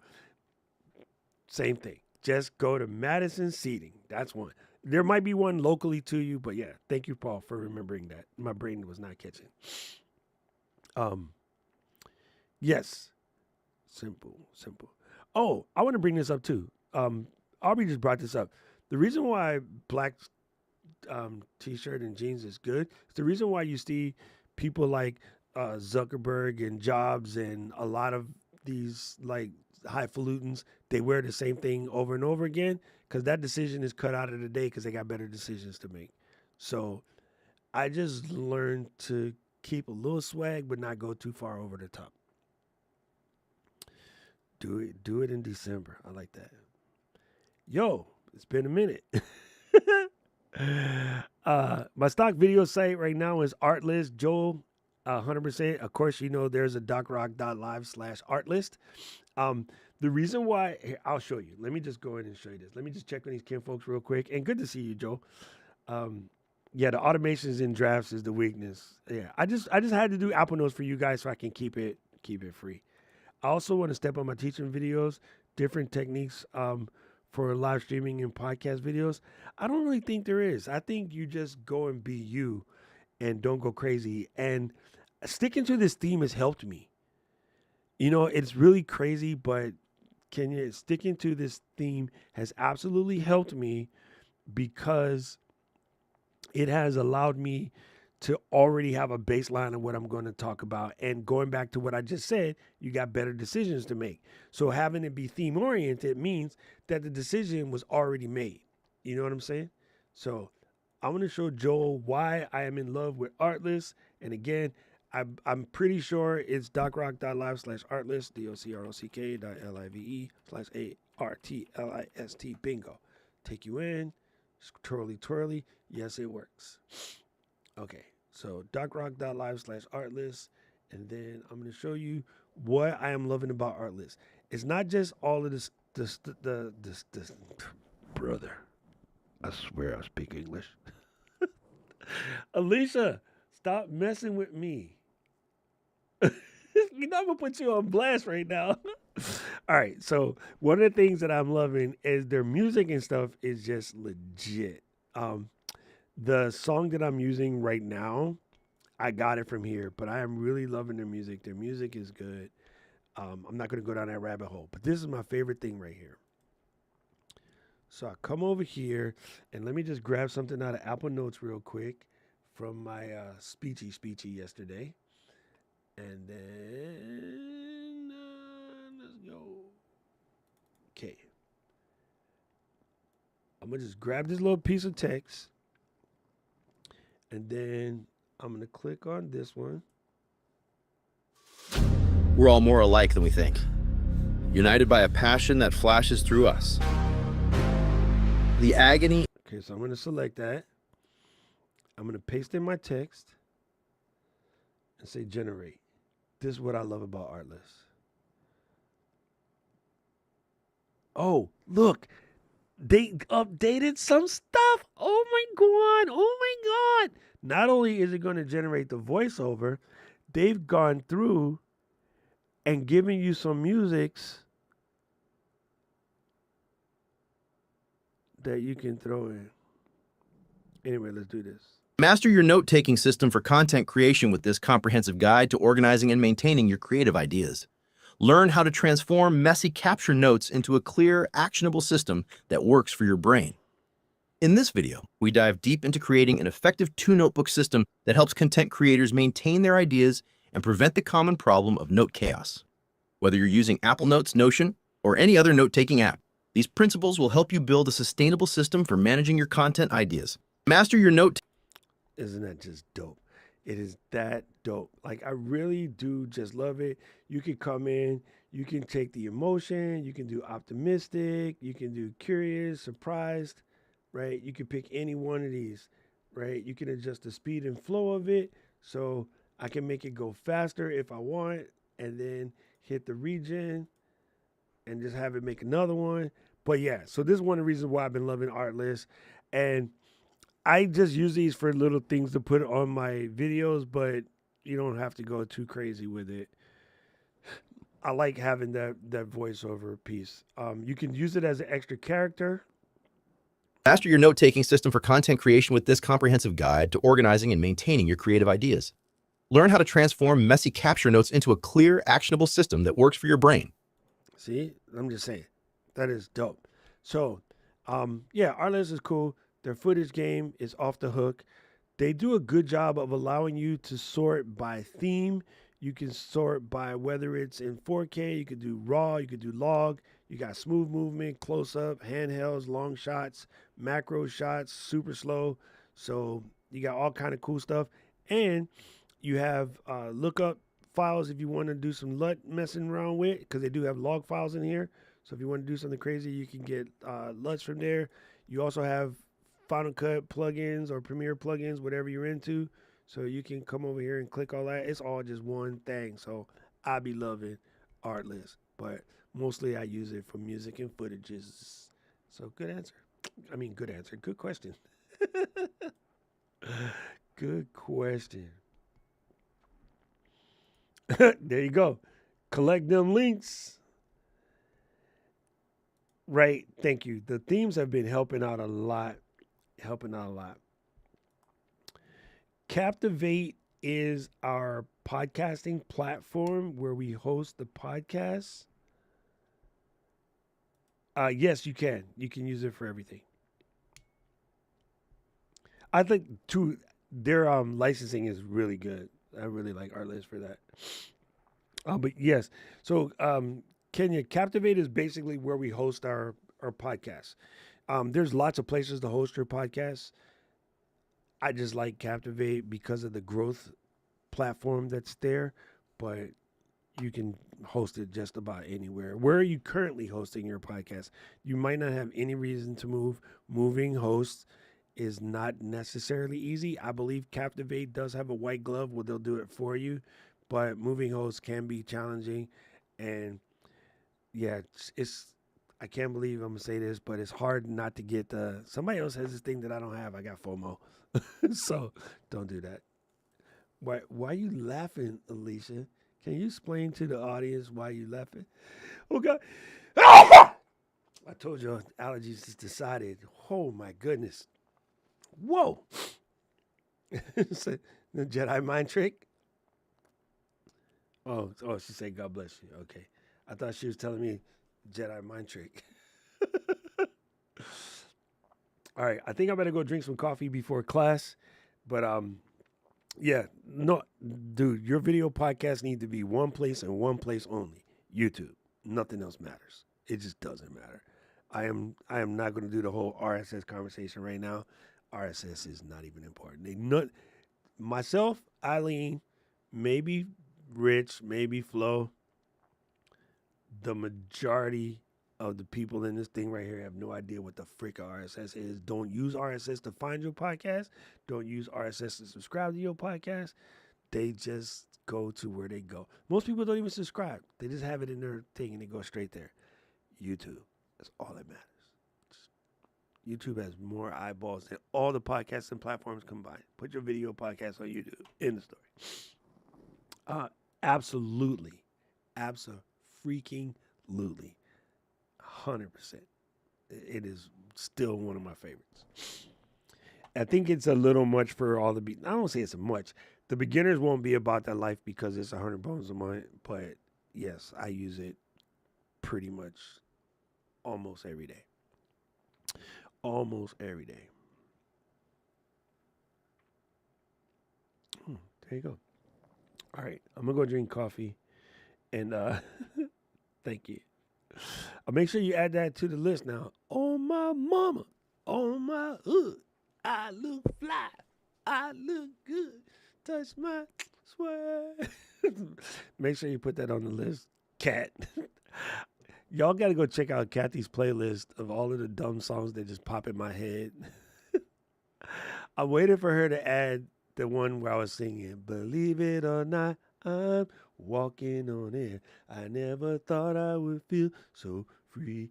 Same thing. Just go to Madison Seating. That's one. There might be one locally to you, but yeah, thank you, Paul, for remembering that. My brain was not catching. Yes. Simple. Oh, I want to bring this up too. Aubrey just brought this up. The reason why black t-shirt and jeans is good. It's the reason why you see people like Zuckerberg and Jobs and a lot of these like highfalutins, they wear the same thing over and over again because that decision is cut out of the day because they got better decisions to make. So I just learned to keep a little swag but not go too far over the top. Do it in December. I like that. Yo, it's been a minute. My stock video site right now is Artlist. Joel, 100%. Of course, you know there's a docrock.live/artlist. The reason why, here, I'll show you. Let me just go ahead and show you this. Let me just check on these kinfolks real quick. And good to see you, Joel. Yeah, the automations in drafts is the weakness. Yeah, I just had to do Apple Notes for you guys so I can keep it free. I also want to step on my teaching videos, different techniques for live streaming and podcast videos. I don't really think there is. I think you just go and be you and don't go crazy. And sticking to this theme has helped me. You know, it's really crazy, but sticking to this theme has absolutely helped me because it has allowed me to already have a baseline of what I'm going to talk about. And going back to what I just said, you got better decisions to make. So having it be theme oriented means that the decision was already made. You know what I'm saying? So I'm going to show Joel why I am in love with Artlist. And again, I'm pretty sure it's docrock.live/artlist, docrock.live/artlist, bingo. Take you in, twirly. Yes, it works. Okay, so docrock.live/artlist, and then I'm going to show you what I am loving about Artlist. It's not just all of this, brother. I swear I speak English. Alicia, stop messing with me. You know I'm going to put you on blast right now. All right, so one of the things that I'm loving is their music and stuff is just legit. The song that I'm using right now, I got it from here, but I am really loving their music. Their music is good. I'm not going to go down that rabbit hole, but this is my favorite thing right here. So I come over here, and let me just grab something out of Apple Notes real quick from my speechy yesterday. And then let's go. Okay. I'm going to just grab this little piece of text. And then I'm going to click on this one. We're all more alike than we think, united by a passion that flashes through us. The agony. Okay, so I'm going to select that. I'm going to paste in my text and say generate. This is what I love about Artlist. Oh, look. They updated some stuff. Oh my God. Not only is it going to generate the voiceover, they've gone through and given you some musics that you can throw in. Anyway, let's do this. Master your note-taking system for content creation with this comprehensive guide to organizing and maintaining your creative ideas. Learn how to transform messy capture notes into a clear, actionable system that works for your brain. In this video, we dive deep into creating an effective two-notebook system that helps content creators maintain their ideas and prevent the common problem of note chaos. Whether you're using Apple Notes, Notion, or any other note-taking app, these principles will help you build a sustainable system for managing your content ideas. Master your note. Isn't that just dope? It is that dope. Like, I really do just love it. You can come in, you can take the emotion, you can do optimistic, you can do curious, surprised, right? You can pick any one of these, right? You can adjust the speed and flow of it. So I can make it go faster if I want, and then hit the regen and just have it make another one. But yeah, so this is one of the reasons why I've been loving Artlist. And I just use these for little things to put on my videos, but you don't have to go too crazy with it. I like having that voiceover piece. You can use it as an extra character. Master your note-taking system for content creation with this comprehensive guide to organizing and maintaining your creative ideas. Learn how to transform messy capture notes into a clear, actionable system that works for your brain. See, I'm just saying, that is dope. So, yeah, Artlist is cool. Their footage game is off the hook. They do a good job of allowing you to sort by theme. You can sort by whether it's in 4K, you could do raw, you could do log. You got smooth movement, close up, handhelds, long shots, macro shots, super slow. So you got all kind of cool stuff. And you have lookup files if you want to do some LUT messing around with, because they do have log files in here. So if you want to do something crazy, you can get LUTs from there. You also have Final Cut plugins or Premiere plugins, whatever you're into. So you can come over here and click all that. It's all just one thing. So I be loving Artlist, but mostly I use it for music and footages. So good answer. I mean, good answer. Good question. Good question. There you go. Collect them links. Right. Thank you. The themes have been helping out a lot. Captivate is our podcasting platform where we host the podcast. Yes, you can. You can use it for everything. I think too their licensing is really good. I really like Artlist for that. But yes, so Kenya, Captivate is basically where we host our podcasts. There's lots of places to host your podcasts. I just like Captivate because of the growth platform that's there, but you can host it just about anywhere. Where are you currently hosting your podcast? You might not have any reason to move. Moving hosts is not necessarily easy. I believe Captivate does have a white glove where they'll do it for you, but moving hosts can be challenging. And yeah, it's I can't believe I'm gonna say this, but it's hard not to get somebody else has this thing that I don't have. I got FOMO. So don't do that. Why are you laughing, Alicia? Can you explain to the audience why you laughing? Oh God. I told you allergies just decided. Oh my goodness. Whoa. The Jedi mind trick? Oh, she said God bless you. Okay. I thought she was telling me Jedi mind trick. All right, I think I better go drink some coffee before class. But yeah, no, dude, your video podcast need to be one place and one place only. YouTube. Nothing else matters. It just doesn't matter. I am not going to do the whole RSS conversation right now. RSS is not even important. Myself, Eileen, maybe Rich, maybe Flo. The majority of the people in this thing right here have no idea what the frick RSS is. Don't use RSS to find your podcast. Don't use RSS to subscribe to your podcast. They just go to where they go. Most people don't even subscribe. They just have it in their thing and they go straight there. YouTube. That's all that matters. YouTube has more eyeballs than all the podcasts and platforms combined. Put your video podcast on YouTube. End of story. Absolutely. Abso-freaking-lutely. 100%. It is still one of my favorites. I think it's a little much for all the I don't say it's a much. The beginners won't be about that life because it's 100 bones a month. But yes, I use it pretty much almost every day. Almost every day. There you go. All right, I'm gonna go drink coffee, and thank you. Make sure you add that to the list now. Oh my mama, on my hood, I look fly, I look good. Touch my sweat. Make sure you put that on the list, Cat. Y'all got to go check out Kathy's playlist of all of the dumb songs that just pop in my head. I waited for her to add the one where I was singing, believe it or not, I'm walking on air. I never thought I would feel so free.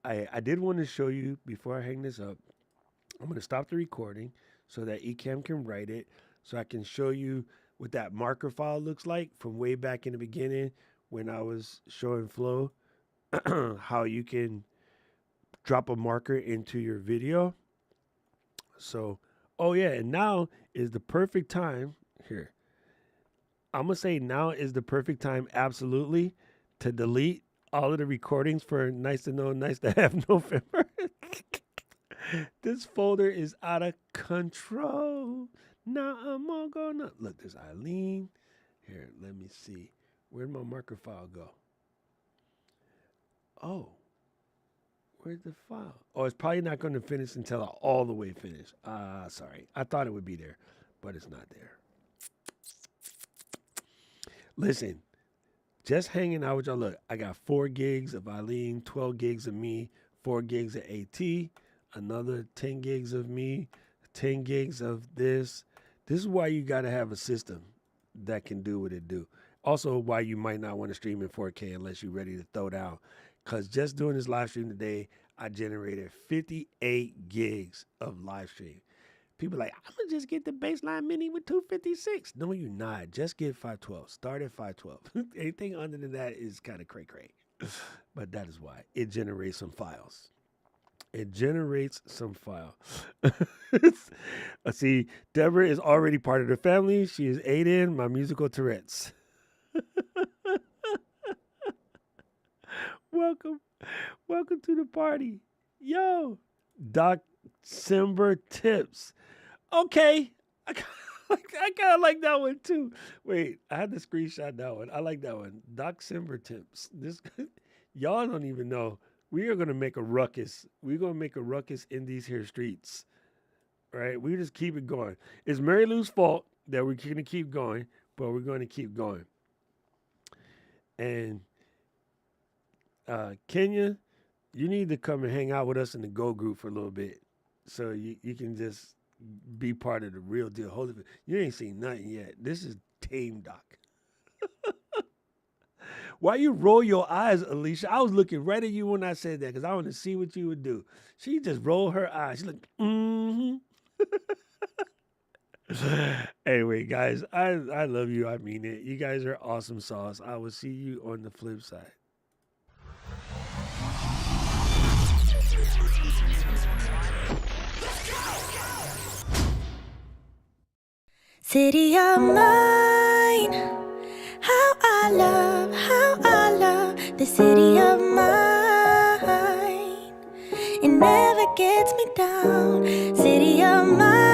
I did want to show you before I hang this up. I'm going to stop the recording so that Ecamm can write it, so I can show you what that marker file looks like from way back in the beginning when I was showing Flow how you can drop a marker into your video. So, oh yeah, and now is the perfect time here. I'm going to say now is the perfect time, absolutely, to delete all of the recordings for Nice to Know, Nice to Have November. This folder is out of control. Now I'm all gonna look. There's Eileen. Here, let me see. Where'd my marker file go? Oh, where's the file? Oh, it's probably not going to finish until I all the way finish. Sorry. I thought it would be there, but it's not there. Listen, just hanging out with y'all. Look, I got 4 gigs of Eileen, 12 gigs of me, 4 gigs of AT, another 10 gigs of me, 10 gigs of this. This is why you got to have a system that can do what it do. Also, why you might not want to stream in 4K unless you're ready to throw down. Because just doing this live stream today, I generated 58 gigs of live stream. People are like, I'm going to just get the Baseline Mini with 256. No, you're not. Just get 512. Start at 512. Anything under than that is kind of cray-cray. But that is why. It generates some files. It generates some file. See, Deborah is already part of the family. She is Aiden, my musical Tourette's. Welcome. Welcome to the party. Yo, December tips. Okay. I kind of like that one too. Wait, I had to screenshot that one. I like that one. December tips. This y'all don't even know. We are going to make a ruckus. We're going to make a ruckus in these here streets. Right? We just keep it going. It's Mary Lou's fault that we're going to keep going, but we're going to keep going. And Kenya, you need to come and hang out with us in the Go group for a little bit so you can just be part of the real deal. Holy, you ain't seen nothing yet. This is tame, Doc. Why you roll your eyes, Alicia? I was looking right at you when I said that because I want to see what you would do. She just rolled her eyes. She's like, mm-hmm. Anyway, guys, I love you. I mean it. You guys are awesome sauce. I will see you on the flip side. City of mine, how I love the city of mine. It never gets me down. City of mine.